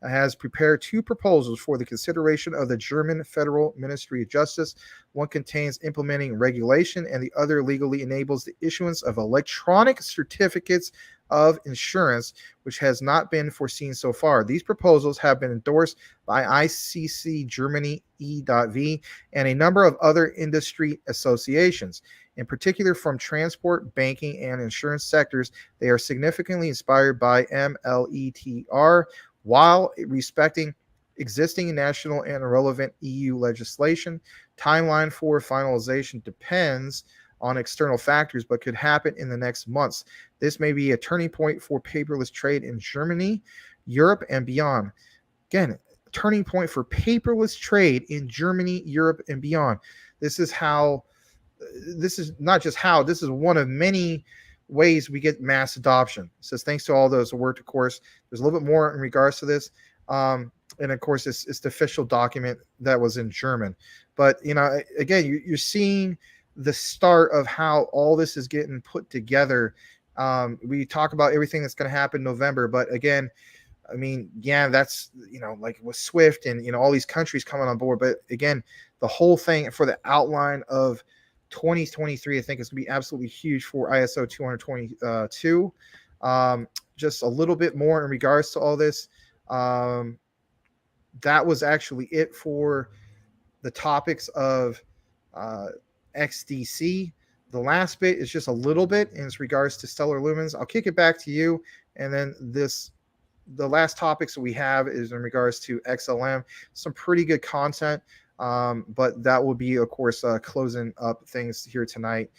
has prepared 2 proposals for the consideration of the German Federal Ministry of Justice. One contains implementing regulation, and the other legally enables the issuance of electronic certificates of insurance, which has not been foreseen so far. These proposals have been endorsed by ICC Germany E.V. and a number of other industry associations. In particular, from transport, banking, and insurance sectors, they are significantly inspired by MLETR, while respecting existing national and relevant EU legislation. Timeline for finalization depends on external factors, but could happen in the next months. This may be a turning point for paperless trade in Germany, Europe, and beyond. Again, turning point for paperless trade in Germany, Europe, and beyond. This is not just how, this is one of many ways we get mass adoption. It says, thanks to all those who worked, of course. There's a little bit more in regards to this. And of course, it's the official document that was in German. But, again, you're seeing the start of how all this is getting put together. We talk about everything that's going to happen in November, but again, I mean, yeah, that's, like with SWIFT and, all these countries coming on board. But again, the whole thing for the outline of 2023, I think is going to be absolutely huge for ISO 222. Just a little bit more in regards to all this. That was actually it for the topics of XDC. The last bit is just a little bit in regards to stellar lumens. I'll kick it back to you, and then the last topics that we have is in regards to XLM. Some pretty good content, but that will be, of course, closing up things here tonight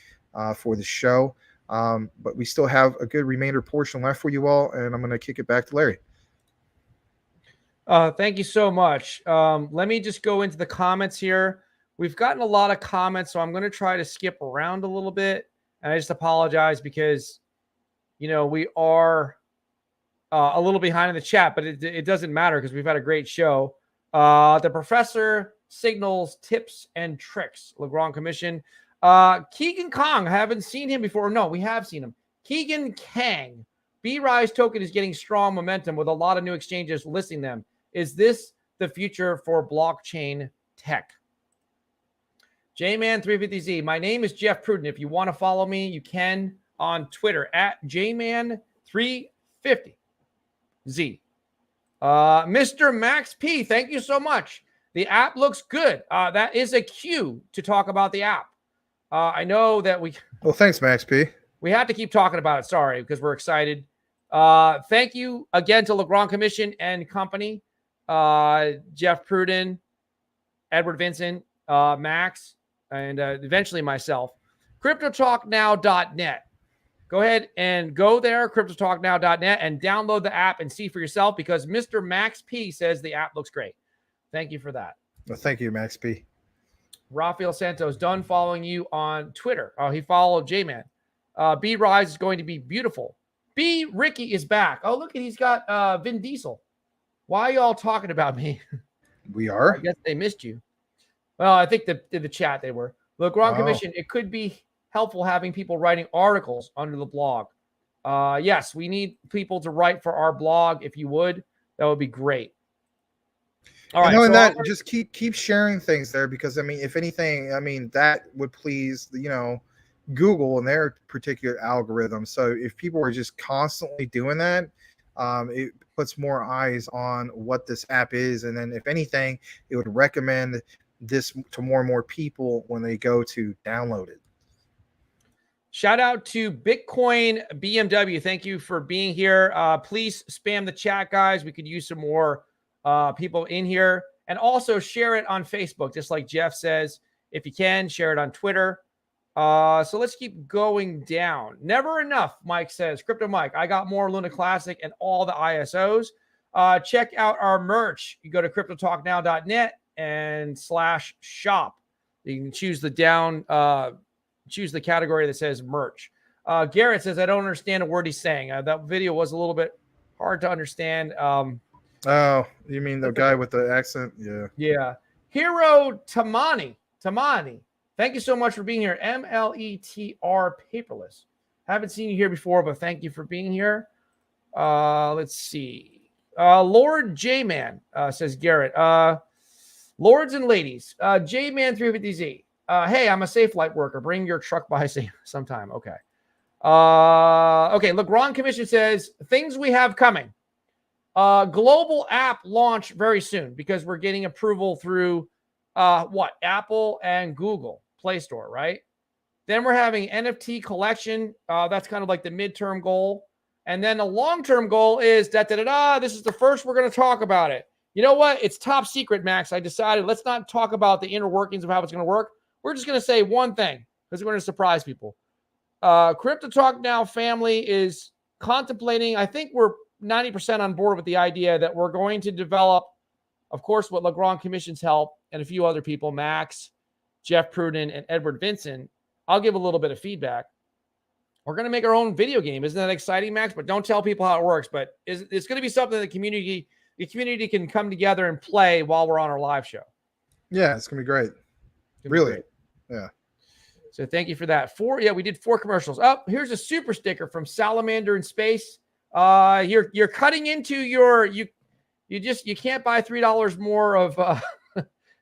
for the show. But we still have a good remainder portion left for you all, and I'm going to kick it back to Larry. Thank you so much. Let me just go into the comments here. We've gotten a lot of comments, so I'm going to try to skip around a little bit. And I just apologize because, we are a little behind in the chat, but it doesn't matter because we've had a great show. The professor signals tips and tricks. Legrand Commission. Keegan Kong. I haven't seen him before. No, we have seen him. Keegan Kang. B-Rise token is getting strong momentum with a lot of new exchanges listing them. Is this the future for blockchain tech? Jman350Z. My name is Jeff Pruden. If you want to follow me, you can on Twitter at Jman350Z. Mr. Max P, thank you so much. The app looks good. That is a cue to talk about the app. I know that well, thanks, Max P. We have to keep talking about it. Sorry, because we're excited. Thank you again to Legrand Commission and company. Jeff Pruden, Edward Vincent, Max, and eventually myself. CryptoTalkNow.net. Go ahead and go there, CryptoTalkNow.net, and download the app and see for yourself because Mr. Max P says the app looks great. Thank you for that. Well, thank you, Max P. Rafael Santos, done following you on Twitter. Oh, he followed J-Man. B Rise is going to be beautiful. B Ricky is back. Oh, look, he's got Vin Diesel. Why are y'all talking about me? We are. I guess they missed you. Well, I think in the chat they were. Look, Legrand Commission, it could be helpful having people writing articles under the blog. Yes, we need people to write for our blog. If you would, that would be great. All right. And that just keep sharing things there because, I mean, if anything, I mean, that would please, Google and their particular algorithm. So if people are just constantly doing that, it puts more eyes on what this app is. And then if anything, it would recommend this to more and more people when they go to download it. Shout out to Bitcoin BMW. Thank you for being here. Please spam the chat, guys. We could use some more people in here. And also share it on Facebook, just like Jeff says. If you can, share it on Twitter. So let's keep going down. Never enough, Mike says. Crypto Mike, I got more Luna Classic and all the ISOs. Check out our merch. You go to CryptoTalkNow.net and /shop. You can choose the choose the category that says merch. Garrett says, I don't understand a word he's saying. That video was a little bit hard to understand. Oh, you mean the guy with the accent? Yeah. Yeah. Hero Tamani. Thank you so much for being here. MLETR Paperless. Haven't seen you here before, but thank you for being here. Let's see. Lord J-Man, says Garrett. Lords and ladies, J-Man 350Z. Hey, I'm a safe light worker. Bring your truck by sometime. Okay. Okay, look, Ron Commission says, things we have coming. Global app launch very soon because we're getting approval through Apple and Google Play Store, right? Then we're having NFT collection. That's kind of like the midterm goal. And then the long-term goal is this is the first we're going to talk about it. You know what? It's top secret, Max. I decided let's not talk about the inner workings of how it's going to work. We're just going to say one thing because we're going to surprise people. Crypto Talk Now family is contemplating, I think we're 90% on board with the idea that we're going to develop, of course, with Legrand Commission's help and a few other people, Max, Jeff Pruden, and Edward Vincent. I'll give a little bit of feedback. We're going to make our own video game. Isn't that exciting, Max? But don't tell people how it works. But it's going to be something that the community can come together and play while we're on our live show. Yeah, it's going to be great. Really? Yeah. So thank you for that. We did 4 commercials. Oh, here's a super sticker from Salamander in Space. You're cutting into you can't buy $3 more of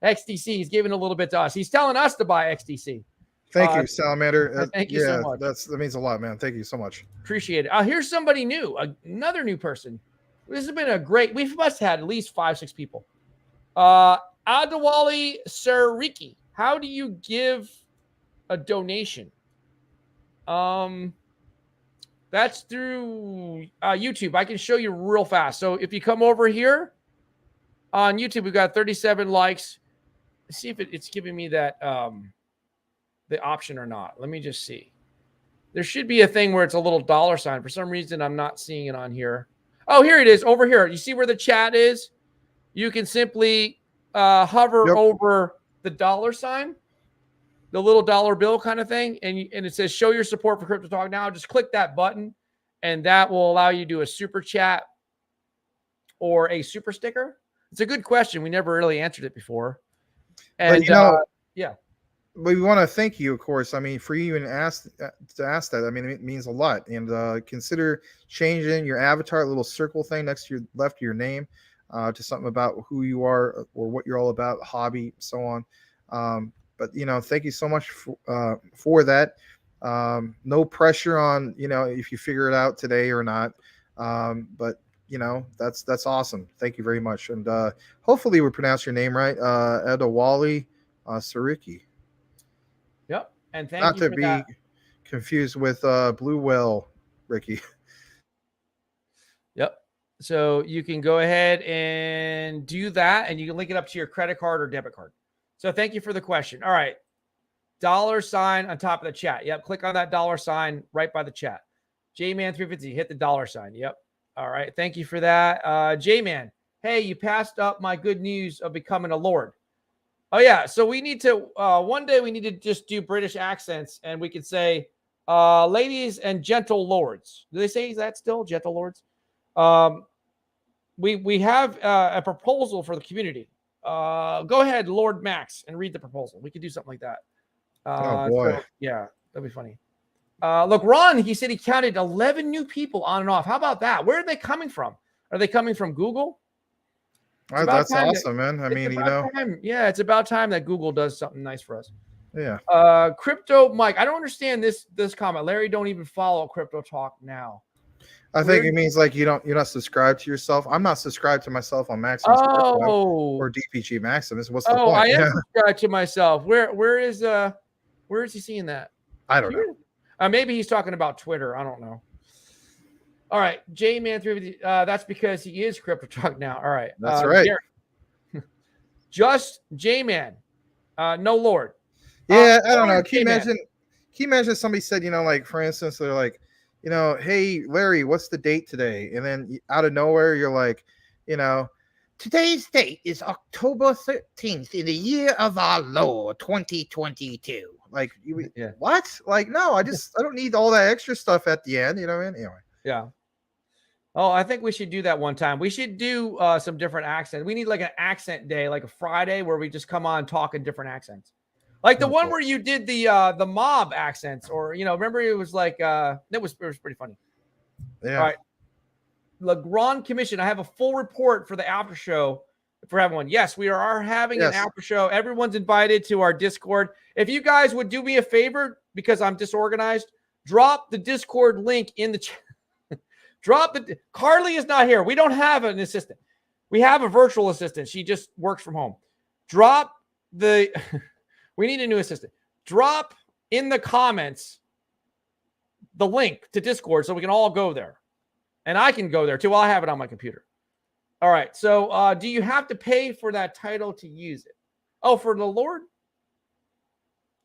XDC. He's giving a little bit to us. He's telling us to buy XDC. Thank you, Salamander. Thank you so much. That means a lot, man. Thank you so much. Appreciate it. Here's somebody new, another new person. This has been a great. We must have had at least 5-6 people. Adewale Sariki. How do you give a donation? That's through YouTube. I can show you real fast. So if you come over here on YouTube, we've got 37 likes. Let's see if it's giving me that the option or not. Let me just see. There should be a thing where it's a little dollar sign. For some reason, I'm not seeing it on here. Oh, here it is over here. You see where the chat is? You can simply hover over the dollar sign, the little dollar bill kind of thing, and it says show your support for Crypto Talk Now. Just click that button, and that will allow you to do a super chat or a super sticker. It's a good question. We never really answered it before. And yeah. We want to thank you, of course. I mean, for you to ask that, I mean, it means a lot. And consider changing your avatar, little circle thing next to your left of your name, to something about who you are or what you're all about, hobby, so on. But thank you so much for that. No pressure on if you figure it out today or not. But that's awesome. Thank you very much. And hopefully we pronounce your name right, Adewale Sariki. Yep. And thank Not you to for be that. confused with Blue Whale Ricky. Yep. So you can go ahead and do that, and you can link it up to your credit card or debit card. So thank you for the question. All right. $ sign on top of the chat. Yep. Click on that $ sign right by the chat. Jman350, hit the $ sign. Yep. All right. Thank you for that. Jman, hey, you passed up my good news of becoming a lord. Oh, yeah. So we need to, one day we need to just do British accents, and we could say, ladies and gentle lords. Do they say that still, gentle lords? We have a proposal for the community. Go ahead, Lord Max, and read the proposal. We could do something like that. Oh, boy. So, yeah, that'd be funny. Look, Ron, he said he counted 11 new people on and off. How about that? Where are they coming from? Are they coming from Google? That's awesome, man. I mean, yeah, it's about time that Google does something nice for us. Yeah. Crypto Mike, I don't understand this comment. Larry, don't even follow Crypto Talk Now. I think it means like you're not subscribed to yourself. I'm not subscribed to myself on MaximusCrypto or DPG Maximus. What's the point? I am subscribed to myself. Where is he seeing that? I don't know. Maybe he's talking about Twitter. I don't know. All right, J-Man350. That's because he is Crypto Talk Now. All right. That's right. Just J-Man. No Lord. Yeah, I don't know. Can you imagine somebody said, like, for instance, they're like, hey, Larry, what's the date today? And then out of nowhere, you're like, Today's date is October 13th in the year of our Lord 2022. Like, Yeah. what? Like, no, I don't need all that extra stuff at the end. You know what I mean? Anyway. Yeah. Oh, I think we should do that one time. We should do some different accents. We need like an accent day, like a Friday where we just come on talking different accents. Like the one where you did the mob accents, or remember it was like it was pretty funny. Yeah. All right. The Grand Commission. I have a full report for the after show for everyone. Yes, we are having an after show. Everyone's invited to our Discord. If you guys would do me a favor, because I'm disorganized, drop the Discord link in the chat. Carly is not here. We don't have an assistant. We have a virtual assistant. She just works from home. We need a new assistant. Drop in the comments the link to Discord so we can all go there. And I can go there too. I have it on my computer. All right. So do you have to pay for that title to use it? Oh, for the Lord?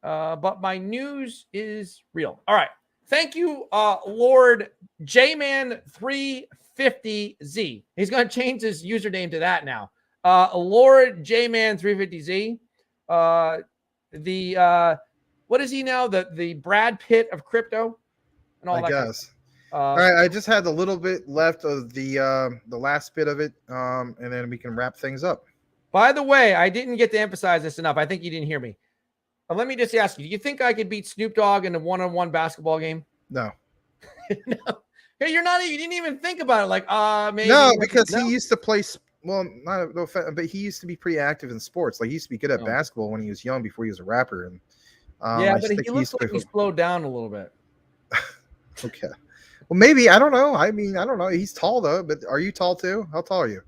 But my news is real. All right. Thank you, Lord Jman350Z. He's going to change his username to that now. Lord Jman350Z. What is he now? The Brad Pitt of crypto and all I that. guess. All right, I just had a little bit left of the last bit of it, and then we can wrap things up. By the way, I didn't get to emphasize this enough. I think you didn't hear me. Let me just ask you: do you think I could beat Snoop Dogg in a one-on-one basketball game? No. No. Hey, you didn't even think about it. Like, maybe. No, because he used to play. Well, but he used to be pretty active in sports. Like, he used to be good at basketball when he was young, before he was a rapper. And yeah, but he looks like he slowed down a little bit. Okay. Well, maybe. I don't know. I mean, I don't know. He's tall, though. But are you tall, too? How tall are you?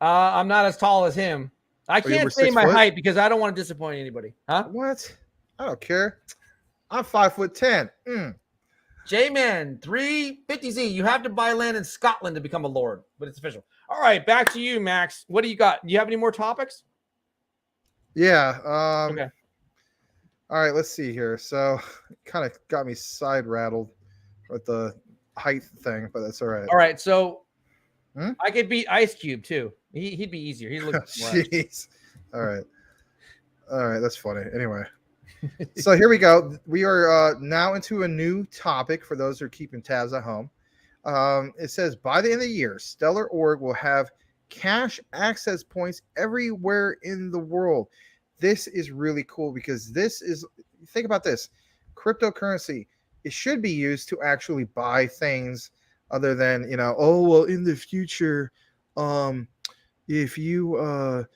I'm not as tall as him. I can't say my height because I don't want to disappoint anybody. Huh? What? I don't care. I'm 5'10". J-Man 350Z. You have to buy land in Scotland to become a lord, but it's official. All right, back to you, Max. What do you got? Do you have any more topics? Yeah. Okay. All right, let's see here. So, kind of got me side rattled with the height thing, but that's all right. All right, so I could beat Ice Cube too. He'd be easier. He's looking. Jeez. All right, that's funny. Anyway, so here we go. We are now into a new topic for those who are keeping tabs at home. It says by the end of the year, Stellar.org will have cash access points everywhere in the world. This is really cool because think about this, cryptocurrency. It should be used to actually buy things other than, in the future, if you,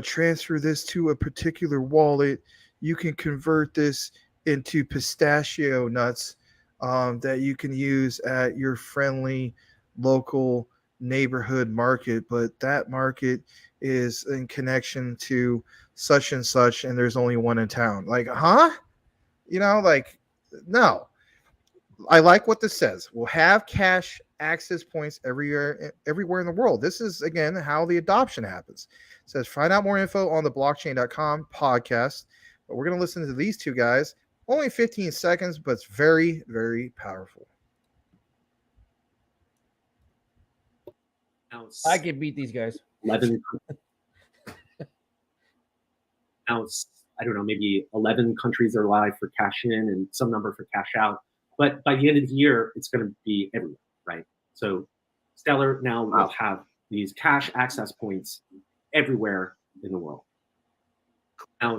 transfer this to a particular wallet, you can convert this into pistachio nuts that you can use at your friendly local neighborhood market. But that market is in connection to such and such, and there's only one in town. Like, huh? No. I like what this says. We'll have cash access points everywhere in the world. This is, again, how the adoption happens. It says, find out more info on the blockchain.com podcast. But we're going to listen to these two guys. Only 15 seconds, but it's very, very powerful. I could beat these guys. 11. Now it's, I don't know, maybe 11 countries are live for cash in and some number for cash out. But by the end of the year, it's going to be everywhere, right? So Stellar now will have these cash access points everywhere in the world. Now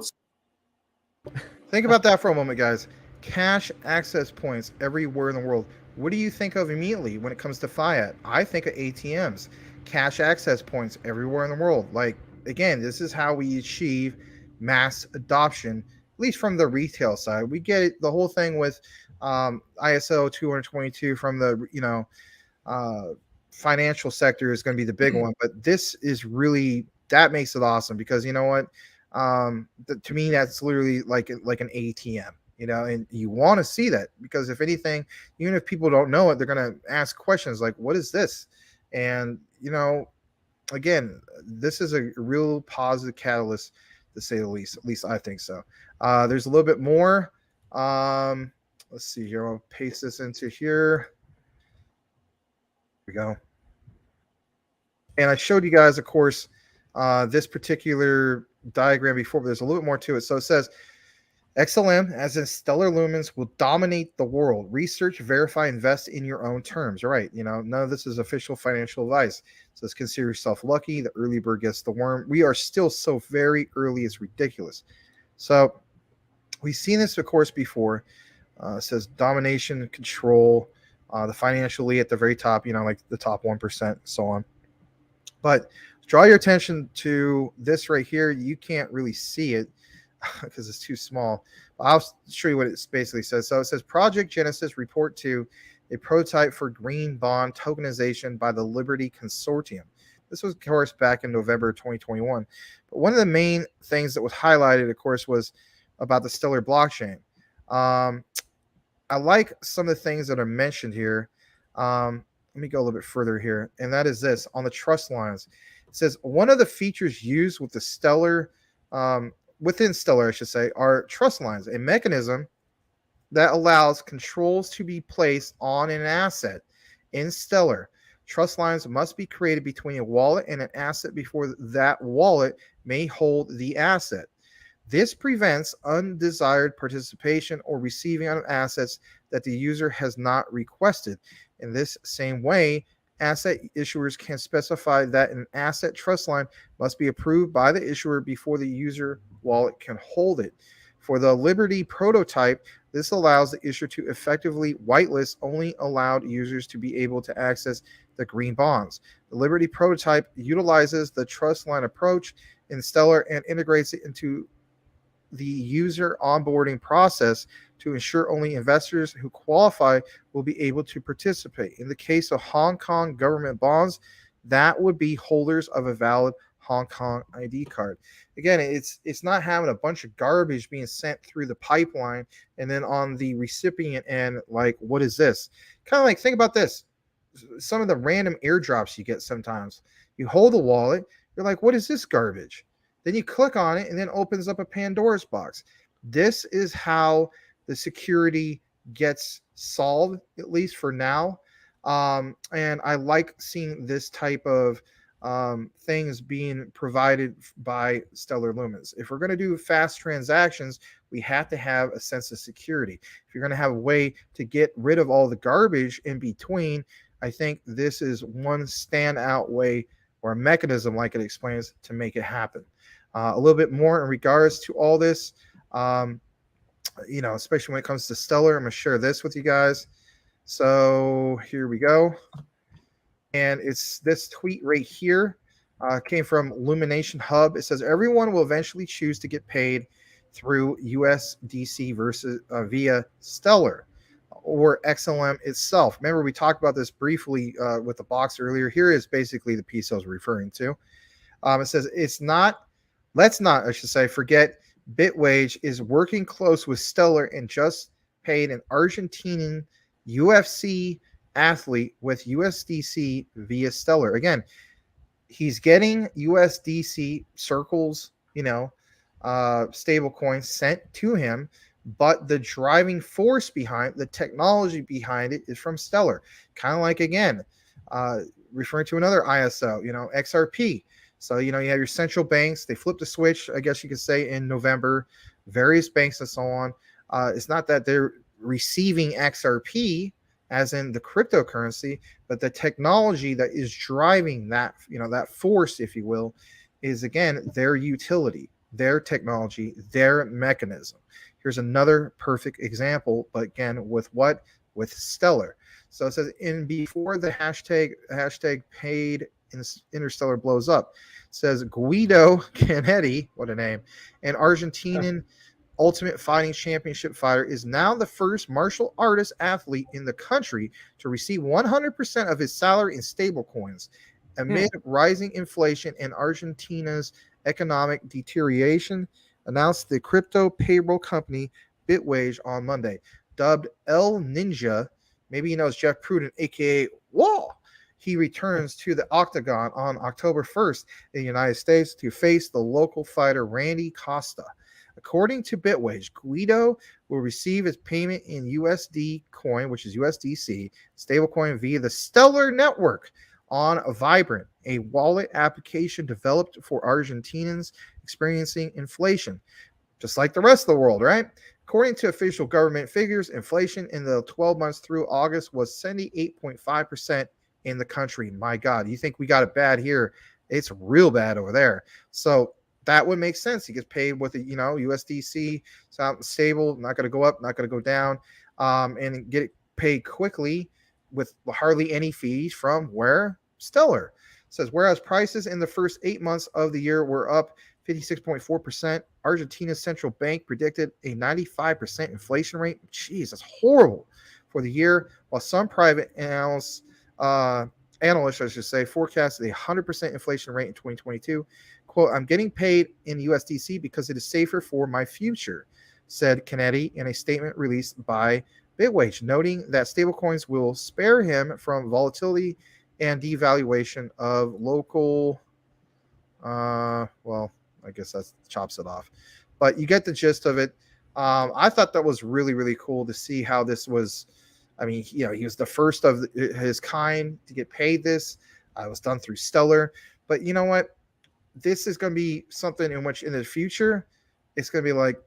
think about that for a moment, guys. Cash access points everywhere in the world. What do you think of immediately when it comes to fiat? I think of ATMs. Cash access points everywhere in the world. Like, again, this is how we achieve mass adoption, at least from the retail side. We get it, the whole thing with ISO 222 from the financial sector is going to be the big one, but this is really, that makes it awesome because you know what, to me that's literally like an ATM, and you want to see that because if anything, even if people don't know it, they're going to ask questions like, what is this? And again, this is a real positive catalyst to say the least. At least I think so. There's a little bit more. Let's see here. I'll paste this into here. Here we go. And I showed you guys, of course, this particular diagram before, but there's a little bit more to it. So it says XLM, as in stellar lumens, will dominate the world. Research, verify, invest in your own terms. Right. None of this is official financial advice. So consider yourself lucky. The early bird gets the worm. We are still so very early. It's ridiculous. So we've seen this, of course, before. It says domination, control, the financially at the very top, like the top 1%, so on. But draw your attention to this right here. You can't really see it because it's too small. I'll show you what it basically says. So it says Project Genesis report to a prototype for green bond tokenization by the Liberty Consortium. This was, of course, back in November 2021. But one of the main things that was highlighted, of course, was about the Stellar blockchain. I like some of the things that are mentioned here. Let me go a little bit further here. And that is this, on the trust lines. It says one of the features used with the Stellar, within Stellar, I should say, are trust lines, a mechanism that allows controls to be placed on an asset. In Stellar, trust lines must be created between a wallet and an asset before that wallet may hold the asset. This prevents undesired participation or receiving of assets that the user has not requested. In this same way, asset issuers can specify that an asset trust line must be approved by the issuer before the user wallet can hold it. For the Liberty prototype, this allows the issuer to effectively whitelist only allowed users to be able to access the green bonds. The Liberty prototype utilizes the trust line approach in Stellar and integrates it into the user onboarding process to ensure only investors who qualify will be able to participate. In the case of Hong Kong government bonds, that would be holders of a valid Hong Kong ID card. Again, it's not having a bunch of garbage being sent through the pipeline and then on the recipient end, like, what is this? Kind of like, think about this. Some of the random airdrops you get sometimes. You hold the wallet, you're like, what is this garbage? Then you click on it and then opens up a Pandora's box. This is how the security gets solved, at least for now. And I like seeing this type of things being provided by Stellar Lumens. If we're going to do fast transactions, we have to have a sense of security. If you're going to have a way to get rid of all the garbage in between, I think this is one standout way or a mechanism, like it explains, to make it happen. A little bit more in regards to all this, especially when it comes to Stellar. I'm going to share this with you guys. So here we go. And it's this tweet right here. Came from Illumination Hub. It says, everyone will eventually choose to get paid through USDC versus via Stellar or XLM itself. Remember, we talked about this briefly with the box earlier. Here is basically the piece I was referring to. It says, let's not forget Bitwage is working close with Stellar and just paid an Argentinian UFC athlete with USDC via Stellar. Again, he's getting USDC circles, stable coins sent to him, but the driving force behind the technology behind it is from Stellar. Kind of like, again, referring to another ISO, XRP. So, you have your central banks. They flipped the switch, I guess you could say, in November, various banks and so on. It's not that they're receiving XRP as in the cryptocurrency, but the technology that is driving that, that force, if you will, is, again, their utility, their technology, their mechanism. Here's another perfect example, but again, with what? With Stellar. So it says, before the hashtag paid Interstellar blows up. It says Guido Canetti, what a name, an Argentinian Ultimate Fighting Championship fighter, is now the first martial artist athlete in the country to receive 100% of his salary in stable coins amid rising inflation and Argentina's economic deterioration, announced the crypto payroll company Bitwage on Monday. Dubbed El Ninja, maybe he knows Jeff Pruden, aka Wall. He returns to the octagon on October 1st in the United States to face the local fighter Randy Costa. According to Bitwage, Guido will receive his payment in USD coin, which is USDC, stablecoin via the Stellar network on Vibrant, a wallet application developed for Argentinians experiencing inflation, just like the rest of the world, right? According to official government figures, inflation in the 12 months through August was 78.5% in the country. My God, you think we got it bad here? It's real bad over there. So that would make sense. He gets paid with a, USDC, it's out stable, not going to go up, not going to go down, and get it paid quickly with hardly any fees from where? Stellar. It says, whereas prices in the first 8 months of the year were up 56.4%, Argentina's central bank predicted a 95% inflation rate. Jeez, that's horrible for the year, while some private analysts, I should say, forecasted a 100% inflation rate in 2022. Quote, I'm getting paid in USDC because it is safer for my future, said Canetti in a statement released by Bitwage, noting that stablecoins will spare him from volatility and devaluation of local, well, I guess that chops it off. But you get the gist of it. I thought that was really, really cool to see how this was. I mean, he was the first of his kind to get paid this. It was done through Stellar. But you know what? This is going to be something in which in the future, it's going to be like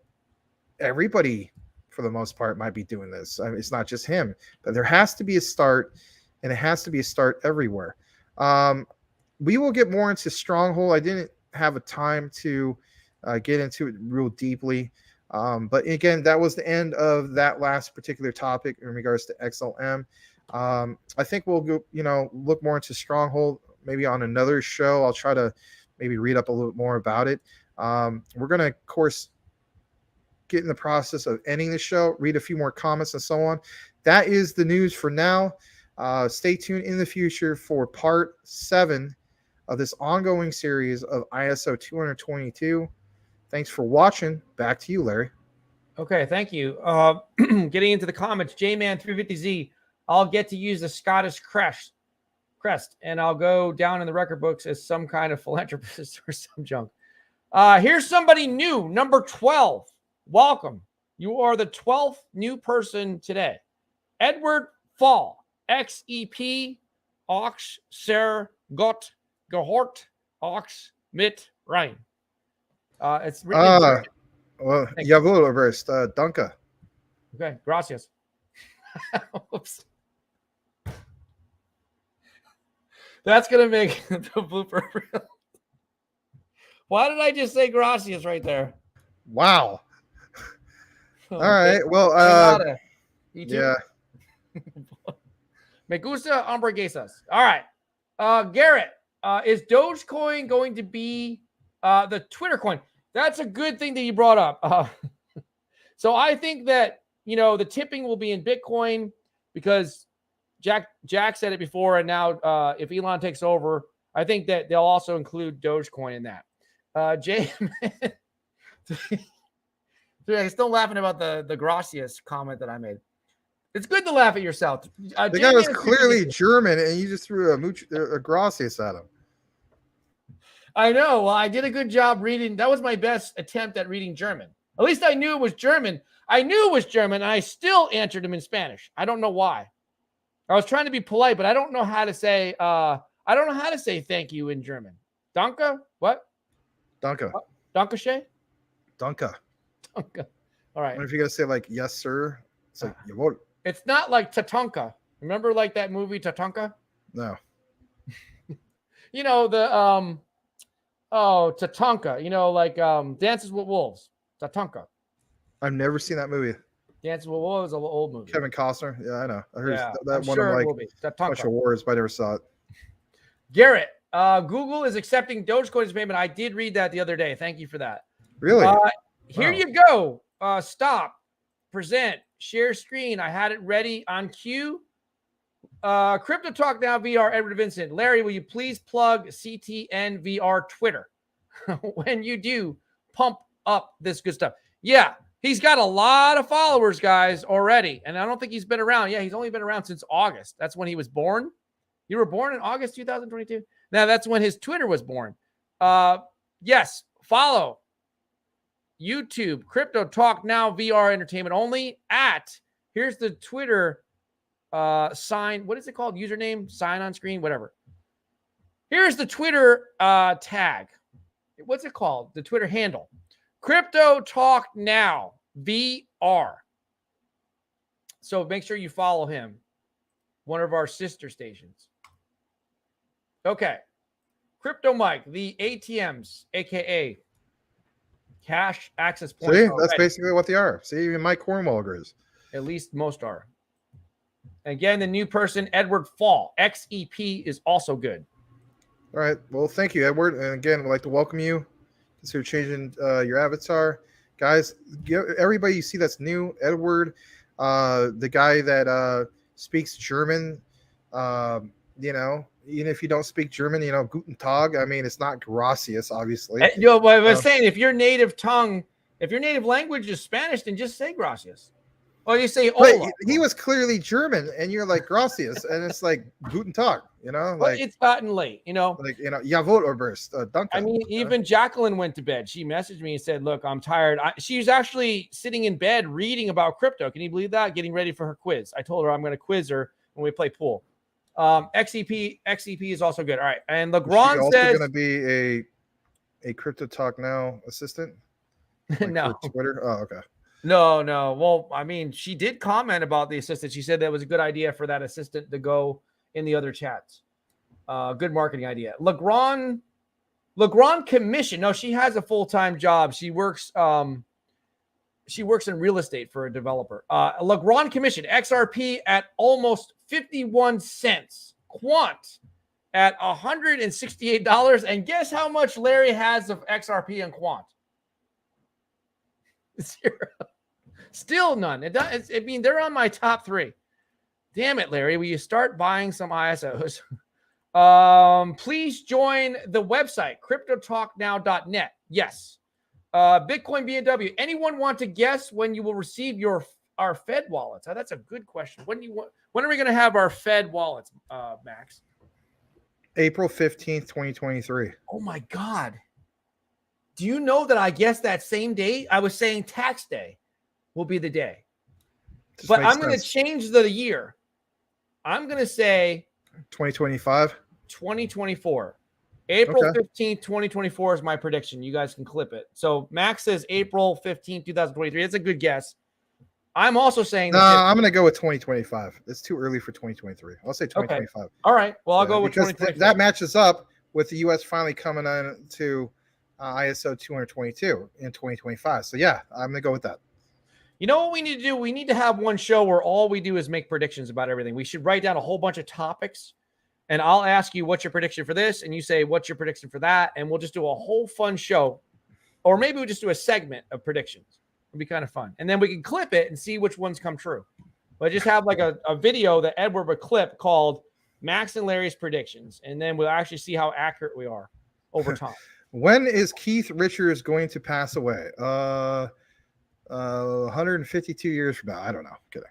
everybody, for the most part, might be doing this. I mean, it's not just him. But there has to be a start, and it has to be a start everywhere. We will get more into Stronghold. I didn't have a time to get into it real deeply. But again, that was the end of that last particular topic in regards to XLM. I think we'll go, look more into Stronghold maybe on another show. I'll try to maybe read up a little bit more about it. We're going to, of course, get in the process of ending the show, read a few more comments and so on. That is the news for now. Stay tuned in the future for part 7 of this ongoing series of ISO 222. Thanks for watching. Back to you, Larry. Okay, thank you. Getting into the comments, Jman350Z, I'll get to use the Scottish crest, and I'll go down in the record books as some kind of philanthropist or some junk. Here's somebody new, number 12. Welcome. You are the 12th new person today. Edward Fall, XEP, Ox, Ser, Gott, Gehort, Ox, Mit, Rein. It's written. Well, jawohl, reversed. Danke. Okay, gracias. Oops. That's gonna make the blooper reel. Why did I just say gracias right there? Wow. All right. Well, yeah. Me gusta hamburguesas. All right. Garrett, is Dogecoin going to be the Twitter coin? That's a good thing that you brought up. So I think that, the tipping will be in Bitcoin because Jack said it before. And now if Elon takes over, I think that they'll also include Dogecoin in that. Jay, I'm still laughing about the gracias comment that I made. It's good to laugh at yourself. The guy was clearly German, and you just threw a gracias at him. I know. Well, I did a good job reading. That was my best attempt at reading German. At least I knew it was German. And I still answered him in Spanish. I don't know why. I was trying to be polite, but I don't know how to say. I don't know how to say thank you in German. Danke. What? Danke. Danke, Shay. Danke. Danke. All right. What if you gotta say like yes, sir? It's like jawohl. It's not like Tatanka. Remember like that movie Tatanka? No. Tatanka, like Dances with Wolves. Tatanka. I've never seen that movie. Dances with Wolves is an old movie. Kevin Costner. Yeah, I know. I heard that one sure of like special awards, but I never saw it. Garrett, Google is accepting Dogecoin as payment. I did read that the other day. Thank you for that. Really? Here you go. Stop. Present. Share screen. I had it ready on cue. Crypto Talk Now VR, Edward Vincent. Larry, will you please plug CTN VR Twitter? When you do, pump up this good stuff. Yeah, he's got a lot of followers, guys, already. And I don't think he's been around. Yeah, he's only been around since August. That's when he was born. You were born in August 2022? Now, that's when his Twitter was born. Yes, follow YouTube, Crypto Talk Now VR Entertainment only here's the Twitter sign. What is it called? Username, sign on screen, whatever. Here's the Twitter tag. What's it called? The Twitter handle. Crypto Talk Now VR. So make sure you follow him. One of our sister stations. Okay. Crypto Mike, the ATMs, aka cash access points. See, that's basically what they are. See, even Mike Cornwall agrees. At least most are. Again, the new person, Edward Fall. XEP is also good. All right. Well, thank you, Edward. And again, I'd like to welcome you. So changing your avatar. Guys, everybody you see that's new, Edward, the guy that speaks German, you know, even if you don't speak German, you know, Guten Tag. I mean, it's not gracias, obviously. You know, what I was saying, if your native tongue, if your native language is Spanish, then just say gracias. Or you say hola. But he was clearly German, and you're like gracias, and it's like Guten Tag, you know? Well, Like it's gotten late, you know. Like, you know, Jawohl, Oberst, danke. I mean, even Jacqueline went to bed. She messaged me and said, look, I'm tired. She's actually sitting in bed reading about crypto. Can you believe that? Getting ready for her quiz. I told her I'm going to quiz her when we play pool. XEP is also good. All right. And Legrand also says going to be a Crypto Talk Now assistant? Like no. for Twitter? Oh, okay. No. Well, I mean, she did comment about the assistant. She said that was a good idea for that assistant to go in the other chats. Good marketing idea. Legrand Commission. No, she has a full-time job. She works in real estate for a developer. Legrand Commission, XRP at almost 51 cents. Quant at $168. And guess how much Larry has of XRP and Quant? 0. Still none. I mean, they're on my top 3. Damn it, Larry. Will you start buying some ISOs? Please join the website, cryptotalknow.net. Yes. Bitcoin B&W. Anyone want to guess when you will receive our Fed wallets? That's a good question. When are we going to have our Fed wallets, Max? April 15th, 2023. Oh my God. Do you know that I guessed that same day? I was saying tax day will be the day. But I'm going to change the year. I'm going to say 2025. 2024. April 15th, 2024 is my prediction. You guys can clip it. So Max says April 15th, 2023. It's a good guess. I'm also saying no, I'm going to go with 2025. It's too early for 2023. I'll say 2025. Okay. All right. Well, I'll go with 2025. That matches up with the U.S. finally coming on to ISO 222 in 2025. So yeah, I'm going to go with that. You know what we need to do? We need to have one show where all we do is make predictions about everything. We should write down a whole bunch of topics, and I'll ask you what's your prediction for this, and you say what's your prediction for that, and we'll just do a whole fun show. Or maybe we just do a segment of predictions. It'll be kind of fun. And then we can clip it and see which ones come true. But just have like a video that Edward would clip called Max and Larry's Predictions, and then we'll actually see how accurate we are over time. When is Keith Richards going to pass away? 152 years from now. I don't know. Kidding.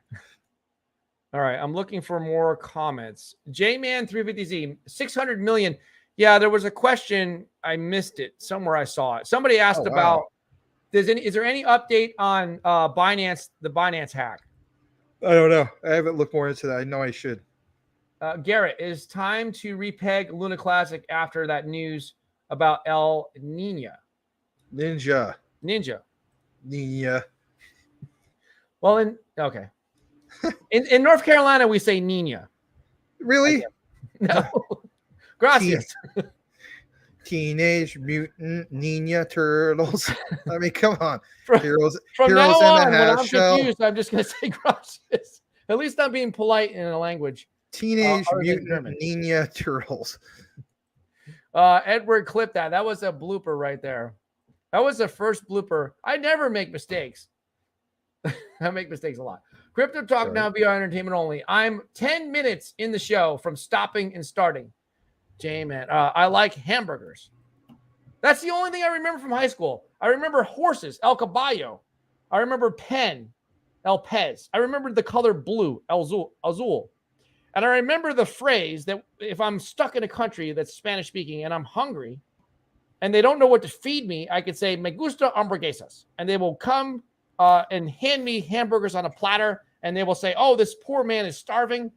All right. I'm looking for more comments. J-Man350Z, 600 million. Yeah, there was a question. I missed it. Somewhere I saw it. Somebody asked about, is there any update on Binance, the Binance hack? I don't know. I haven't looked more into that. I know I should. Garrett, it is time to repeg Luna Classic after that news about El Nino. Ninja. Well, okay. In North Carolina, we say Nina. Really? No. Gracias. Teenage Mutant Ninja Turtles. I mean, come on. From Heroes now in the on, when half I'm shell. confused, I'm just going to say gracias. At least I'm being polite in a language. Teenage Mutant Ninja Turtles. Edward clipped that. That was a blooper right there. That was the first blooper. I never make mistakes. I make mistakes a lot. Crypto Talk Now, VR entertainment only. I'm 10 minutes in the show from stopping and starting. J-Man. I like hamburgers. That's the only thing I remember from high school. I remember horses, El Caballo. I remember pen, El Pez. I remember the color blue, Azul. And I remember the phrase that if I'm stuck in a country that's Spanish speaking and I'm hungry and they don't know what to feed me, I could say, me gusta hamburguesas. And they will come and hand me hamburgers on a platter. And they will say, oh, this poor man is starving.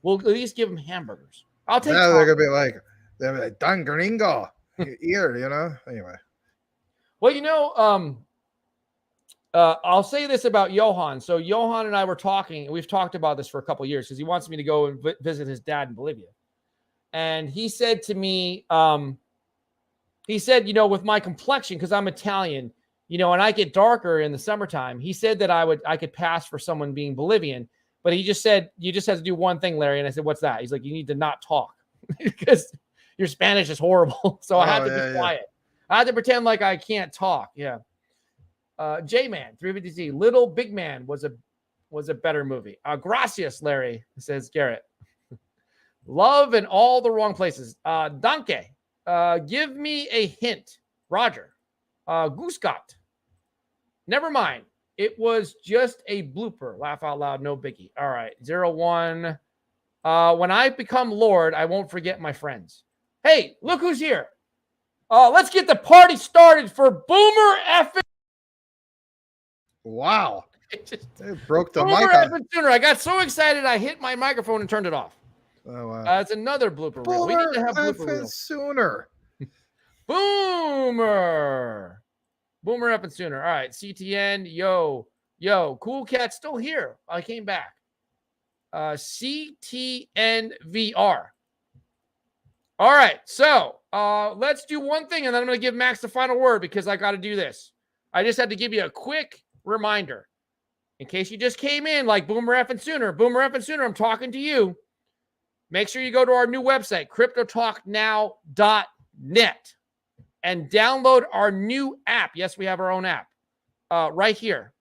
We'll at least give him hamburgers. I'll take now they're going to be like, They're like, "Dan gringo," ear, you know. Anyway. Well, you know, I'll say this about Johan. So Johan and I were talking, and we've talked about this for a couple of years because he wants me to go and visit his dad in Bolivia. And he said to me, he said, you know, with my complexion, because I'm Italian, you know, and I get darker in the summertime, he said that I could pass for someone being Bolivian, but he just said, you just have to do one thing, Larry. And I said, what's that? He's like, you need to not talk because your Spanish is horrible. So I had to be quiet. I had to pretend like I can't talk. Yeah. J-Man, 350Z, Little Big Man was a better movie. Gracias, Larry, says Garrett. Love in all the wrong places. Danke, give me a hint. Roger. Guskat. Never mind. It was just a blooper. Laugh out loud, no biggie. All right, 01. When I become Lord, I won't forget my friends. Hey, look who's here. Let's get the party started for Boomer F. Wow. It broke the Boomer mic. F. Sooner. I got so excited I hit my microphone and turned it off. Oh, wow. It's another blooper reel. We need to have blooper reels sooner. Boomer F and Sooner. All right, CTN. Yo, Cool Cat's still here. I came back. CTN VR. All right, so let's do one thing, and then I'm going to give Max the final word because I got to do this. I just had to give you a quick reminder in case you just came in like Boomer F and Sooner. Boomer F and Sooner, I'm talking to you. Make sure you go to our new website, cryptotalknow.net, and download our new app. Yes, we have our own app right here.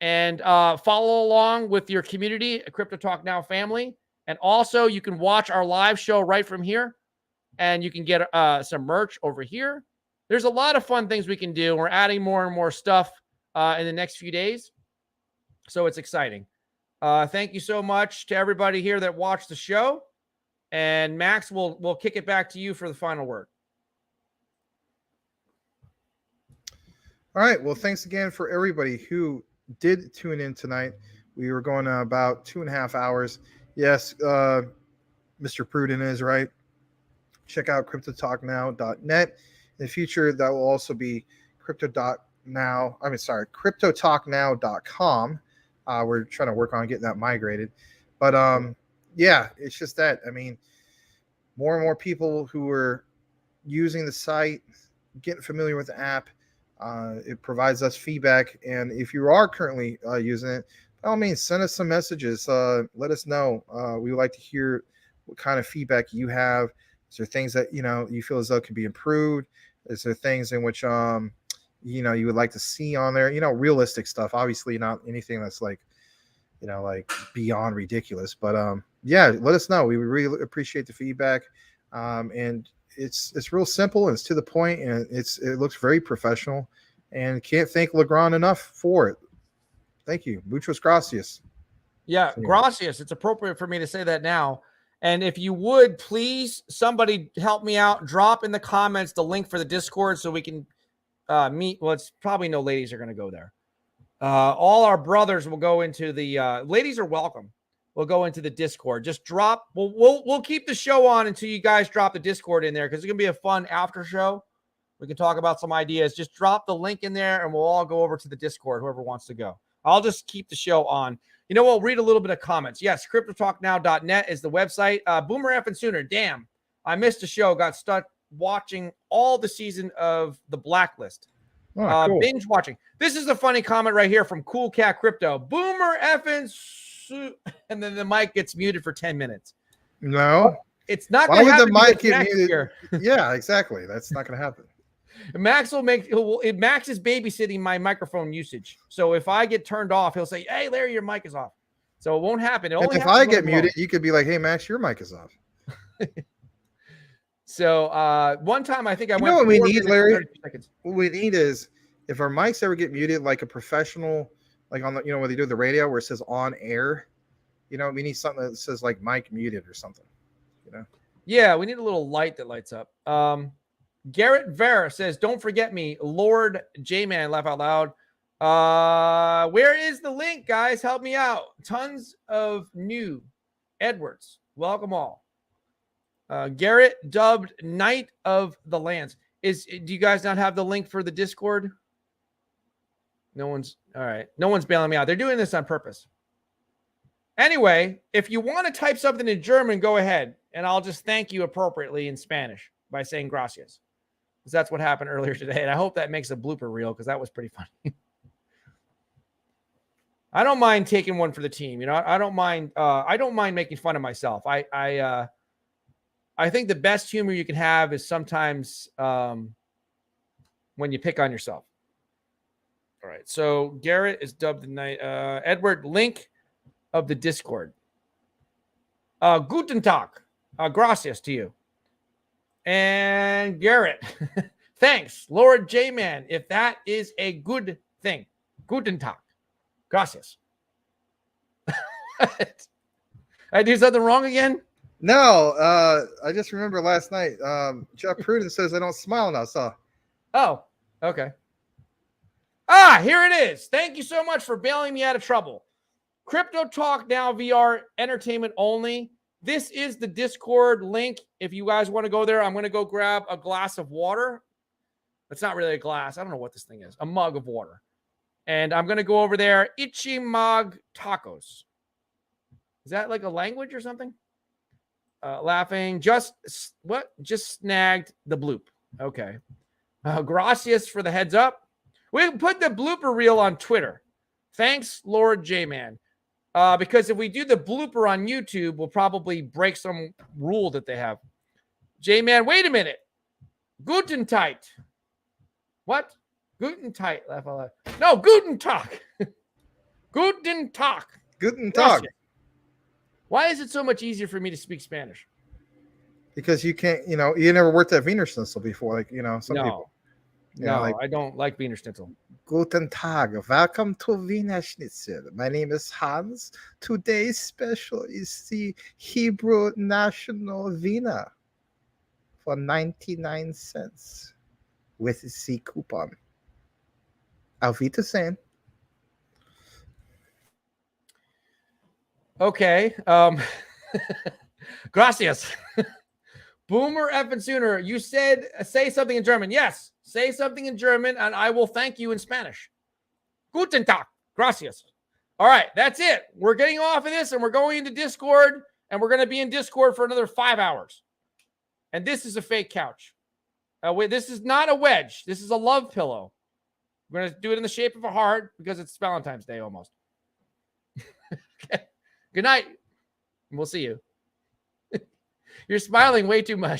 And follow along with your community, Crypto Talk Now family. And also, you can watch our live show right from here. And you can get some merch over here. There's a lot of fun things we can do. We're adding more and more stuff in the next few days. So it's exciting. Thank you so much to everybody here that watched the show. And Max, we'll kick it back to you for the final word. All right. Well, thanks again for everybody who did tune in tonight. We were going about 2.5 hours. Yes, Mr. Prudent is right. Check out cryptotalknow.net. In the future, that will also be cryptotalknow.com. We're trying to work on getting that migrated. But yeah, it's just that. I mean, more and more people who are using the site, getting familiar with the app, it provides us feedback. And if you are currently using it, by all means, send us some messages. Let us know. We would like to hear what kind of feedback you have. Is there things that, you know, you feel as though can be improved? Is there things in which, you know, you would like to see on there? You know, realistic stuff. Obviously not anything that's like, you know, like beyond ridiculous. But yeah, let us know. We would really appreciate the feedback. And it's real simple and it's to the point, and it looks very professional, and can't thank Legrand enough for it. Thank you. Muchas gracias. Yeah, gracias. It's appropriate for me to say that now. And if you would, please, somebody help me out. Drop in the comments the link for the Discord so we can meet. Well, it's probably no ladies are going to go there. All our brothers will go into the ladies are welcome. We'll go into the Discord. Just drop. We'll keep the show on until you guys drop the Discord in there, because it's going to be a fun after show. We can talk about some ideas. Just drop the link in there and we'll all go over to the Discord, whoever wants to go. I'll just keep the show on. You know, we'll read a little bit of comments. Yes, cryptotalknow.net is the website. Boomer F and Sooner. Damn, I missed the show. Got stuck watching all the season of The Blacklist. Oh, cool. Binge watching. This is a funny comment right here from Cool Cat Crypto. Boomer F and and then the mic gets muted for 10 minutes. No. It's not Why going to would happen. the mic get muted? Here. Yeah, exactly. That's not going to happen. Max will Max is babysitting my microphone usage. So if I get turned off, he'll say, "Hey, Larry, your mic is off." So it won't happen. It only if I get muted, you could be like, "Hey, Max, your mic is off." So one time I think I went. You know what we need, Larry? What we need is if our mics ever get muted, like a professional, like on the, you know, when they do the radio where it says on air, you know, we need something that says like mic muted or something, you know? Yeah, we need a little light that lights up. Garrett Vera says, "Don't forget me, Lord J-Man." Laugh out loud. Where is the link, guys? Help me out. Tons of new Edwards. Welcome all. Garrett dubbed Knight of the Lands. Do you guys not have the link for the Discord? No one's all right. No one's bailing me out. They're doing this on purpose. Anyway, if you want to type something in German, go ahead, and I'll just thank you appropriately in Spanish by saying gracias. Because that's what happened earlier today, and I hope that makes a blooper reel because that was pretty funny. I don't mind taking one for the team. You know, I don't mind. I don't mind making fun of myself. I think the best humor you can have is sometimes when you pick on yourself. All right. So Garrett is dubbed the night. Edward, link of the Discord. Guten Tag. Gracias to you. And Garrett, thanks, Lord J-Man, if that is a good thing. Guten Tag. Gracias. I do something wrong again? No, I just remember last night. Jeff Prudence says I don't smile enough. So, oh, okay. Ah, here it is. Thank you so much for bailing me out of trouble. Crypto Talk Now VR entertainment only. This is the Discord link. If you guys want to go there, I'm going to go grab a glass of water. It's not really a glass. I don't know what this thing is. A mug of water. And I'm going to go over there. Ichimag Tacos. Is that like a language or something? Laughing. Just snagged the bloop. Okay. Gracias for the heads up. We put the blooper reel on Twitter. Thanks, Lord J-Man. Because if we do the blooper on YouTube, we'll probably break some rule that they have. J-Man, wait a minute. Guten Tag. What? Guten Tag. No, Guten Tag. Guten Tag. Guten Tag. Why is it so much easier for me to speak Spanish? Because you can't, you never worked at Wiener Schnitzel before, like, some people. No, like, I don't like Wiener Schnitzel. Guten Tag. Welcome to Wiener Schnitzel. My name is Hans. Today's special is the Hebrew National Wiener for 99 cents with the coupon. Auf Wiedersehen. Okay. Gracias. Boomer effing Sooner. You said say something in German. Yes. Say something in German, and I will thank you in Spanish. Guten Tag. Gracias. All right. That's it. We're getting off of this, and we're going into Discord, and we're going to be in Discord for another 5 hours. And this is a fake couch. This is not a wedge. This is a love pillow. We're going to do it in the shape of a heart because it's Valentine's Day almost. Okay. Good night. We'll see you. You're smiling way too much.